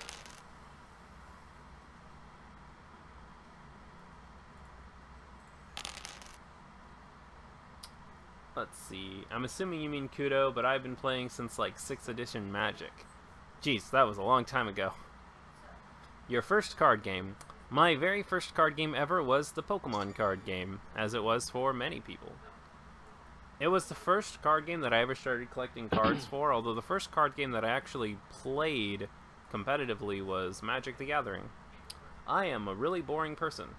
Let's see, I'm assuming you mean Kudo, but I've been playing since like 6th edition Magic. Jeez, that was a long time ago. Your first card game. My very first card game ever was the Pokemon card game, as it was for many people. It was the first card game that I ever started collecting cards for, although the first card game that I actually played competitively was Magic the Gathering. I am a really boring person.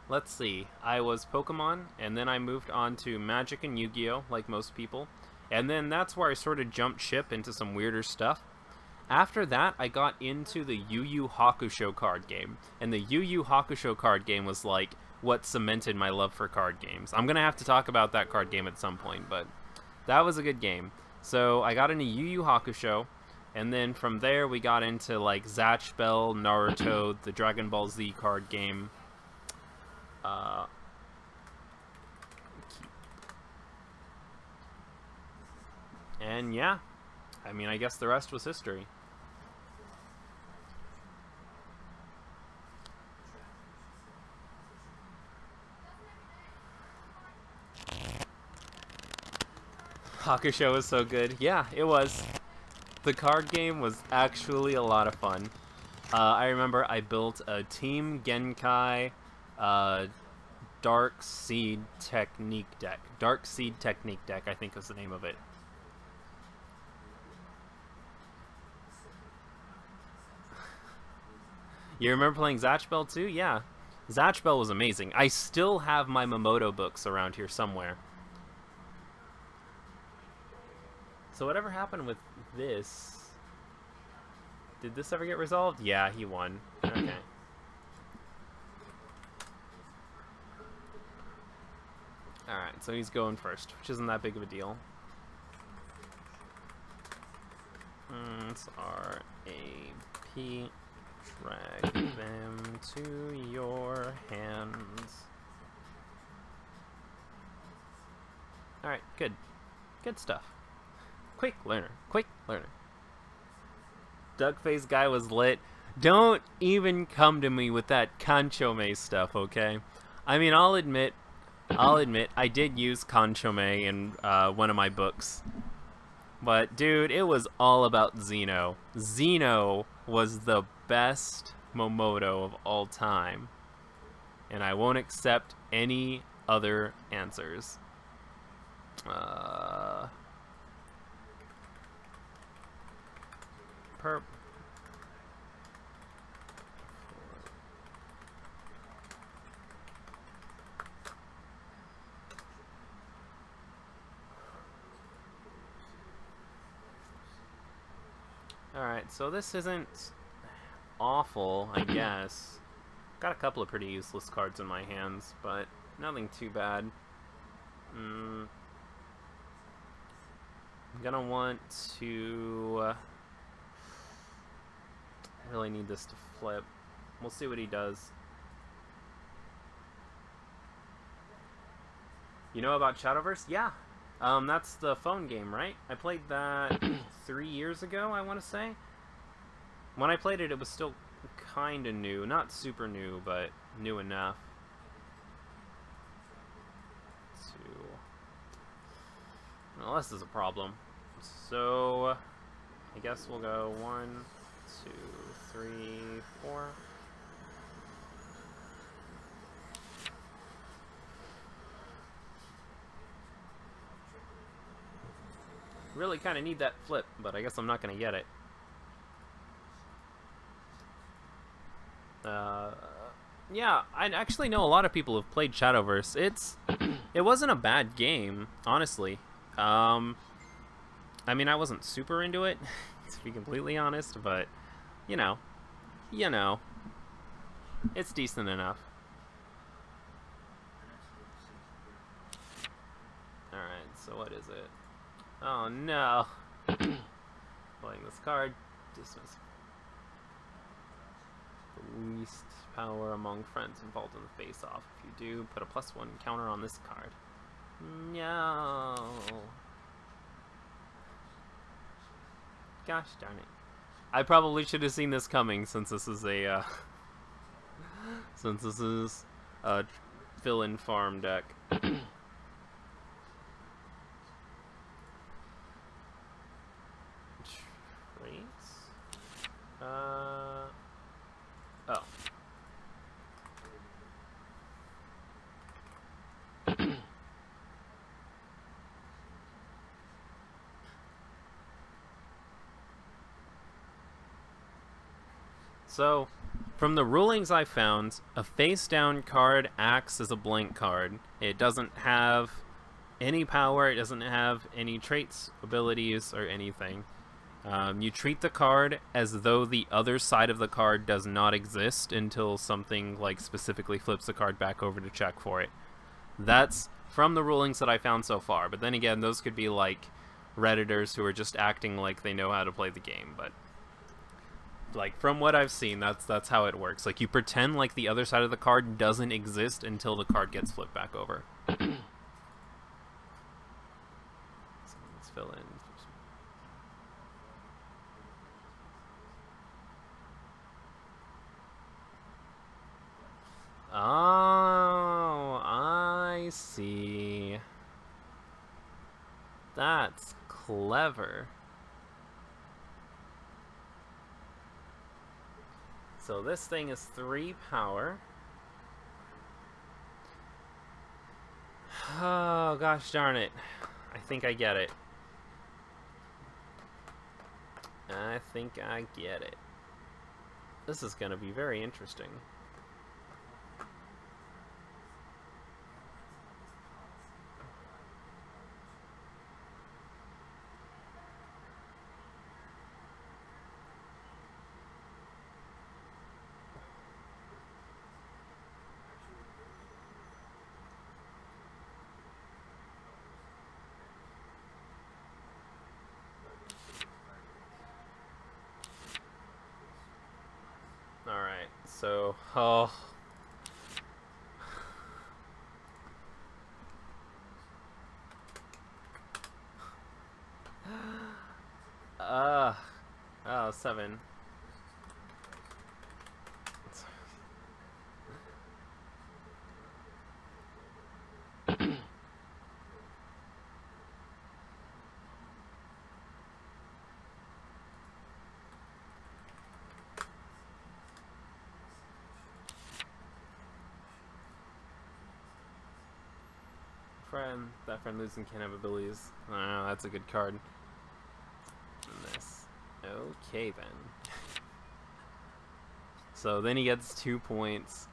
Let's see, I was Pokemon, and then I moved on to Magic and Yu-Gi-Oh, like most people, and then that's where I sort of jumped ship into some weirder stuff. After that, I got into the Yu Yu Hakusho card game, and the Yu Yu Hakusho card game was like what cemented my love for card games. I'm gonna have to talk about that card game at some point, but that was a good game. So I got into Yu Yu Hakusho, and then from there we got into like Zatch Bell, Naruto, the Dragon Ball Z card game. And yeah, I mean, I guess the rest was history. Hakusho was so good. Yeah, it was. The card game was actually a lot of fun. I remember I built a Team Genkai Dark Seed Technique deck. Dark Seed Technique deck, I think was the name of it. You remember playing Zatch Bell too? Yeah. Zatch Bell was amazing. I still have my Momoto books around here somewhere. So whatever happened with this? Did this ever get resolved? Yeah, he won. Okay. Alright, so he's going first, which isn't that big of a deal. R-A-P. Drag them to your hands. Alright, good. Good stuff. Quick learner. Quick learner. Duck-faced guy was lit. Don't even come to me with that Kanchome stuff, okay? I mean, I'll admit, I did use Kanchome in one of my books. But, dude, it was all about Xeno. Xeno was the best Momoto of all time. And I won't accept any other answers. Alright, so this isn't awful, I guess. Got a couple of pretty useless cards in my hands, but nothing too bad. I'm gonna want to... really need this to flip. We'll see what he does. You know about Shadowverse? Yeah. That's the phone game, right? I played that 3 years ago, I want to say. When I played it, it was still kind of new. Not super new, but new enough. Well, this is a problem. So, I guess we'll go 1, 2, 3, 4. Really kind of need that flip, but I guess I'm not going to get it. Yeah, I actually know a lot of people who've played Shadowverse. It wasn't a bad game, honestly. I mean, I wasn't super into it, to be completely honest, but, you know, it's decent enough. Alright, so what is it? Oh no! Playing this card, dismiss. The least power among friends involved in the face-off. If you do, put a +1 counter on this card. No! Gosh darn it. I probably should have seen this coming since this is a, fill-in farm deck. Traits? Oh. So, from the rulings I found, a face-down card acts as a blank card. It doesn't have any power, it doesn't have any traits, abilities, or anything. You treat the card as though the other side of the card does not exist until something like specifically flips the card back over to check for it. That's from the rulings that I found so far, but then again, those could be like Redditors who are just acting like they know how to play the game, but like from what I've seen, that's how it works. Like you pretend like the other side of the card doesn't exist until the card gets flipped back over. So let's fill in. Oh, I see. That's clever. So this thing is 3 power. Oh, gosh darn it. I think I get it. I think I get it. This is going to be very interesting. Alright, so, oh. Oh, 7. That friend losing can't have abilities. Oh, that's a good card. And this. Okay then. So then he gets 2 points.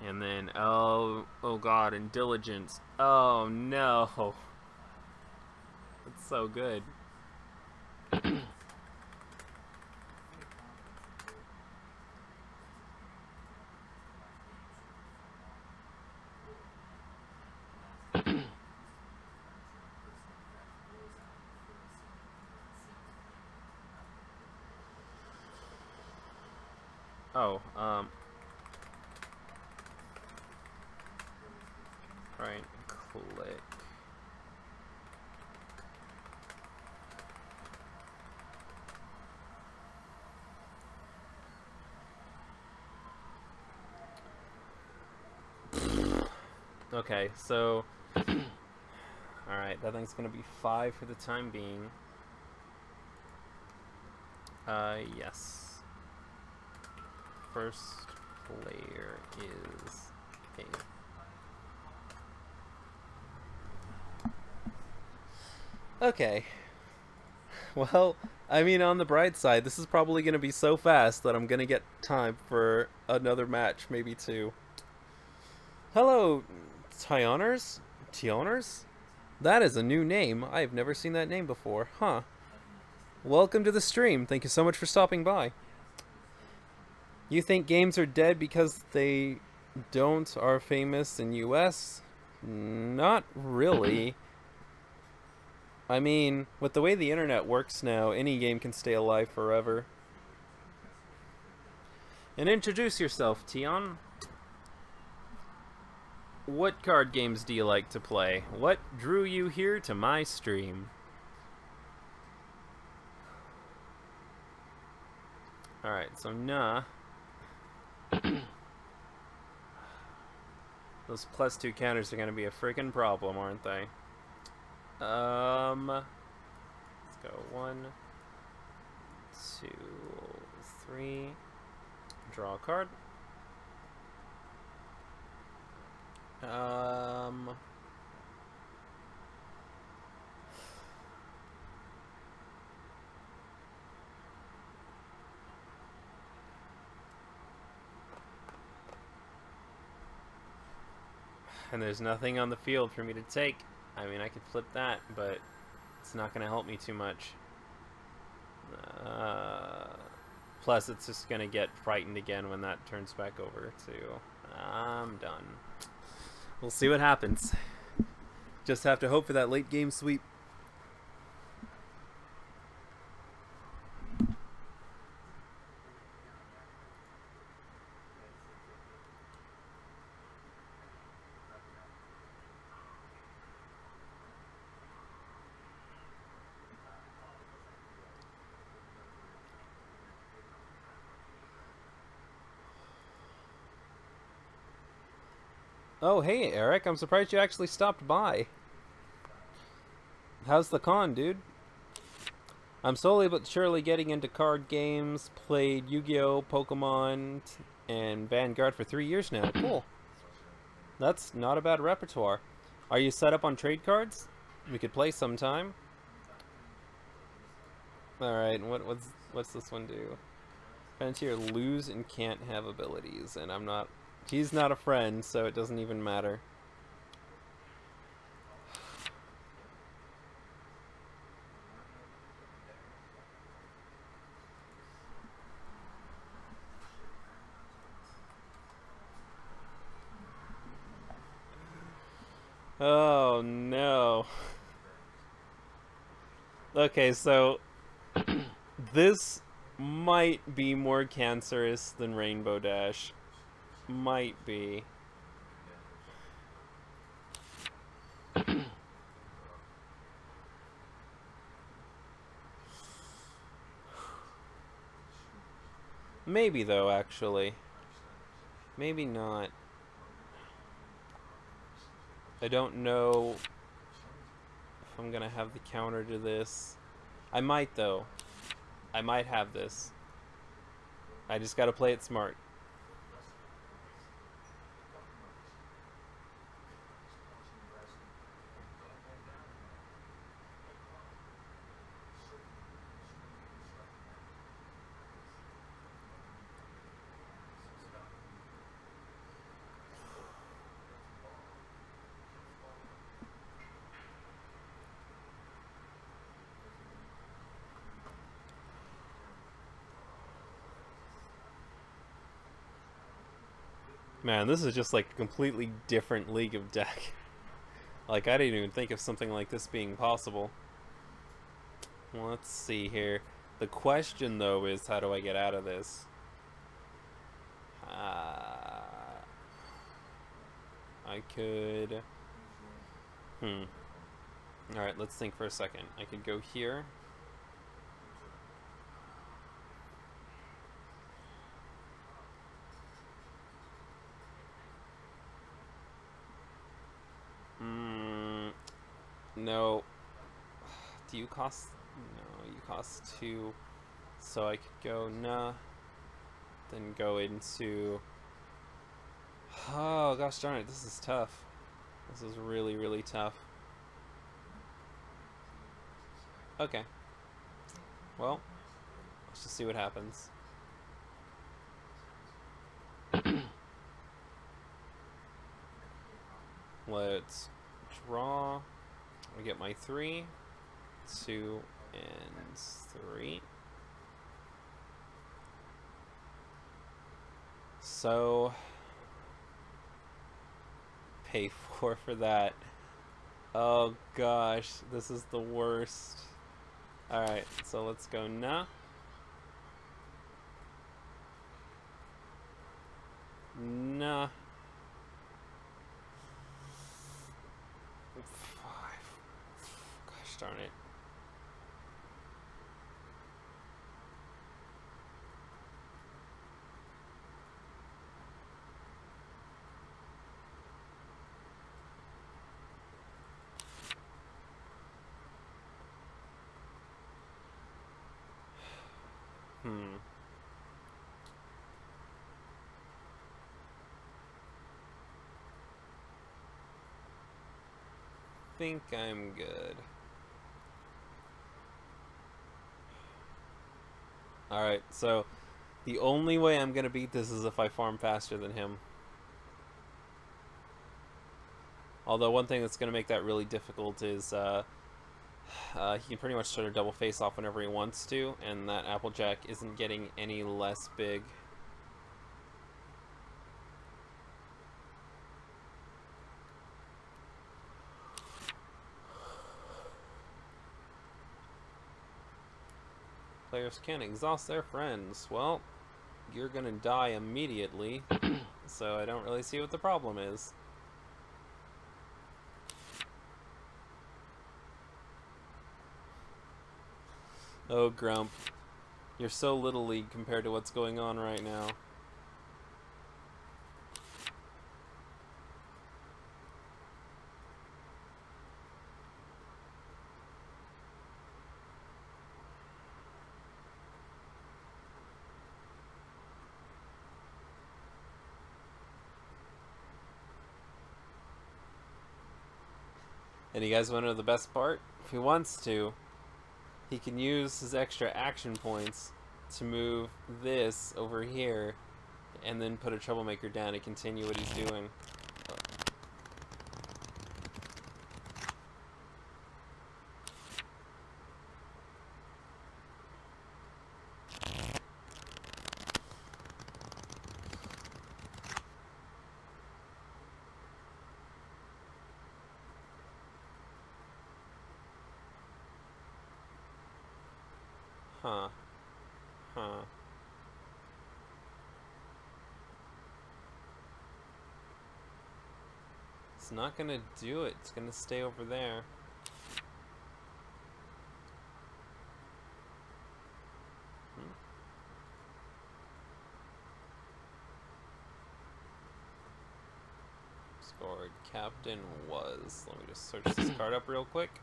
And then, oh god, and diligence. Oh no. That's so good. Oh, right click. Okay, so, alright, that thing's gonna be 5 for the time being. Yes. First player is A. Okay. Well, I mean, on the bright side, this is probably going to be so fast that I'm going to get time for another match, maybe 2. Hello, Tioners? Tioners? That is a new name. I've never seen that name before. Huh. Welcome to the stream. Thank you so much for stopping by. You think games are dead because they are famous in US? Not really. I mean, with the way the internet works now, any game can stay alive forever. And introduce yourself, Tion. What card games do you like to play? What drew you here to my stream? Alright, so nah. Those +2 counters are gonna be a freaking problem, aren't they? Let's go 1, 2, 3. Draw a card. And there's nothing on the field for me to take. I mean, I could flip that, but it's not going to help me too much. Plus, it's just going to get frightened again when that turns back over, too. I'm done. We'll see what happens. Just have to hope for that late game sweep. Oh, hey, Eric. I'm surprised you actually stopped by. How's the con, dude? I'm slowly but surely getting into card games. Played Yu-Gi-Oh!, Pokemon, and Vanguard for 3 years now. Cool. That's not a bad repertoire. Are you set up on trade cards? We could play sometime. Alright, what's this one do? Frontier lose and can't have abilities, and I'm not... He's not a friend, so it doesn't even matter. Oh, no. Okay, so... this might be more cancerous than Rainbow Dash. Might be. Maybe though, actually. Maybe not. I don't know if I'm gonna have the counter to this. I might though. I might have this. I just gotta play it smart. Man, this is just like a completely different league of deck. Like, I didn't even think of something like this being possible. Well, let's see here. The question, though, is how do I get out of this? I could... Alright, let's think for a second. I could go here. No. Do you cost... No, you cost 2. So I could go, nah. Then go into... Oh, gosh darn it, this is tough. This is really, really tough. Okay. Well, let's just see what happens. Let's draw. I get my 3, 2, and 3. So, pay 4 for that. Oh gosh, this is the worst. Alright, so let's go nah. Nah. 5. Gosh darn it. Think I'm good. Alright, so the only way I'm gonna beat this is if I farm faster than him. Although one thing that's gonna make that really difficult is he can pretty much start a double face off whenever he wants to, and that Applejack isn't getting any less big. Players can't exhaust their friends. Well, you're gonna die immediately, so I don't really see what the problem is. Oh, Grump. You're so Little League compared to what's going on right now. And you guys want to know the best part? If he wants to, he can use his extra action points to move this over here and then put a troublemaker down to continue what he's doing. Huh. Huh. It's not gonna do it. It's gonna stay over there. Scored Captain was. Let me just search this card up real quick.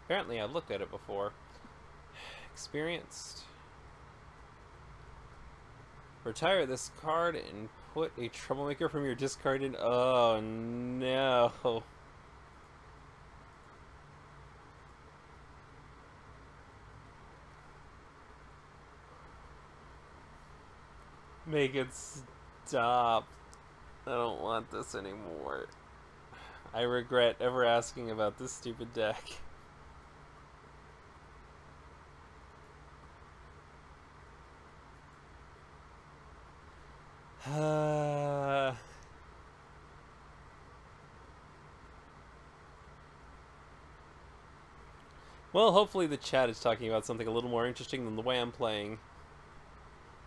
Apparently I've looked at it before. Experienced. Retire this card and put a troublemaker from your discard in. Oh no. Make it stop. I don't want this anymore. I regret ever asking about this stupid deck. Well, hopefully the chat is talking about something a little more interesting than the way I'm playing.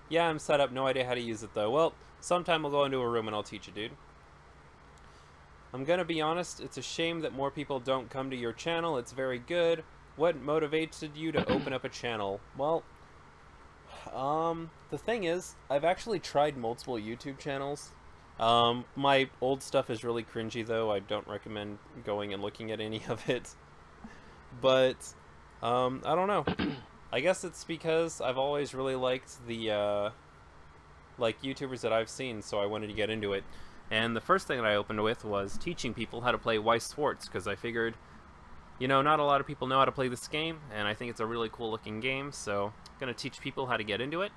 Yeah, I'm set up. No idea how to use it, though. Well, sometime we'll go into a room and I'll teach you, dude. I'm gonna be honest, it's a shame that more people don't come to your channel. It's very good. What motivated you to open up a channel? Well, the thing is, I've actually tried multiple YouTube channels. My old stuff is really cringy, though. I don't recommend going and looking at any of it. But, I don't know. I guess it's because I've always really liked the, like, YouTubers that I've seen, so I wanted to get into it. And the first thing that I opened with was teaching people how to play Weiss Schwarz, because I figured, you know, not a lot of people know how to play this game, and I think it's a really cool looking game, so I'm going to teach people how to get into it.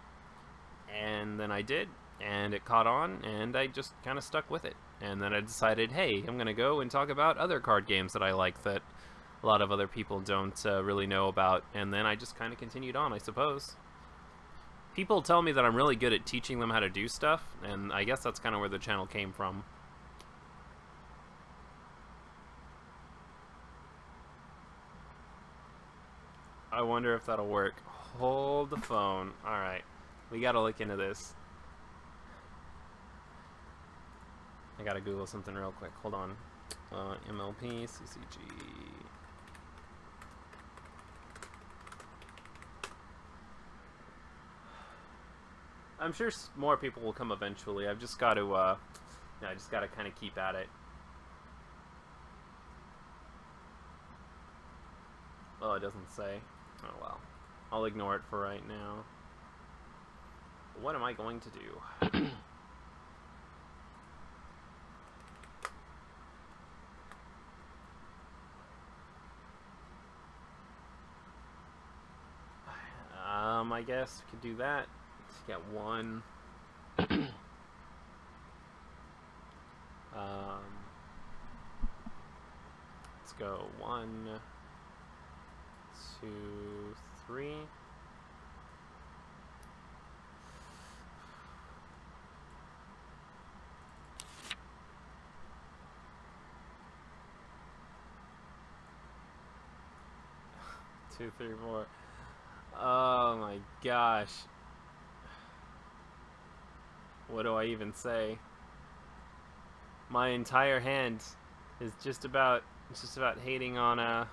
And then I did, and it caught on, and I just kind of stuck with it. And then I decided, hey, I'm going to go and talk about other card games that I like that a lot of other people don't really know about. And then I just kind of continued on, I suppose. People tell me that I'm really good at teaching them how to do stuff, and I guess that's kind of where the channel came from. I wonder if that'll work. Hold the phone. Alright. We gotta look into this. I gotta Google something real quick. Hold on. MLP CCG. I'm sure more people will come eventually. I've just got to, yeah, I just got to kind of keep at it. Oh, it doesn't say. Oh well. I'll ignore it for right now. What am I going to do? I guess we could do that. Let's get one. Let's go 1, 2, 3. Two, three, four. Oh my gosh. What do I even say? My entire hand is just about hating on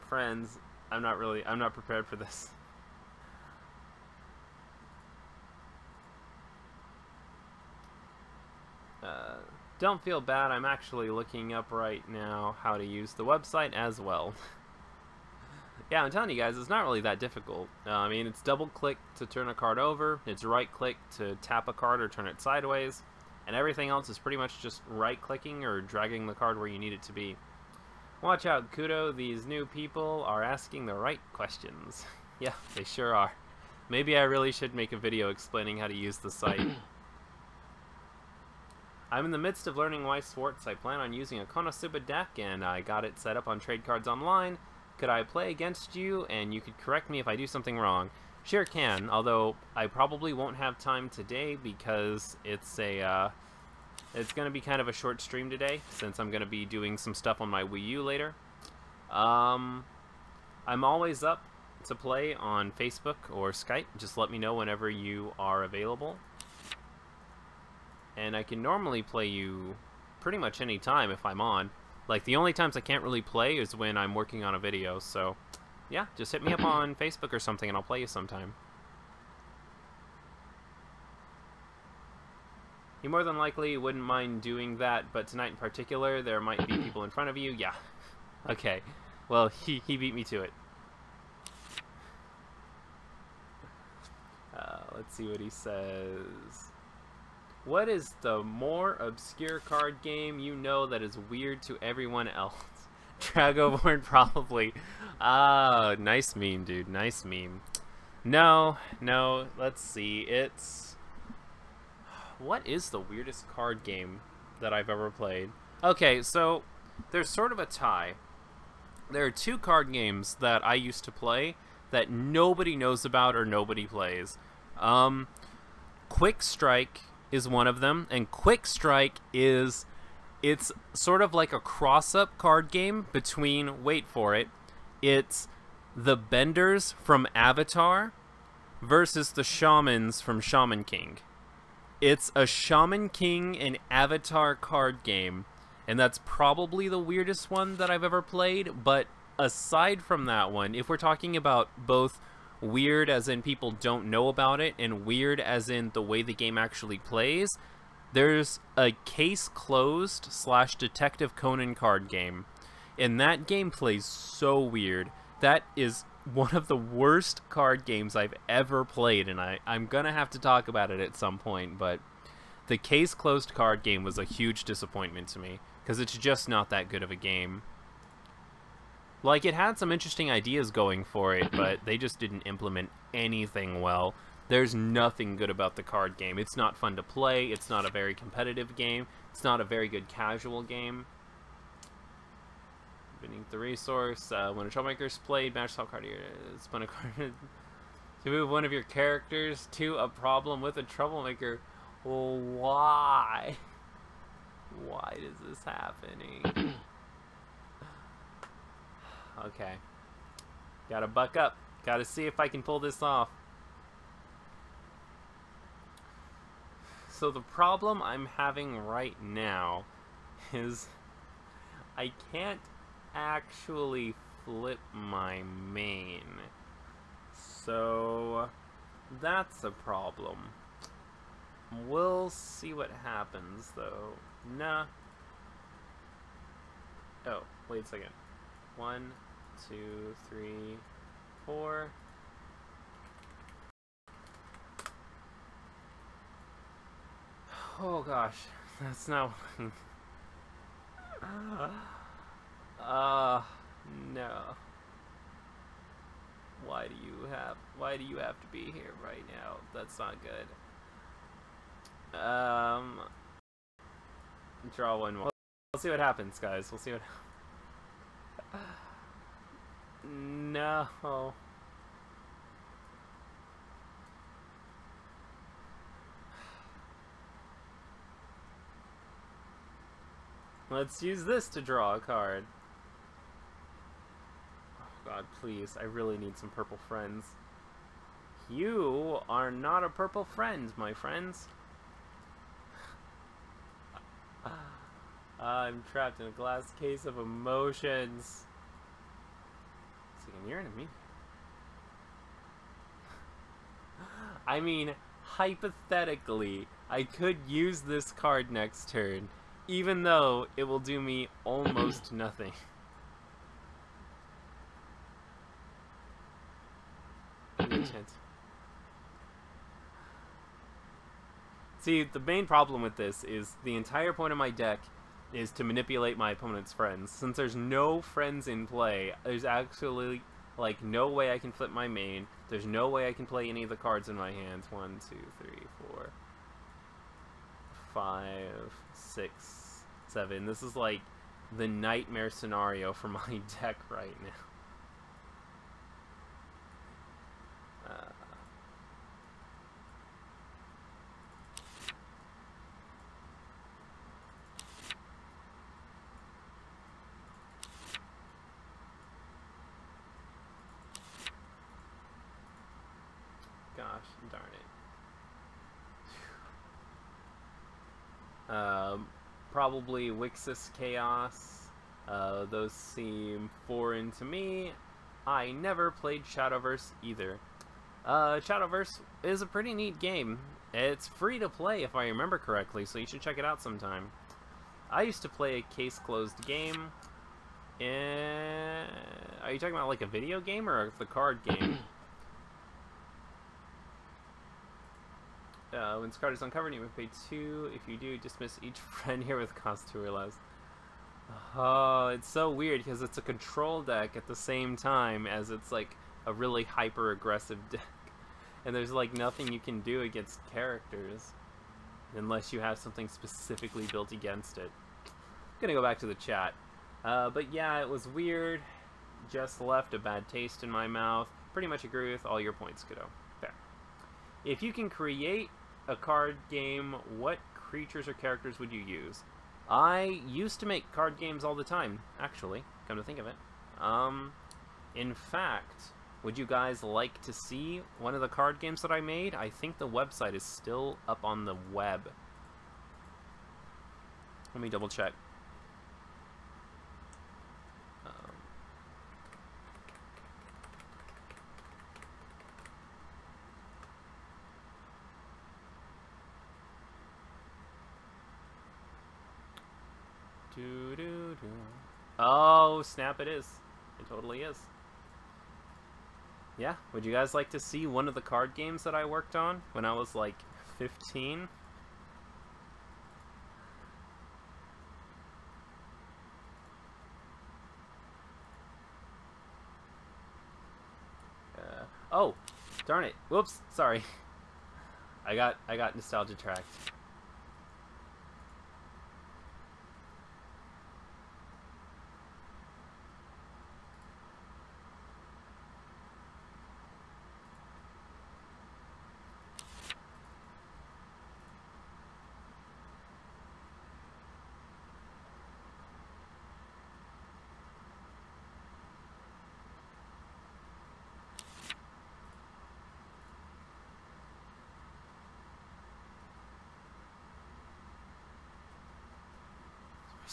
friends. I'm not prepared for this. Don't feel bad, I'm actually looking up right now how to use the website as well. Yeah, I'm telling you guys, it's not really that difficult. I mean, it's double click to turn a card over, it's right click to tap a card or turn it sideways, and everything else is pretty much just right clicking or dragging the card where you need it to be. Watch out, Kudo, these new people are asking the right questions. Yeah, they sure are. Maybe I really should make a video explaining how to use the site. I'm in the midst of learning Weiss Schwarz. I plan on using a Konosuba deck, and I got it set up on Trade Cards Online. Could I play against you, and you could correct me if I do something wrong? Sure can, although I probably won't have time today because it's going to be kind of a short stream today, since I'm going to be doing some stuff on my Wii U later. I'm always up to play on Facebook or Skype. Just let me know whenever you are available. And I can normally play you pretty much any time if I'm on. Like, the only times I can't really play is when I'm working on a video, so yeah, just hit me up on Facebook or something and I'll play you sometime. You more than likely wouldn't mind doing that, but tonight in particular, there might be people in front of you. Yeah. Okay. Well, he beat me to it. Let's see what he says. What is the more obscure card game you know that is weird to everyone else? Dragoborn, probably. Ah, nice meme, dude. Nice meme. No, let's see. It's... What is the weirdest card game that I've ever played? Okay, so there's sort of a tie. There are two card games that I used to play that nobody knows about or nobody plays. Quick Strike is one of them, and Quick Strike it's sort of like a cross-up card game between, wait for it, it's the Benders from Avatar versus the Shamans from Shaman King. It's a Shaman King and Avatar card game, and that's probably the weirdest one that I've ever played, but aside from that one, if we're talking about both weird as in people don't know about it and weird as in the way the game actually plays, there's a Case Closed / Detective Conan card game, and that game plays so weird. That is one of the worst card games I've ever played, and I'm gonna have to talk about it at some point, but the Case Closed card game was a huge disappointment to me because it's just not that good of a game. Like, it had some interesting ideas going for it, but they just didn't implement anything well. There's nothing good about the card game. It's not fun to play. It's not a very competitive game. It's not a very good casual game. Beneath the resource, when a troublemaker's played, match top card here. Spun a card to move one of your characters to a problem with a troublemaker. Well, why? Why is this happening? Okay. Gotta buck up. Gotta see if I can pull this off. So the problem I'm having right now is I can't actually flip my main. So that's a problem. We'll see what happens though. Nah. Oh, wait a second. 1, 2, 3, 4. Oh gosh, that's not. No. Why do you have to be here right now? That's not good. Draw one more. We'll see what happens, guys. We'll see what. No. Let's use this to draw a card. Oh god, please. I really need some purple friends. You are not a purple friend, my friends. I'm trapped in a glass case of emotions. You're an enemy. I mean, hypothetically, I could use this card next turn, even though it will do me almost nothing. See, the main problem with this is the entire point of my deck is to manipulate my opponent's friends. Since there's no friends in play, there's actually like no way I can flip my main. There's no way I can play any of the cards in my hands. 1, 2, 3, 4, 5, 6, 7. This is like the nightmare scenario for my deck right now. Gosh, darn it. Probably Wixis Chaos. Those seem foreign to me. I never played Shadowverse either. Shadowverse is a pretty neat game. It's free to play if I remember correctly, so you should check it out sometime. I used to play a case-closed game. Are you talking about like a video game or the card game? When this card is uncovered, you may pay 2. If you do, dismiss each friend here with cost 2 or less. Oh, it's so weird because it's a control deck at the same time as it's like a really hyper-aggressive deck. And there's like nothing you can do against characters unless you have something specifically built against it. I'm gonna go back to the chat. But yeah, it was weird. Just left a bad taste in my mouth. Pretty much agree with all your points, Kiddo. Fair. If you can create a card game, what creatures or characters would you use? I used to make card games all the time, actually, come to think of it. In fact, would you guys like to see one of the card games that I made? I think the website is still up on the web. Let me double check. Oh, snap, it is. It totally is. Yeah, would you guys like to see one of the card games that I worked on when I was like 15? Oh, darn it. Whoops, sorry. I got nostalgia tracked.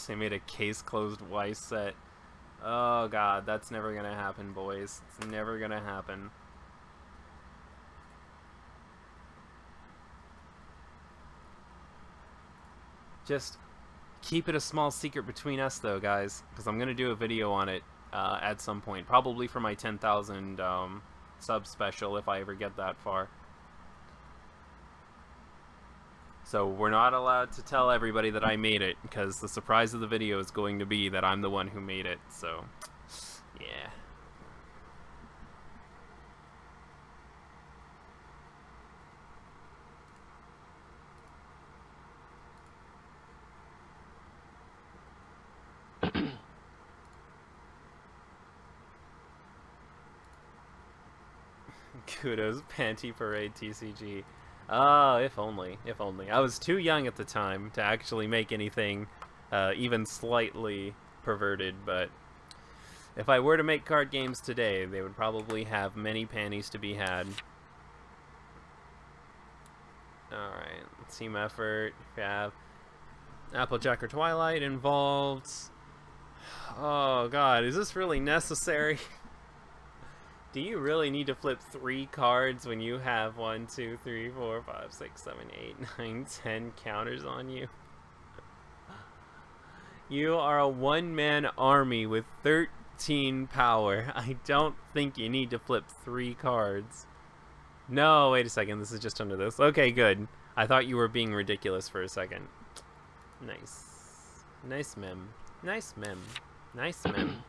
They made a case-closed Weiss set. Oh god, that's never gonna happen, boys. It's never gonna happen. Just keep it a small secret between us, though, guys, because I'm gonna do a video on it at some point, probably for my 10,000 sub special if I ever get that far. So we're not allowed to tell everybody that I made it, because the surprise of the video is going to be that I'm the one who made it, so yeah. Kudos, Panty Parade TCG. Oh, if only, if only. I was too young at the time to actually make anything even slightly perverted, but if I were to make card games today, they would probably have many panties to be had. Alright, team effort. We have Applejack or Twilight involved. Oh god, is this really necessary? Do you really need to flip 3 cards when you have 1, 2, 3, 4, 5, 6, 7, 8, 9, 10 counters on you? You are a one-man army with 13 power. I don't think you need to flip 3 cards. No, wait a second. This is just under this. Okay, good. I thought you were being ridiculous for a second. Nice. Nice mem. Nice mem. Nice mem.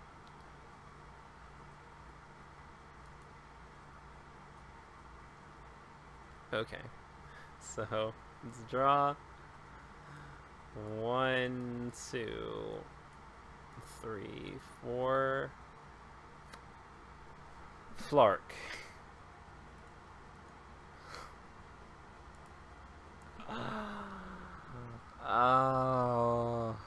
Okay, so let's draw 1, 2, 3, 4. Flark. Oh.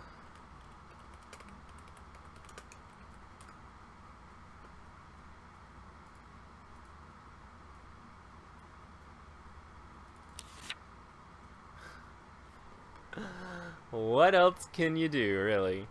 What else can you do, really?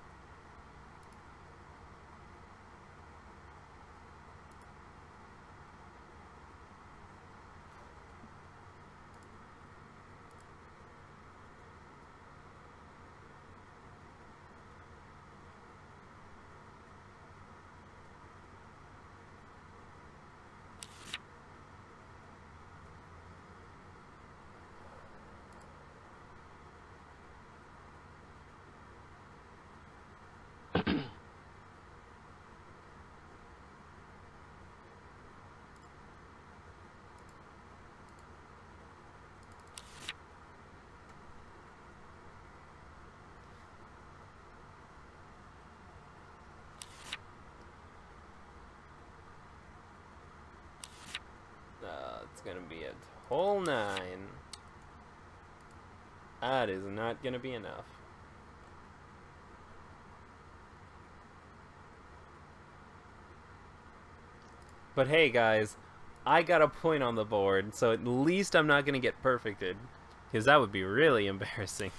It's gonna be a whole 9. That is not gonna be enough. But hey guys, I got a point on the board, so at least I'm not gonna get perfected, because that would be really embarrassing.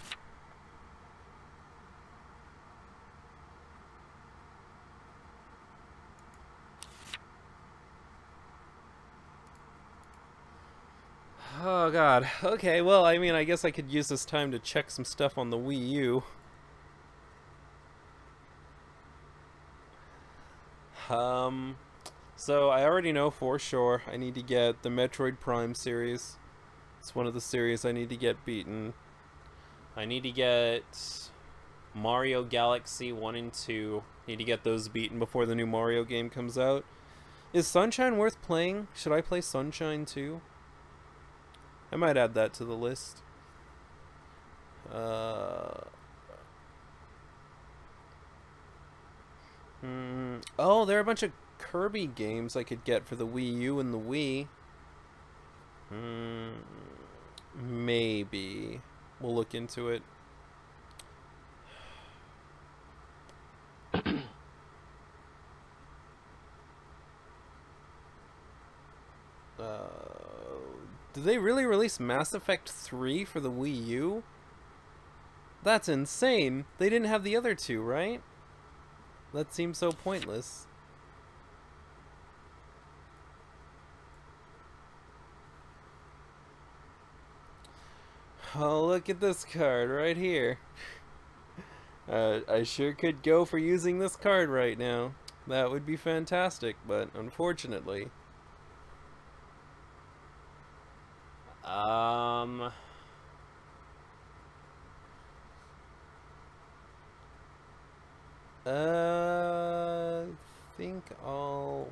Oh god. Okay, well, I mean, I guess I could use this time to check some stuff on the Wii U. So I already know for sure I need to get the Metroid Prime series. It's one of the series I need to get beaten. I need to get Mario Galaxy 1 and 2. Need to get those beaten before the new Mario game comes out. Is Sunshine worth playing? Should I play Sunshine too? I might add that to the list. Oh, there are a bunch of Kirby games I could get for the Wii U and the Wii. Maybe. We'll look into it. Did they really release Mass Effect 3 for the Wii U? That's insane. They didn't have the other two, right? That seems so pointless. Oh, look at this card right here. I sure could go for using this card right now. That would be fantastic, but unfortunately... I think I'll...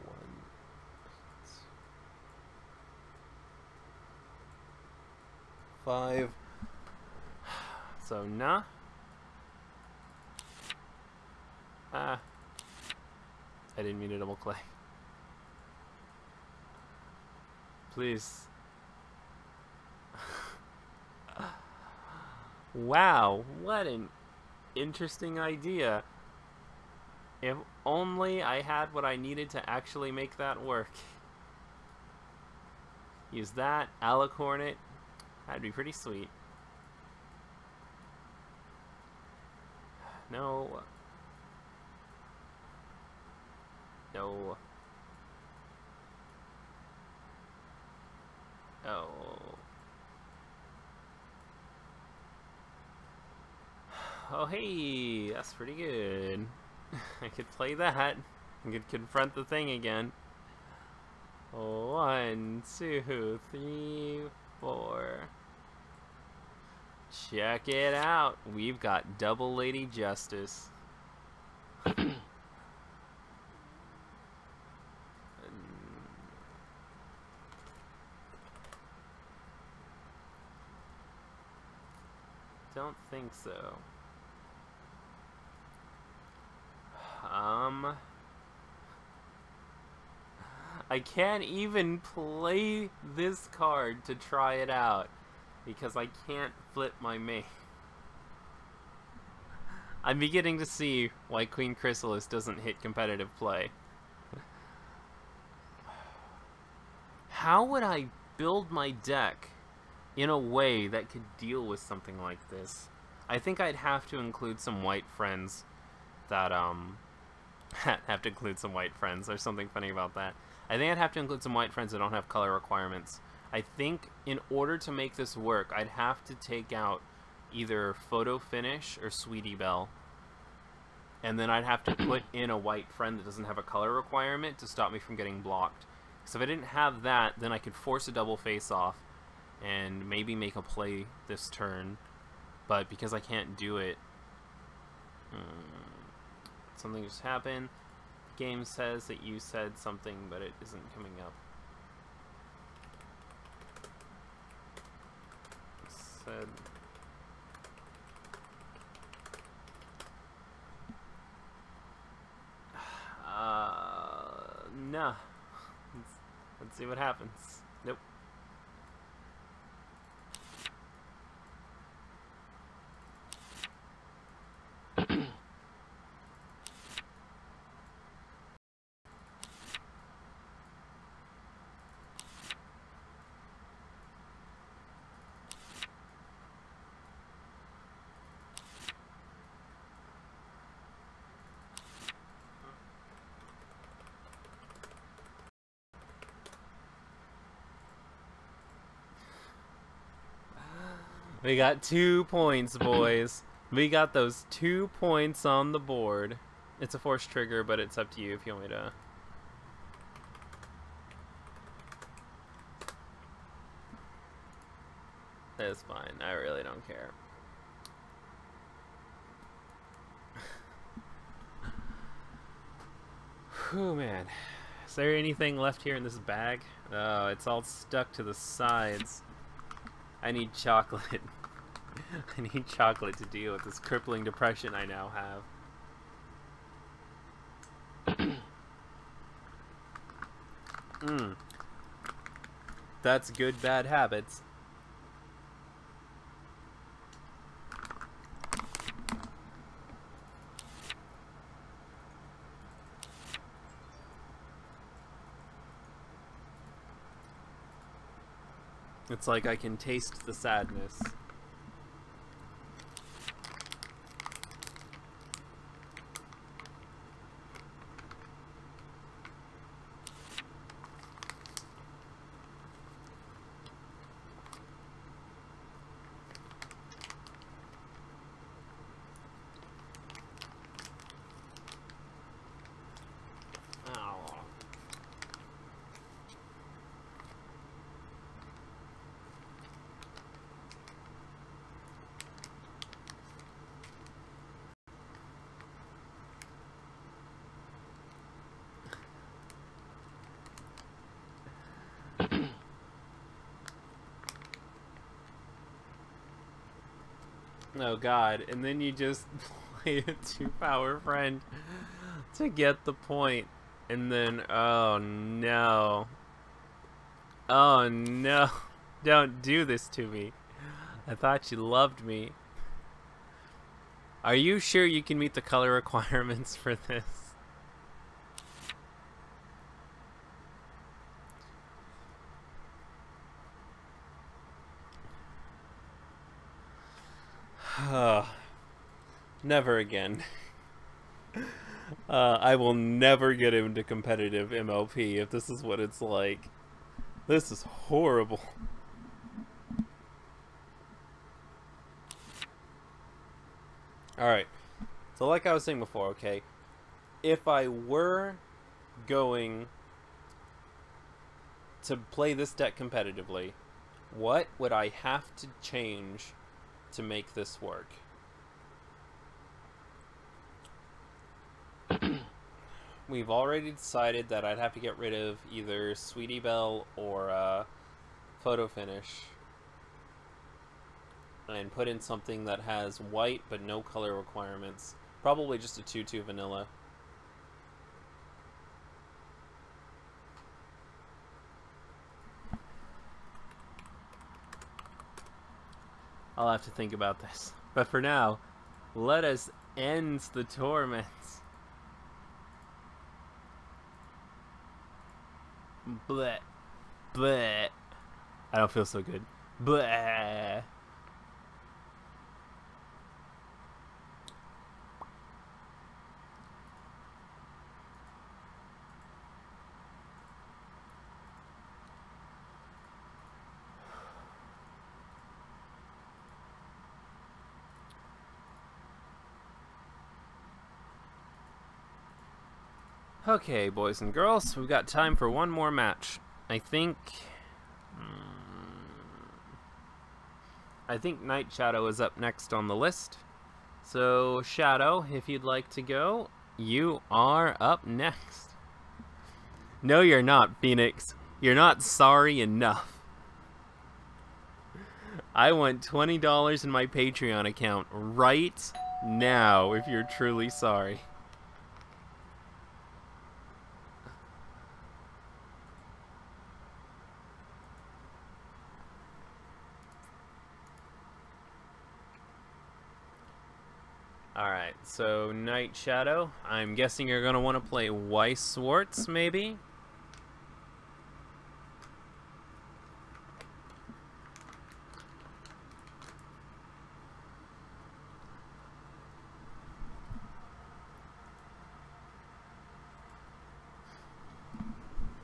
Five. So, nah. I didn't mean to double click. Please. Wow, what an interesting idea. If only I had what I needed to actually make that work. Use that, alicorn it. That'd be pretty sweet. No. No. Oh. Oh, hey, that's pretty good. I could play that. I could confront the thing again. 1, 2, 3, 4. Check it out. We've got double Lady Justice. Don't think so. I can't even play this card to try it out because I can't flip my main. I'm beginning to see why Queen Chrysalis doesn't hit competitive play. How would I build my deck in a way that could deal with something like this? I think I'd have to include some white friends that, have to include some white friends. There's something funny about that. I think I'd have to include some white friends that don't have color requirements. I think in order to make this work, I'd have to take out either Photo Finish or Sweetie Belle. And then I'd have to put in a white friend that doesn't have a color requirement to stop me from getting blocked. So if I didn't have that, then I could force a double face-off and maybe make a play this turn. But because I can't do it, something just happened. Game says that you said something, but it isn't coming up. Said... no. Let's see what happens. Nope. We got 2 points, boys. We got those 2 points on the board. It's a forced trigger, but it's up to you if you want me to... It's fine. I really don't care. Whew, man. Is there anything left here in this bag? Oh, it's all stuck to the sides. I need chocolate. I need chocolate to deal with this crippling depression I now have. That's good bad habits. It's like I can taste the sadness. Oh god, and then you just play a 2-power friend to get the point, and then, oh no. Oh no. Don't do this to me. I thought you loved me. Are you sure you can meet the color requirements for this? Never again. I will never get into competitive MLP if this is what it's like. This is horrible. Alright. So like I was saying before, okay, if I were going to play this deck competitively, what would I have to change to make this work? We've already decided that I'd have to get rid of either Sweetie Belle or Photo Finish and put in something that has white but no color requirements. Probably just a 2/2 vanilla. I'll have to think about this. But for now, let us end the torments. Bleh. Bleh. I don't feel so good. Bleh. Okay, boys and girls, we've got time for one more match. I think Night Shadow is up next on the list. So, Shadow, if you'd like to go, you are up next. No, you're not, Phoenix. You're not sorry enough. I want $20 in my Patreon account right now if you're truly sorry. Alright, so Night Shadow, I'm guessing you're going to want to play Weiss Schwarz, maybe?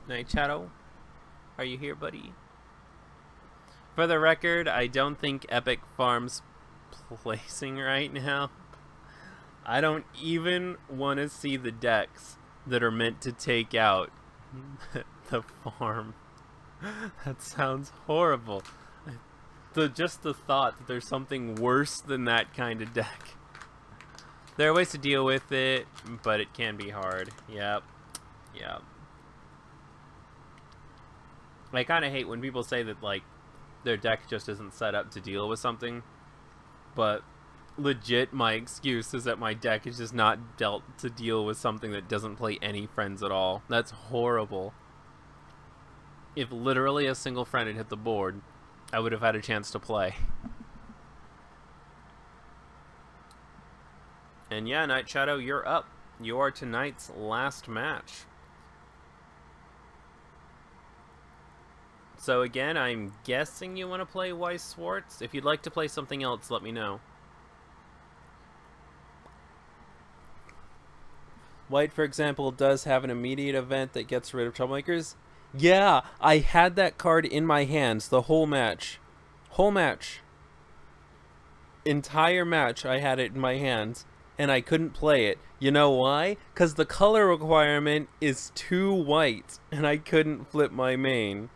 Night Shadow, are you here, buddy? For the record, I don't think Epic Farm's placing right now. I don't even want to see the decks that are meant to take out the farm. That sounds horrible. Just the thought that there's something worse than that kind of deck. There are ways to deal with it, but it can be hard. Yep. Yep. I kind of hate when people say that, like, their deck just isn't set up to deal with something. But legit, my excuse is that my deck is just not dealt to deal with something that doesn't play any friends at all. That's horrible. If literally a single friend had hit the board, I would have had a chance to play. And yeah, Night Shadow, you're up. You are tonight's last match. So again, I'm guessing you want to play Weiss Schwarz. If you'd like to play something else, let me know. White, for example, does have an immediate event that gets rid of Troublemakers. Yeah, I had that card in my hands the whole match. Whole match. Entire match, I had it in my hands, and I couldn't play it. You know why? Because the color requirement is 2 white, and I couldn't flip my main.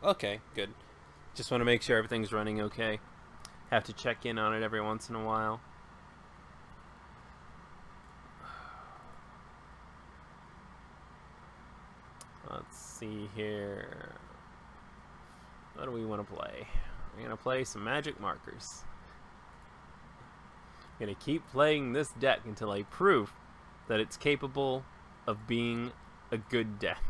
Okay, good. Just want to make sure everything's running okay. Have to check in on it every once in a while. Let's see here. What do we want to play? We're going to play some magic markers. I'm going to keep playing this deck until I prove that it's capable of being a good deck.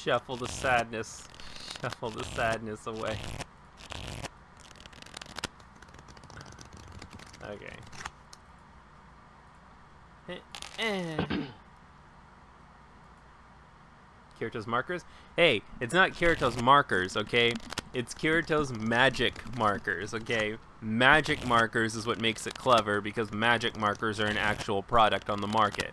Shuffle the sadness. Shuffle the sadness away. Okay. Kirito's markers? Hey, it's not Kirito's markers, okay? It's Kirito's magic markers, okay? Magic markers is what makes it clever, because magic markers are an actual product on the market.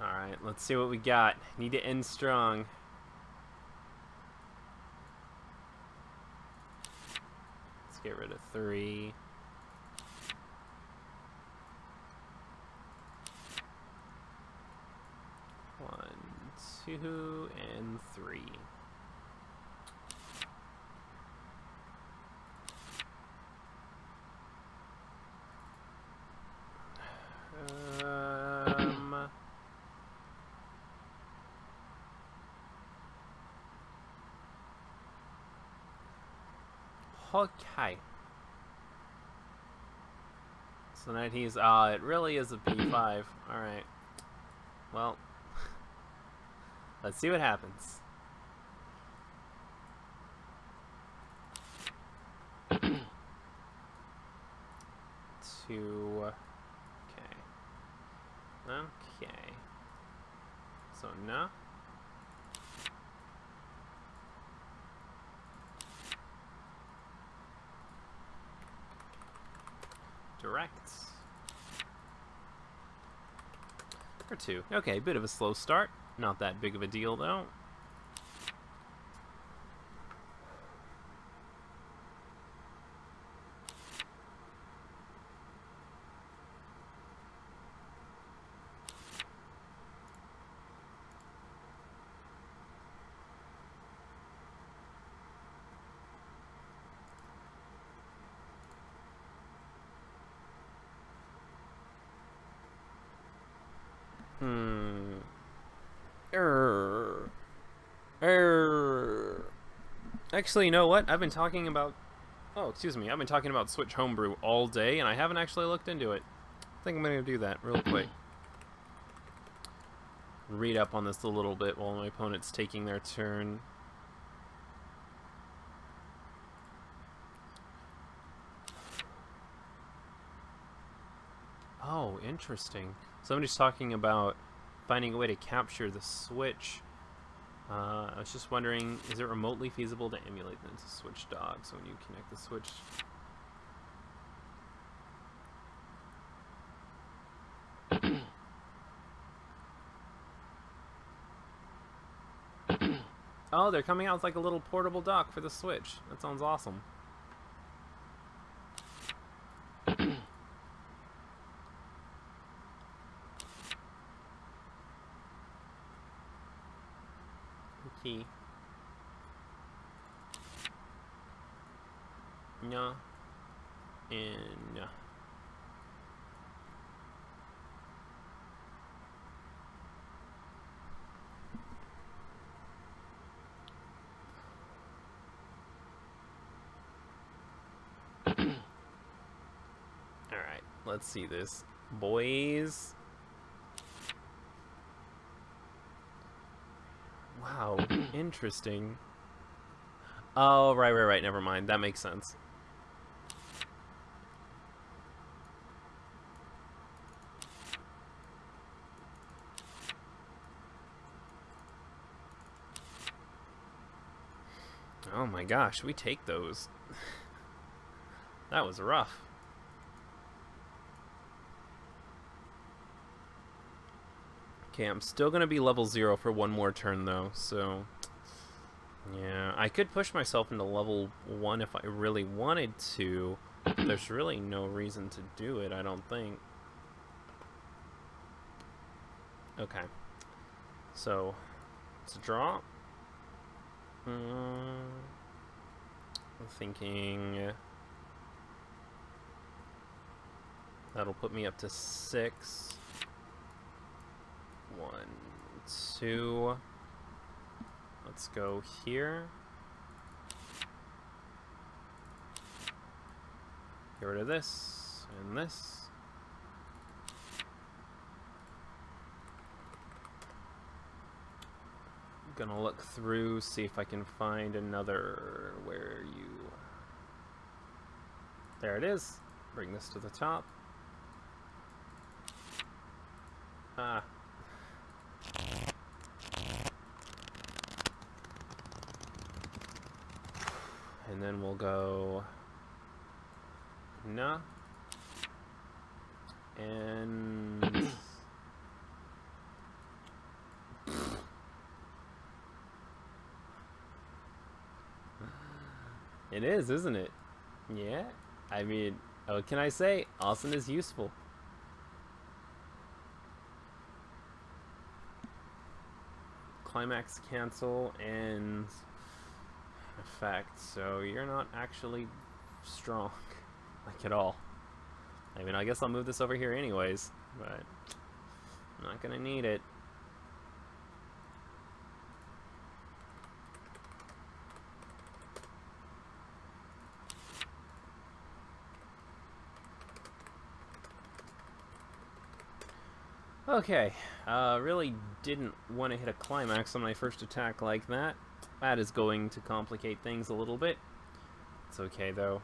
Alright, let's see what we got. Need to end strong. Let's get rid of 3. 1, 2, and 3. Okay. So now he's, it really is a P5. Alright. Well, let's see what happens. Okay. Okay. So no. Direct. Or 2. Okay, bit of a slow start. Not that big of a deal, though. Actually, you know what? I've been talking about... Oh, excuse me. I've been talking about Switch Homebrew all day, and I haven't actually looked into it. I think I'm going to do that real quick. Read up on this a little bit while my opponent's taking their turn. Oh, interesting. Somebody's talking about finding a way to capture the Switch. I was just wondering, is it remotely feasible to emulate the Switch dock? So when you connect the Switch... Oh, they're coming out with like a little portable dock for the Switch. That sounds awesome. Okay. Yeah. And yeah. Alright, let's see this. Boys. Wow, interesting. Oh, right, never mind. That makes sense. Oh my gosh, we take those. That was rough. Okay, I'm still gonna be level 0 for one more turn though, so yeah, I could push myself into level 1 if I really wanted to. There's really no reason to do it, I don't think. Okay, so it's a draw. I'm thinking that'll put me up to 6. 1, 2. Let's go here. Get rid of this and this. Gonna look through, see if I can find another. Where you? There it is. Bring this to the top. Ah. And then we'll go nah. And it is, isn't it? Yeah. I mean, what can I say? Austin is useful. Climax cancel and effect, so you're not actually strong, like at all. I mean, I guess I'll move this over here anyways, but I'm not gonna need it. Okay, really didn't want to hit a climax on my first attack like that. That is going to complicate things a little bit. It's okay though.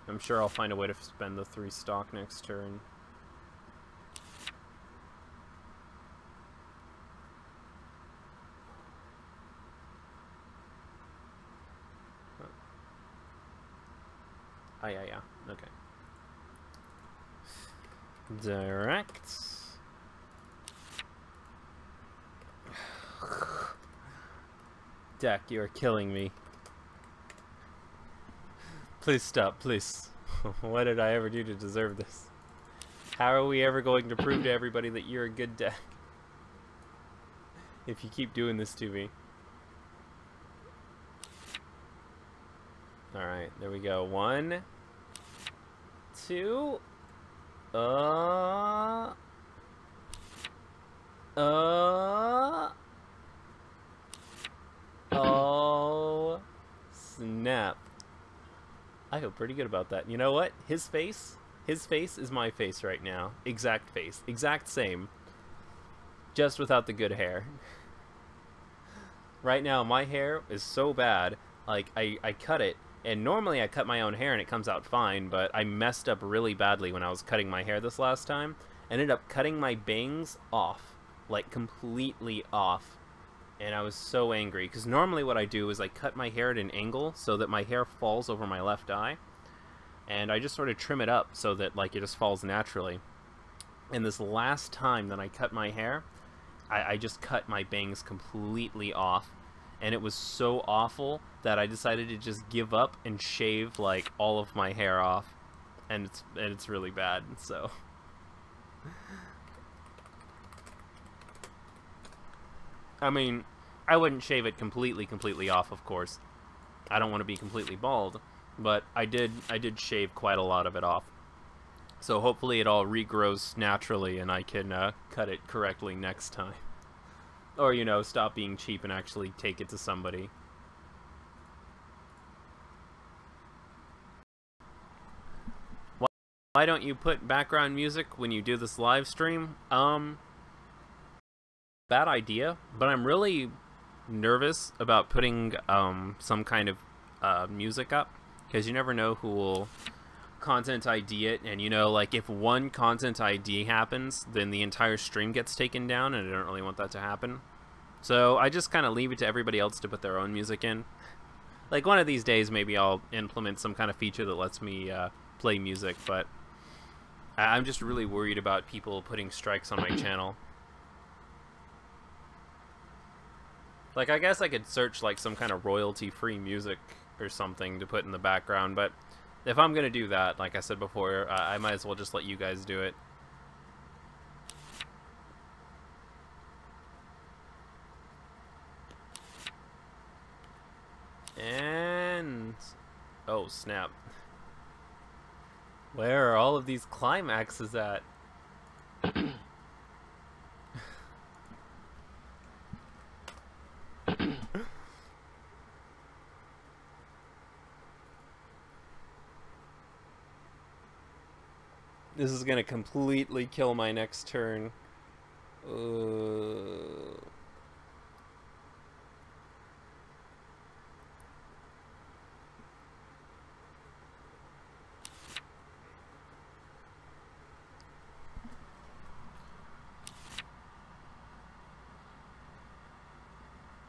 I'm sure I'll find a way to spend the 3 stock next turn. Yeah. Okay. Direct. Deck, you are killing me. Please stop, please. What did I ever do to deserve this? How are we ever going to prove to everybody that you're a good deck? If you keep doing this to me. Alright, there we go. 1, 2. Oh, snap. I feel pretty good about that. You know what? His face is my face right now. Exact face. Exact same. Just without the good hair. Right now, my hair is so bad. Like, I cut it, And normally I cut my own hair and it comes out fine, but I messed up really badly when I was cutting my hair this last time. Ended up cutting my bangs off, like completely off. And I was so angry, because normally what I do is I cut my hair at an angle so that my hair falls over my left eye. And I just sort of trim it up so that like it just falls naturally. And this last time that I cut my hair, I just cut my bangs completely off. And it was so awful that I decided to just give up and shave like all of my hair off, and it's really bad. So I mean, I wouldn't shave it completely off, of course. I don't want to be completely bald, but I did shave quite a lot of it off. So hopefully it all regrows naturally and I can cut it correctly next time. Or, you know, stop being cheap and actually take it to somebody. Why don't you put background music when you do this live stream? Bad idea, but I'm really nervous about putting some kind of music up, because you never know who will content ID it, and you know, like if one content ID happens, then the entire stream gets taken down, and I don't really want that to happen. So I just kind of leave it to everybody else to put their own music in. Like one of these days maybe I'll implement some kind of feature that lets me play music, but I'm just really worried about people putting strikes on my channel. Like, I guess I could search like some kind of royalty-free music or something to put in the background, but if I'm gonna do that, like I said before, I might as well just let you guys do it. And oh snap. Where are all of these climaxes at? This is gonna completely kill my next turn.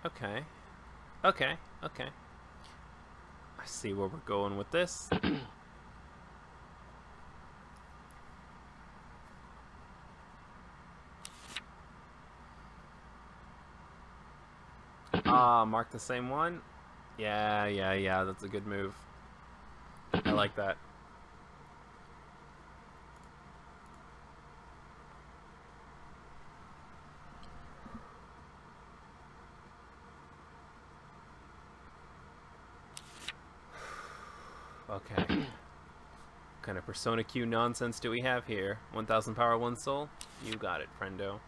Okay. Okay. Okay. I see where we're going with this. Ah, mark the same one? Yeah, that's a good move. I like that. Okay. What kind of Persona Q nonsense do we have here? 1000 power, 1 soul? You got it, friendo.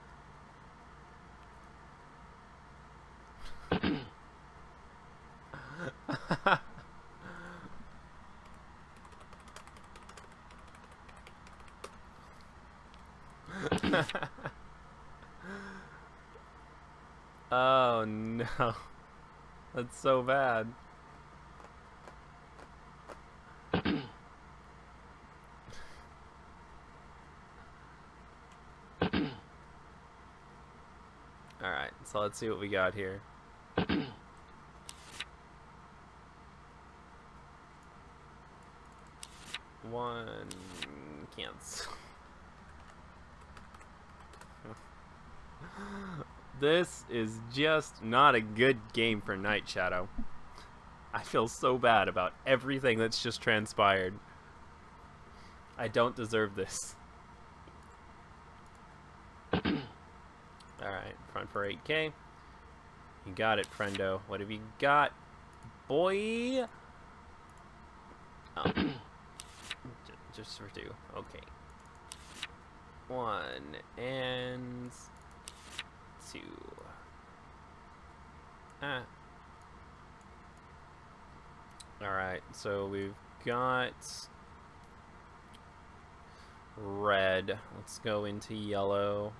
Oh no. That's so bad. Alright, so let's see what we got here. One cancel. This is just not a good game for Night Shadow. I feel so bad about everything that's just transpired. I don't deserve this. Alright, front for 8k. You got it, friendo. What have you got, boy? Oh. Just for 2. Okay. 1 and 2. Ah. Alright, so we've got red. Let's go into yellow.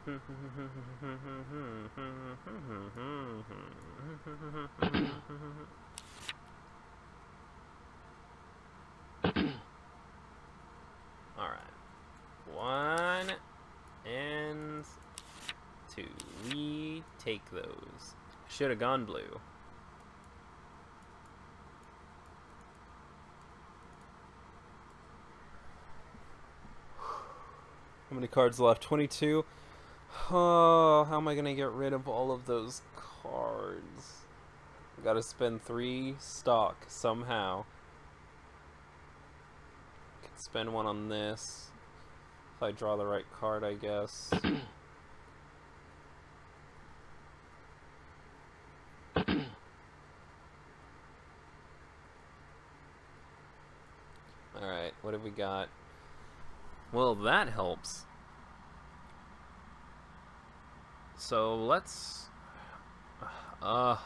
Alright. 1 and 2. We take those. Should have gone blue. How many cards left? 22. Oh, how am I gonna get rid of all of those cards? I gotta spend 3 stock somehow. Could spend 1 on this. If I draw the right card, I guess. Alright, what have we got? Well, that helps. So let's... how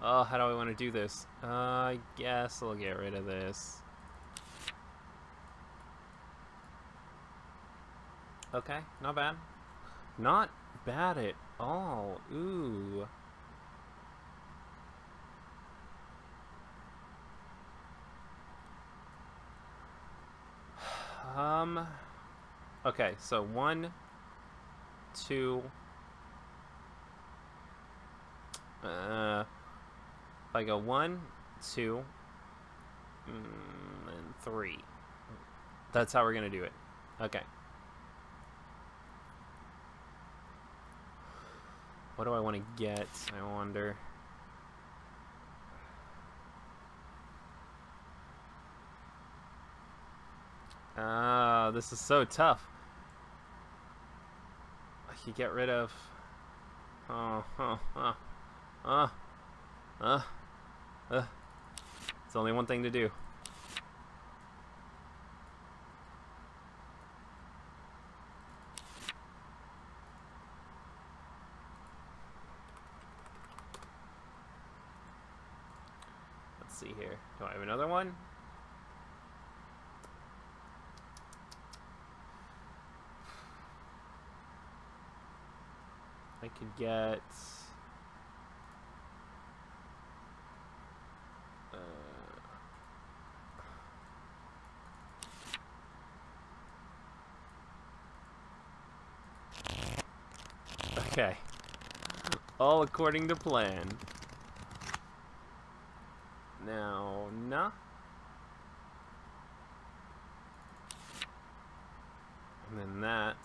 do I want to do this? I guess I'll get rid of this. Okay, not bad. Not bad at all. Ooh. Okay, so 1, 2... if I go 1, 2, and 3. That's how we're gonna do it. Okay. What do I want to get? I wonder. This is so tough. I could get rid of... It's only one thing to do. Let's see here. Do I have another one? I could get... Okay. All according to plan. Now, nah. And then that.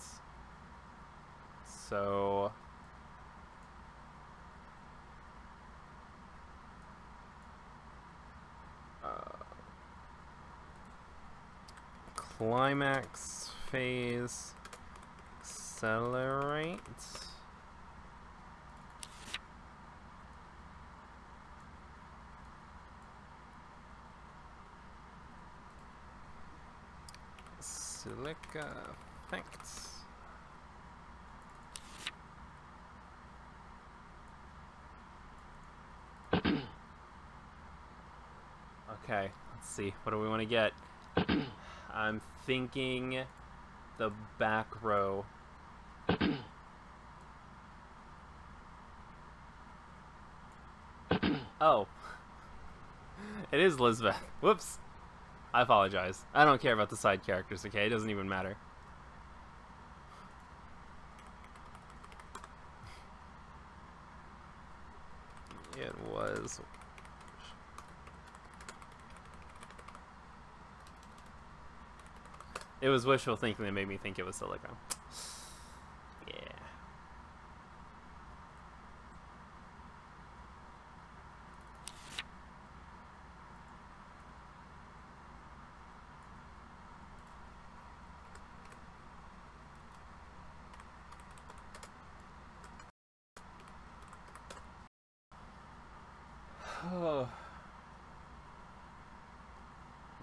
So... climax phase, accelerate. Silica effects. Okay, let's see. What do we want to get? I'm thinking the back row. Oh. It is Lisbeth. Whoops. I apologize. I don't care about the side characters, okay? It doesn't even matter. It was... It was wishful thinking that made me think it was Silica. Yeah.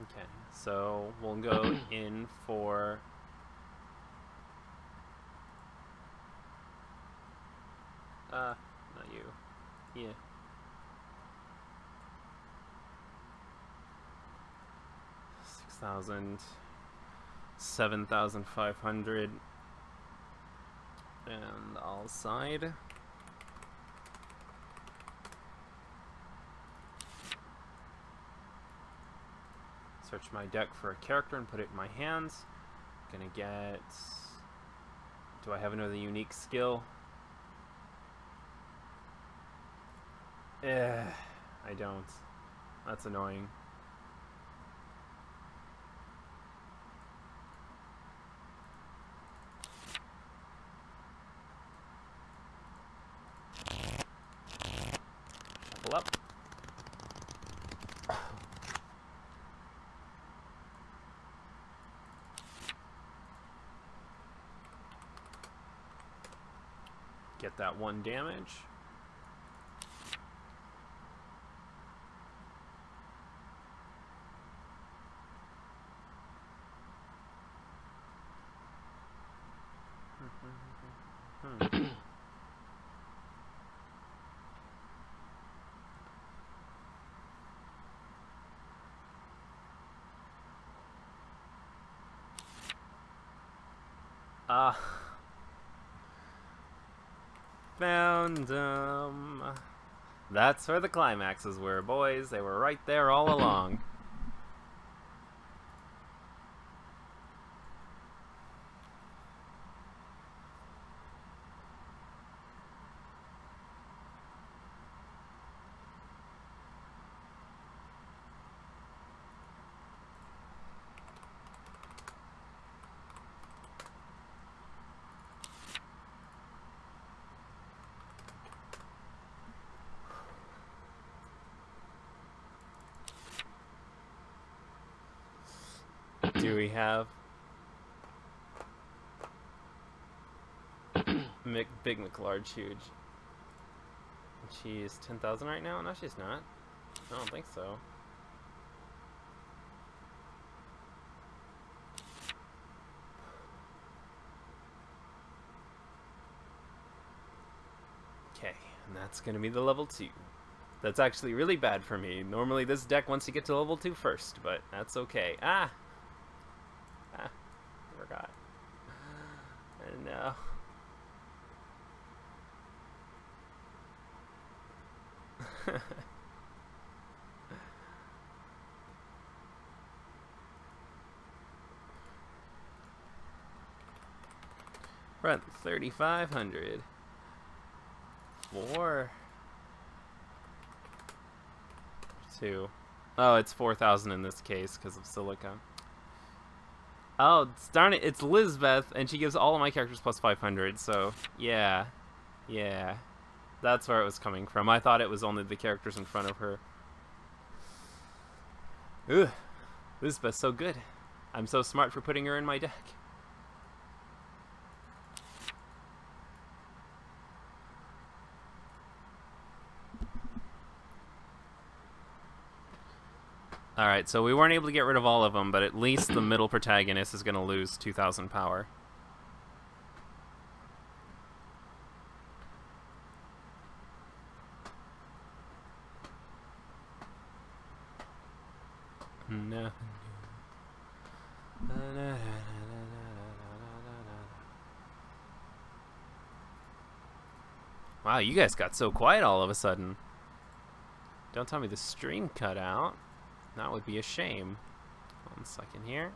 Okay, so we'll go in for not you. Yeah. $6,000, 7,500. And I'll side. Search my deck for a character and put it in my hands. Gonna get... Do I have another unique skill? I don't. That's annoying. Level up. Get that 1 damage. Found them. That's where the climaxes were, boys. They were right there all along. Do we have Big McLarge huge? She's 10,000 right now? No, she's not. I don't think so. Okay, and that's gonna be the level 2. That's actually really bad for me. Normally this deck wants to get to level 2 first, but that's okay. I forgot. And now... Front 3,500. 4. 2. Oh, it's 4,000 in this case because of silicon. Oh, darn it, it's Lizbeth, and she gives all of my characters plus 500, so, yeah. Yeah. That's where it was coming from. I thought it was only the characters in front of her. Ugh. Lizbeth's so good. I'm so smart for putting her in my deck. Alright, so we weren't able to get rid of all of them, but at least the middle protagonist is going to lose 2,000 power. No. Wow, you guys got so quiet all of a sudden. Don't tell me the stream cut out. That would be a shame. 1 second here.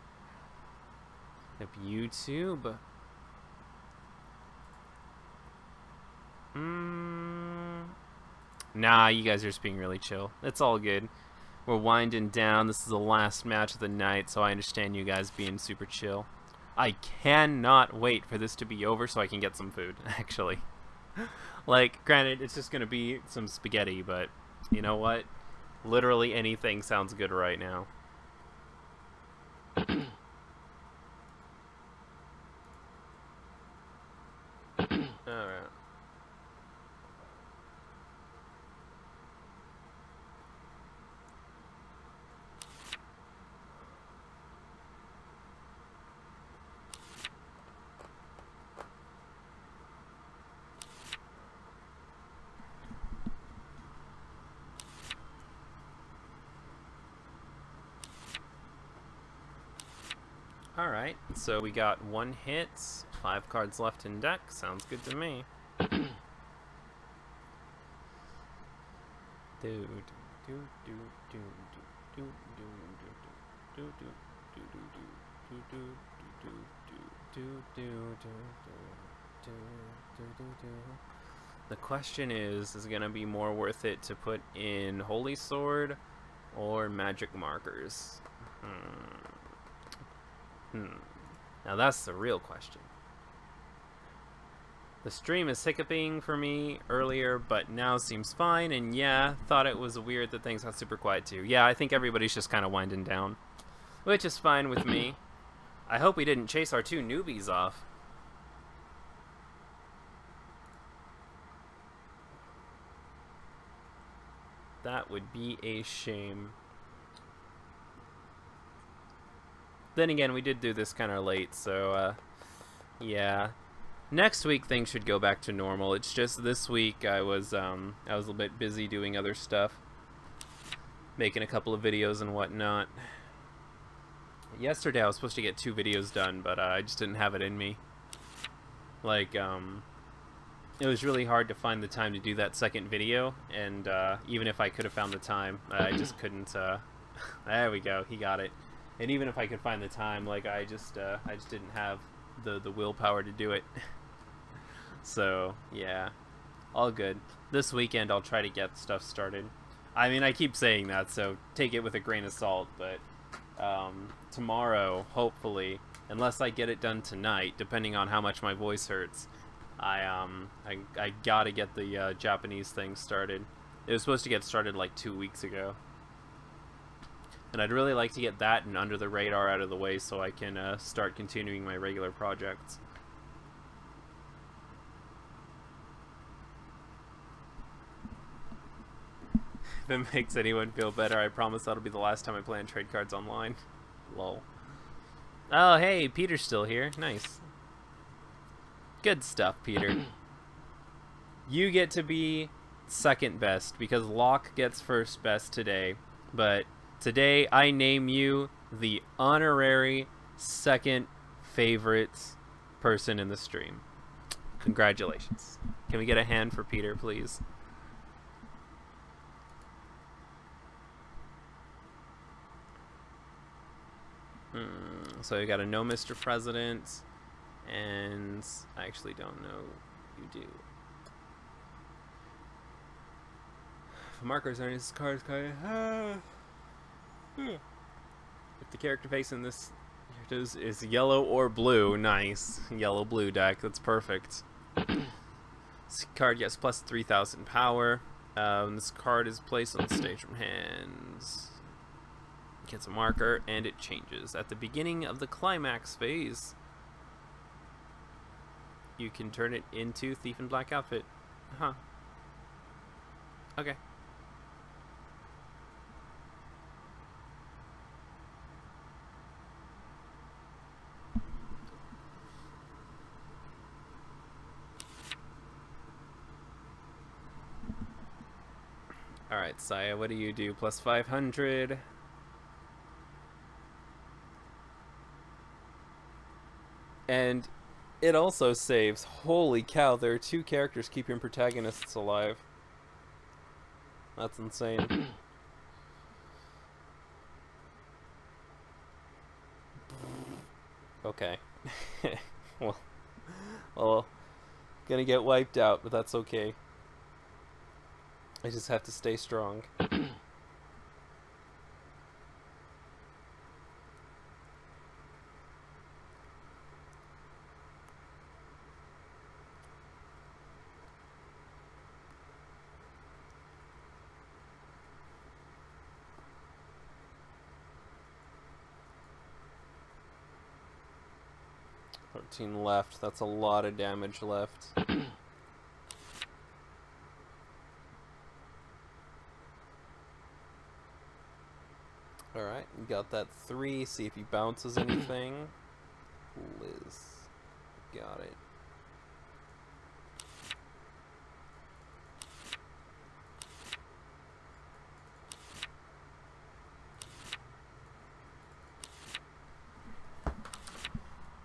Up YouTube. Nah, you guys are just being really chill. It's all good. We're winding down. This is the last match of the night, so I understand you guys being super chill. I cannot wait for this to be over so I can get some food, actually. Like, granted, it's just going to be some spaghetti, but you know what? Literally anything sounds good right now. Alright. Alright, so we got 1 hit, 5 cards left in deck. Sounds good to me. The question is it going to be more worth it to put in Holy Sword or Magic Markers? Now that's the real question. The stream is hiccuping for me earlier, but now seems fine, and yeah, thought it was weird that things got super quiet too. Yeah, I think everybody's just kind of winding down, which is fine with me. I hope we didn't chase our 2 newbies off. That would be a shame. Then again, we did do this kind of late, so yeah. Next week things should go back to normal. It's just this week I was a little bit busy doing other stuff, making a couple of videos and whatnot. Yesterday I was supposed to get 2 videos done, but I just didn't have it in me. Like, it was really hard to find the time to do that second video, and even if I could have found the time, I just couldn't. There we go, he got it. And even if I could find the time, like I just didn't have the willpower to do it. So yeah, all good. This weekend I'll try to get stuff started. I mean, I keep saying that, so take it with a grain of salt, but tomorrow, hopefully, unless I get it done tonight, depending on how much my voice hurts, I gotta get the Japanese thing started. It was supposed to get started like 2 weeks ago, and I'd really like to get that and Under the Radar out of the way so I can start continuing my regular projects. If it makes anyone feel better, I promise that'll be the last time I play on trade cards online. Lol. Oh, hey, Peter's still here. Nice. Good stuff, Peter. You get to be second best because Locke gets first best today. But today I name you the honorary second favorite person in the stream. Congratulations. Can we get a hand for Peter, please? So you got a no Mr. President, and I actually don't know you do. If markers are in his cards, if the character face in this is yellow or blue, nice. Yellow-blue deck, that's perfect. This card gets plus 3,000 power. This card is placed on the stage from hands. Gets a marker, and it changes. At the beginning of the climax phase, you can turn it into Thief in Black outfit. Huh. Okay. Alright, Saya, what do you do? Plus 500. And it also saves. Holy cow, there are 2 characters keeping protagonists alive. That's insane. Okay. well, gonna get wiped out, but that's okay. I just have to stay strong. 13 left. That's a lot of damage left. Alright, we got that 3. See if he bounces anything. Liz. Got it.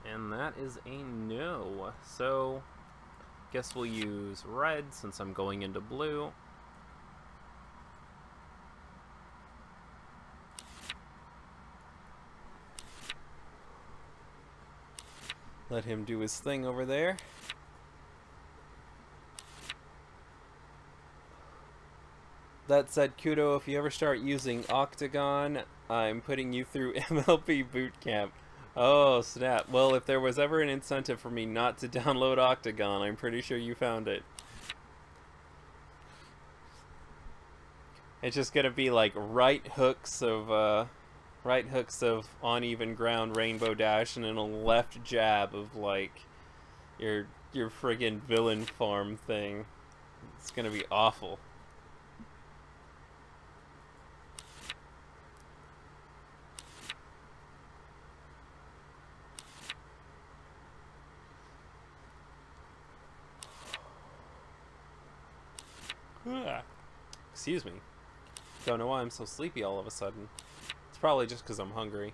And And that is a no. So, guess we'll use red since I'm going into blue. Let him do his thing over there. That said, Kudo, if you ever start using Octagon, I'm putting you through MLP boot camp. Oh, snap. Well, if there was ever an incentive for me not to download Octagon, I'm pretty sure you found it. It's just gonna be like right hooks of uneven ground Rainbow Dash and then a left jab of like your friggin' villain farm thing. It's gonna be awful. Excuse me. Don't know why I'm so sleepy all of a sudden. It's probably just because I'm hungry.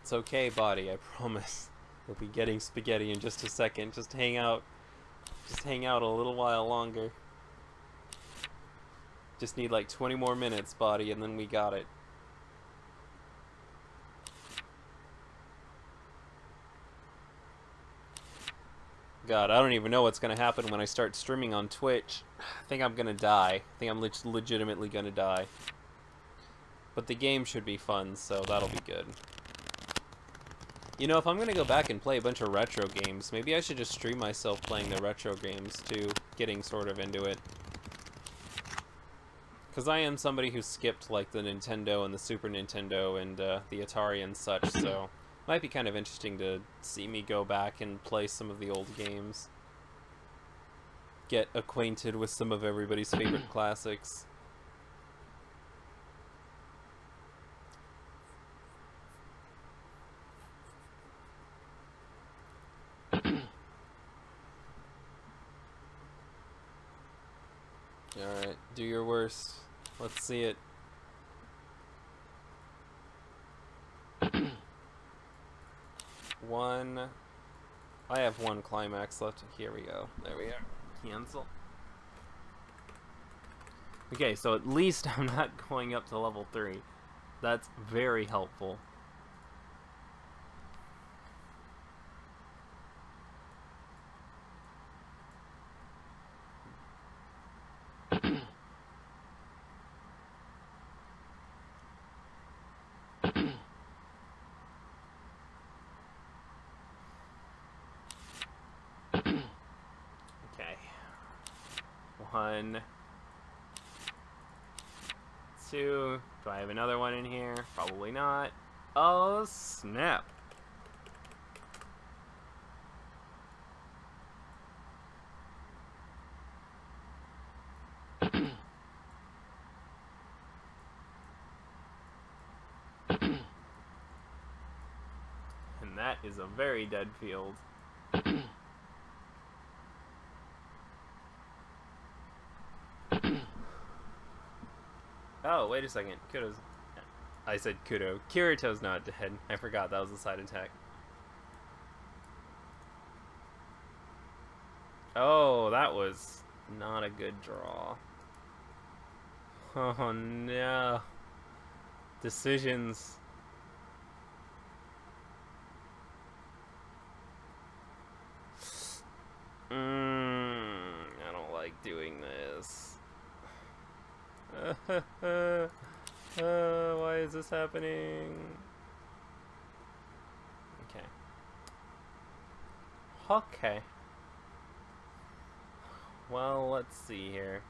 It's okay, body, I promise. You'll be getting spaghetti in just a second. Just hang out. Just hang out a little while longer. Just need like 20 more minutes, body, and then we got it. God, I don't even know what's going to happen when I start streaming on Twitch. I think I'm going to die. I think I'm legitimately going to die. But the game should be fun, so that'll be good. You know, if I'm going to go back and play a bunch of retro games, maybe I should just stream myself playing the retro games, too. Getting sort of into it. Because I am somebody who skipped, like, the Nintendo and the Super Nintendo and the Atari and such, so... Might be kind of interesting to see me go back and play some of the old games. Get acquainted with some of everybody's favorite classics. Alright, do your worst. Let's see it. I have one climax left. Here we go. There we are. Cancel. Okay, so at least I'm not going up to level 3. That's very helpful. One, two. Do I have another one in here? Probably not. Oh, snap. And that is a very dead field. Oh, wait a second. Kudo's... I said Kudo. Kirito's not dead. I forgot that was a side attack. Oh, that was not a good draw. Oh, no. Decisions. I don't like doing this. Why is this happening? Okay. Okay. Well, let's see here.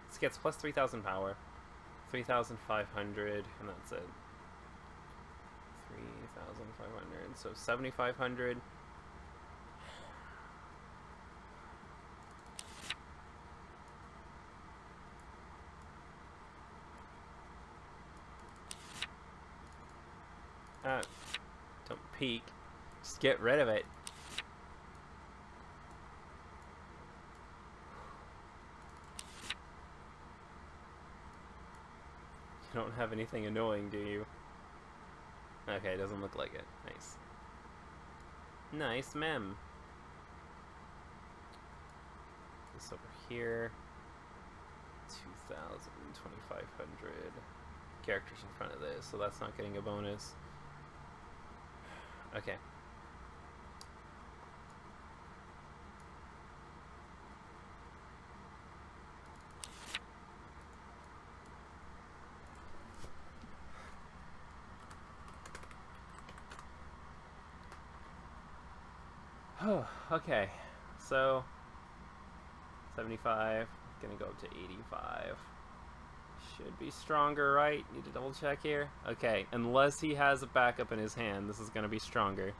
This gets plus 3,000 power. 3,500, and that's it. 3,500, so 7,500. Don't peek. Just get rid of it. You don't have anything annoying, do you? Okay, doesn't look like it. Nice. Nice mem. This over here. 2,000, 2,500 characters in front of this, so that's not getting a bonus. Okay. Okay, so 75, gonna go up to 85. Should be stronger, right? Need to double check here. Okay, unless he has a backup in his hand, this is gonna be stronger.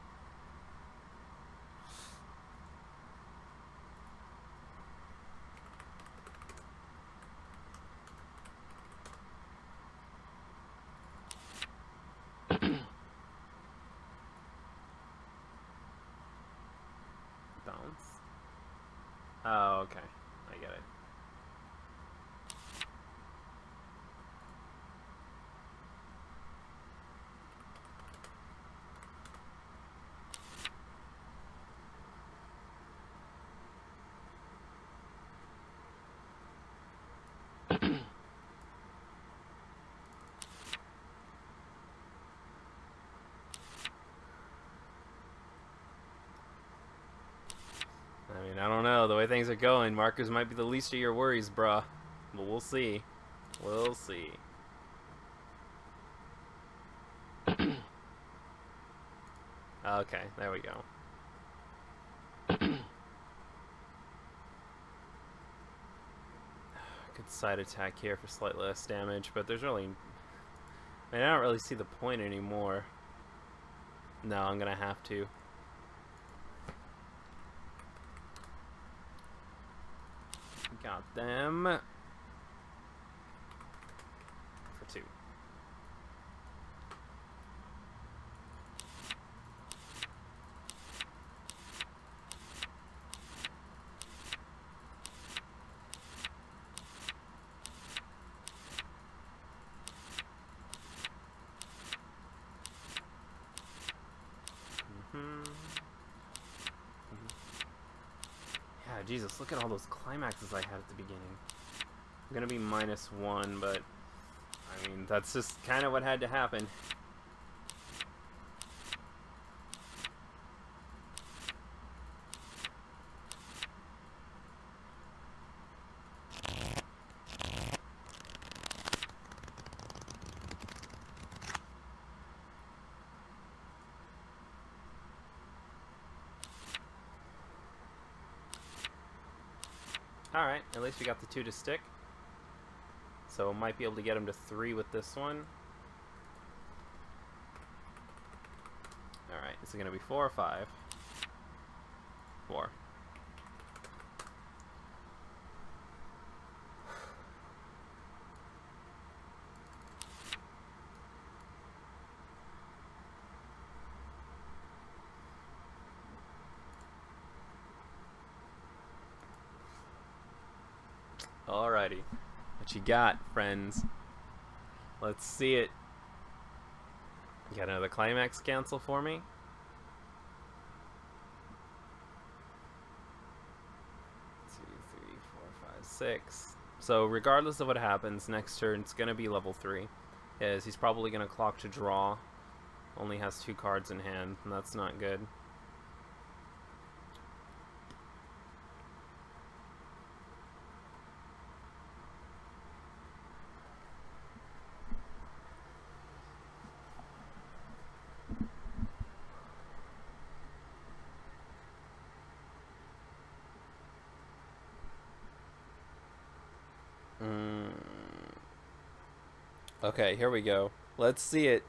Bounce. Oh, okay. I get it. I mean, I don't know. The way things are going, markers might be the least of your worries, bruh. But we'll see. We'll see. Okay, there we go. Good side attack here for slightly less damage, but there's really... I mean, I don't really see the point anymore. No, I'm gonna have to. Got them. For 2. Yeah, Jesus, look at all those climaxes I had at the beginning. I'm gonna be -1, but I mean, that's just kind of what had to happen. Alright, at least we got the 2 to stick. So might be able to get him to 3 with this one. Alright, is it going to be 4 or 5? 4. Alrighty. What you got, friends? Let's see it. You got another climax cancel for me? 2, 3, 4, 5, 6. So regardless of what happens, next turn it's gonna be level 3. Is he's probably gonna clock to draw. Only has 2 cards in hand, and that's not good. Okay, here we go. Let's see it.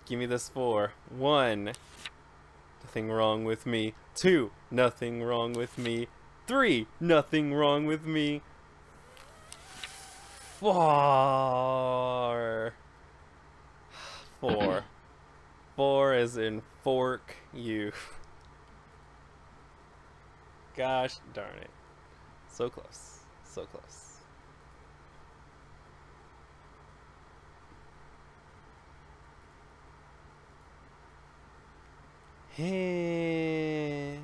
Give me this 4. 1. Nothing wrong with me. 2. Nothing wrong with me. 3. Nothing wrong with me. 4. 4. 4 as in fork you. Gosh darn it. So close. So close. Hey.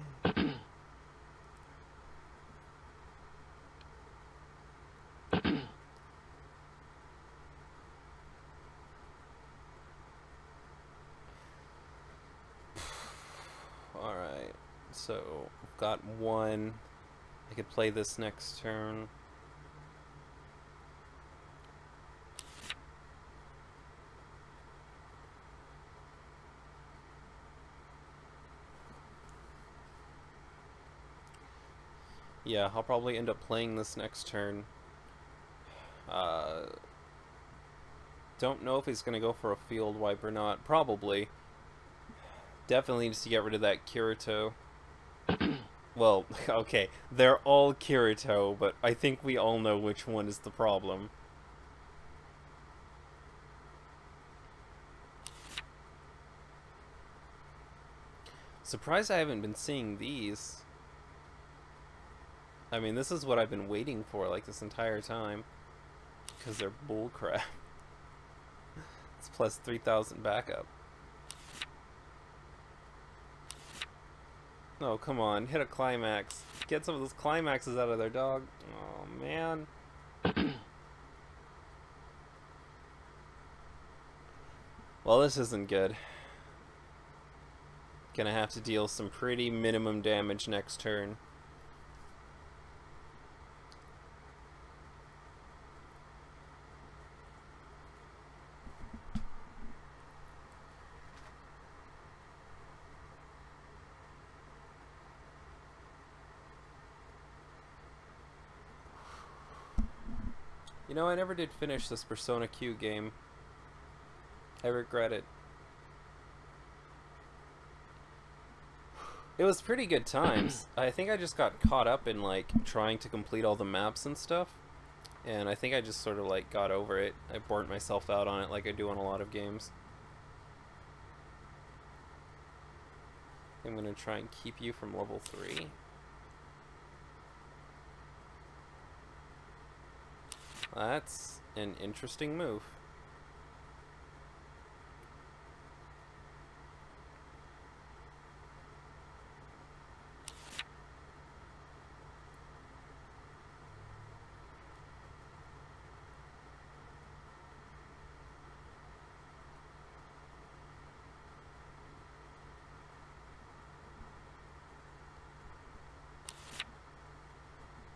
Alright, so I've got one. I could play this next turn. Yeah, I'll probably end up playing this next turn. Don't know if he's going to go for a field wipe or not. Probably. Definitely needs to get rid of that Kirito. Well, okay, they're all Kirito, but I think we all know which one is the problem. Surprised I haven't been seeing these. I mean, this is what I've been waiting for, like, this entire time. Because they're bullcrap. It's plus 3,000 backup. Oh, come on. Hit a climax. Get some of those climaxes out of there, dog. Oh, man. Well, this isn't good. Gonna have to deal some pretty minimum damage next turn. You know, I never did finish this Persona Q game. I regret it. It was pretty good times. I think I just got caught up in, like, trying to complete all the maps and stuff. And I think I just sort of, like, got over it. I burnt myself out on it like I do on a lot of games. I'm gonna try and keep you from level 3. That's an interesting move.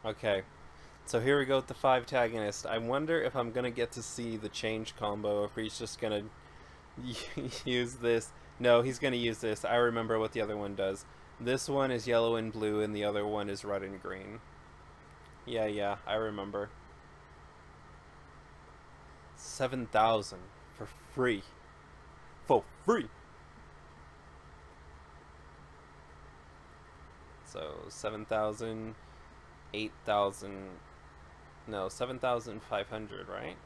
Okay. So here we go with the 5 tagonist. I wonder if I'm gonna get to see the change combo, if he's just gonna use this. No, he's gonna use this. I remember what the other one does. This one is yellow and blue, and the other one is red and green. Yeah, I remember. 7,000 for free. For free! So, 7,000, 8,000... No, 7,500, right?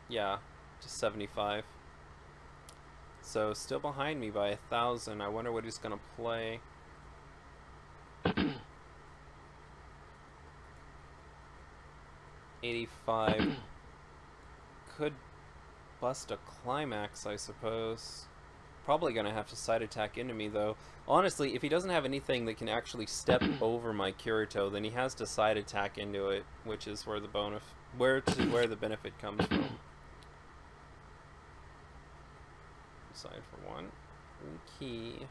Yeah, just 75. So, still behind me by 1,000. I wonder what he's gonna play. 85. Could bust a climax, I suppose. Probably gonna have to side attack into me, though. Honestly, if he doesn't have anything that can actually step over my Kirito, then he has to side attack into it, which is where the where the benefit comes from. Side for 1. Key.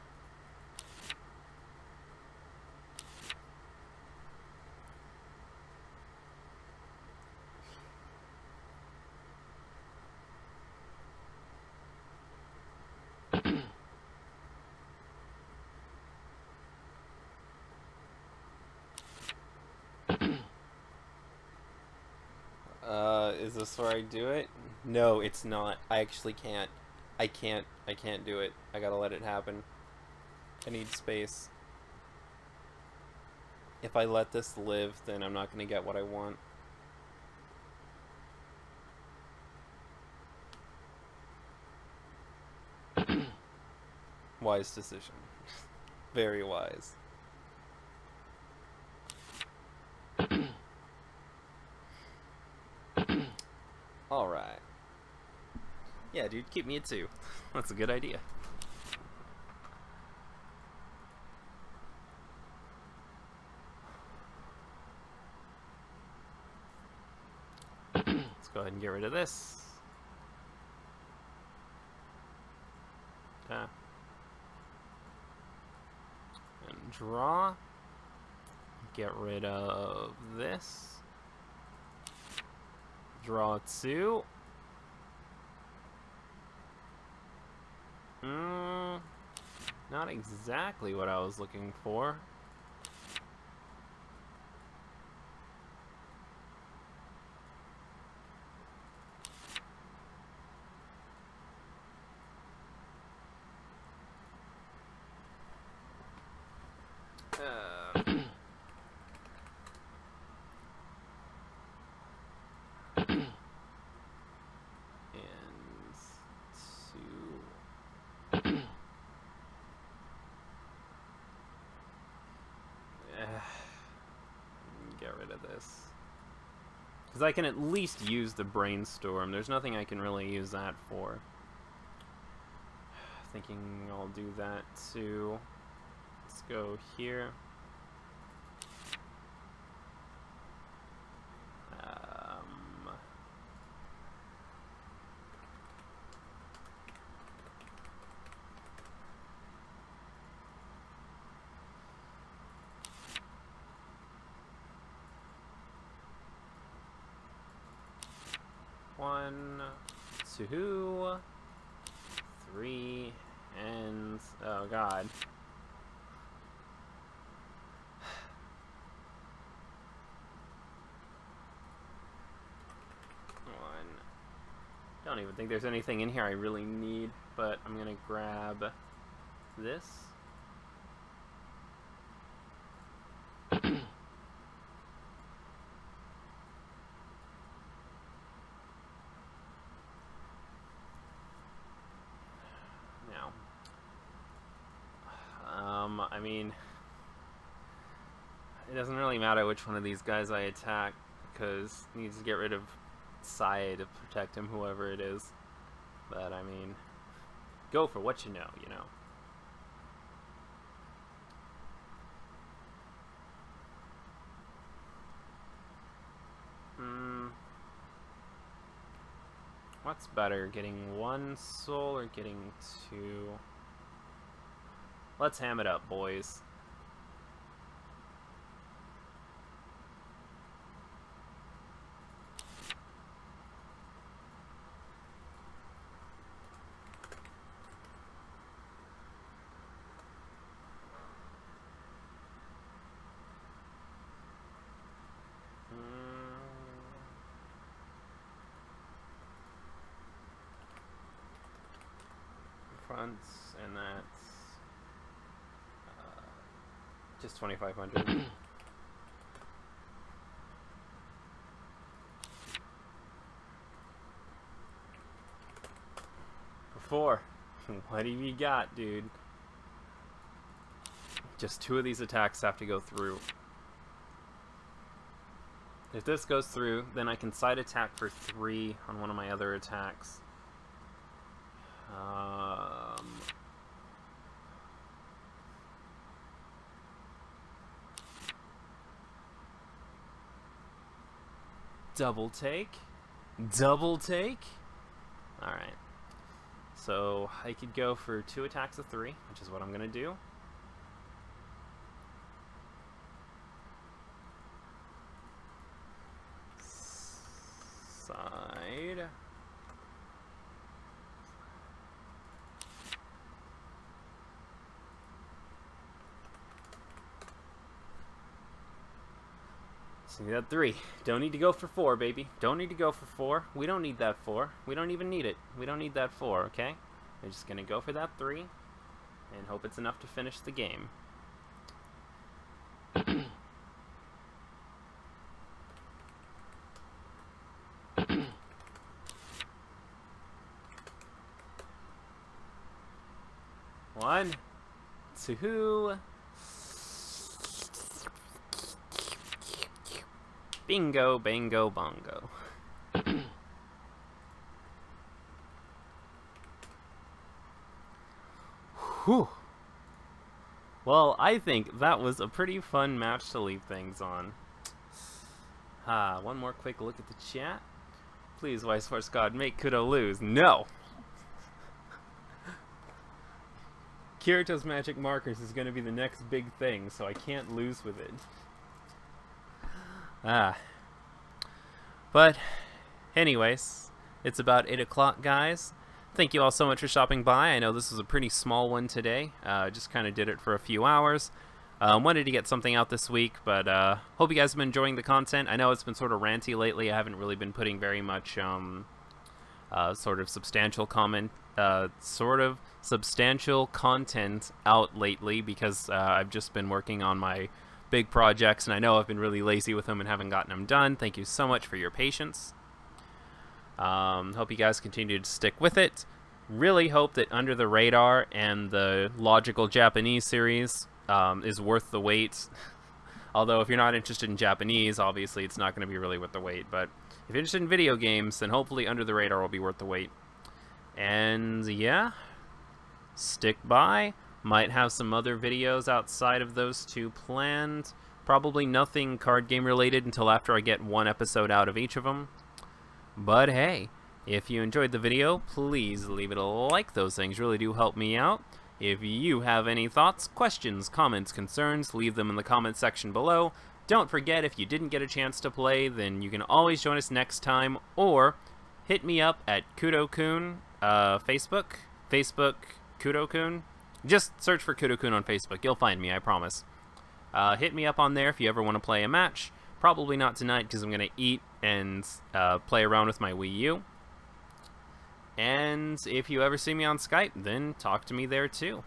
Is this where I do it? No, it's not. I actually can't. I can't do it. I gotta let it happen. I need space. If I let this live, then I'm not gonna get what I want. Wise decision. Very wise. Alright. Yeah, dude, keep me at 2. That's a good idea. go ahead and get rid of this. And draw. Get rid of this. Draw 2. Not exactly what I was looking for. Get rid of this. Because I can at least use the brainstorm. There's nothing I can really use that for. Thinking I'll do that too. Let's go here. One, 2, 3, and oh god. Don't even think there's anything in here I really need, but I'm gonna grab this. I mean, it doesn't really matter which one of these guys I attack, because he needs to get rid of Sai to protect him, whoever it is. But, I mean, go for what you know, you know. What's better, getting 1 soul or getting 2? Let's ham it up, boys. Fronts, and that's just 2,500. For 4. What have you got, dude? Just 2 of these attacks have to go through. If this goes through, then I can side attack for 3 on one of my other attacks. Double take. Double take. Alright. So I could go for 2 attacks of 3, which is what I'm going to do. Side. So you got 3. Don't need to go for 4, baby. Don't need to go for 4. We don't need that 4. We don't even need it. We don't need that 4, okay? We're just going to go for that 3 and hope it's enough to finish the game. One, 2. Bingo, bango, bongo. Whew. Well, I think that was a pretty fun match to leave things on. One more quick look at the chat. Please, Weiss Schwarz God, make Kudo lose. No! Kirito's Magic Markers is going to be the next big thing, so I can't lose with it. But, anyways, it's about 8 o'clock, guys. Thank you all so much for stopping by. I know this was a pretty small one today. Just kind of did it for a few hours. Wanted to get something out this week, but hope you guys have been enjoying the content. I know it's been sort of ranty lately. I haven't really been putting very much sort of substantial content out lately because I've just been working on my big projects, and I know I've been really lazy with them and haven't gotten them done. Thank you so much for your patience. Hope you guys continue to stick with it. Really hope that Under the Radar and the Logical Japanese series is worth the wait. Although if you're not interested in Japanese, obviously it's not going to be really worth the wait. But if you're interested in video games, then hopefully Under the Radar will be worth the wait. And yeah, stick by. Might have some other videos outside of those two planned. Probably nothing card game related until after I get one episode out of each of them. But hey, if you enjoyed the video, please leave it a like. Those things really do help me out. If you have any thoughts, questions, comments, concerns, leave them in the comment section below. Don't forget, if you didn't get a chance to play, then you can always join us next time, or hit me up at Kudo-kun, Facebook, Kudo-kun. Just search for Kudo-kun on Facebook. You'll find me, I promise. Hit me up on there if you ever want to play a match. Probably not tonight because I'm going to eat and play around with my Wii U. And if you ever see me on Skype, then talk to me there too.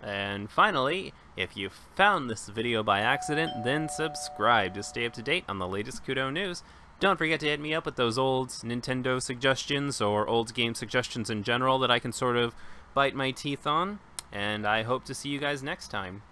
And finally, if you found this video by accident, then subscribe to stay up to date on the latest Kudo news. Don't forget to hit me up with those old Nintendo suggestions or old game suggestions in general that I can sort of bite my teeth on. And I hope to see you guys next time.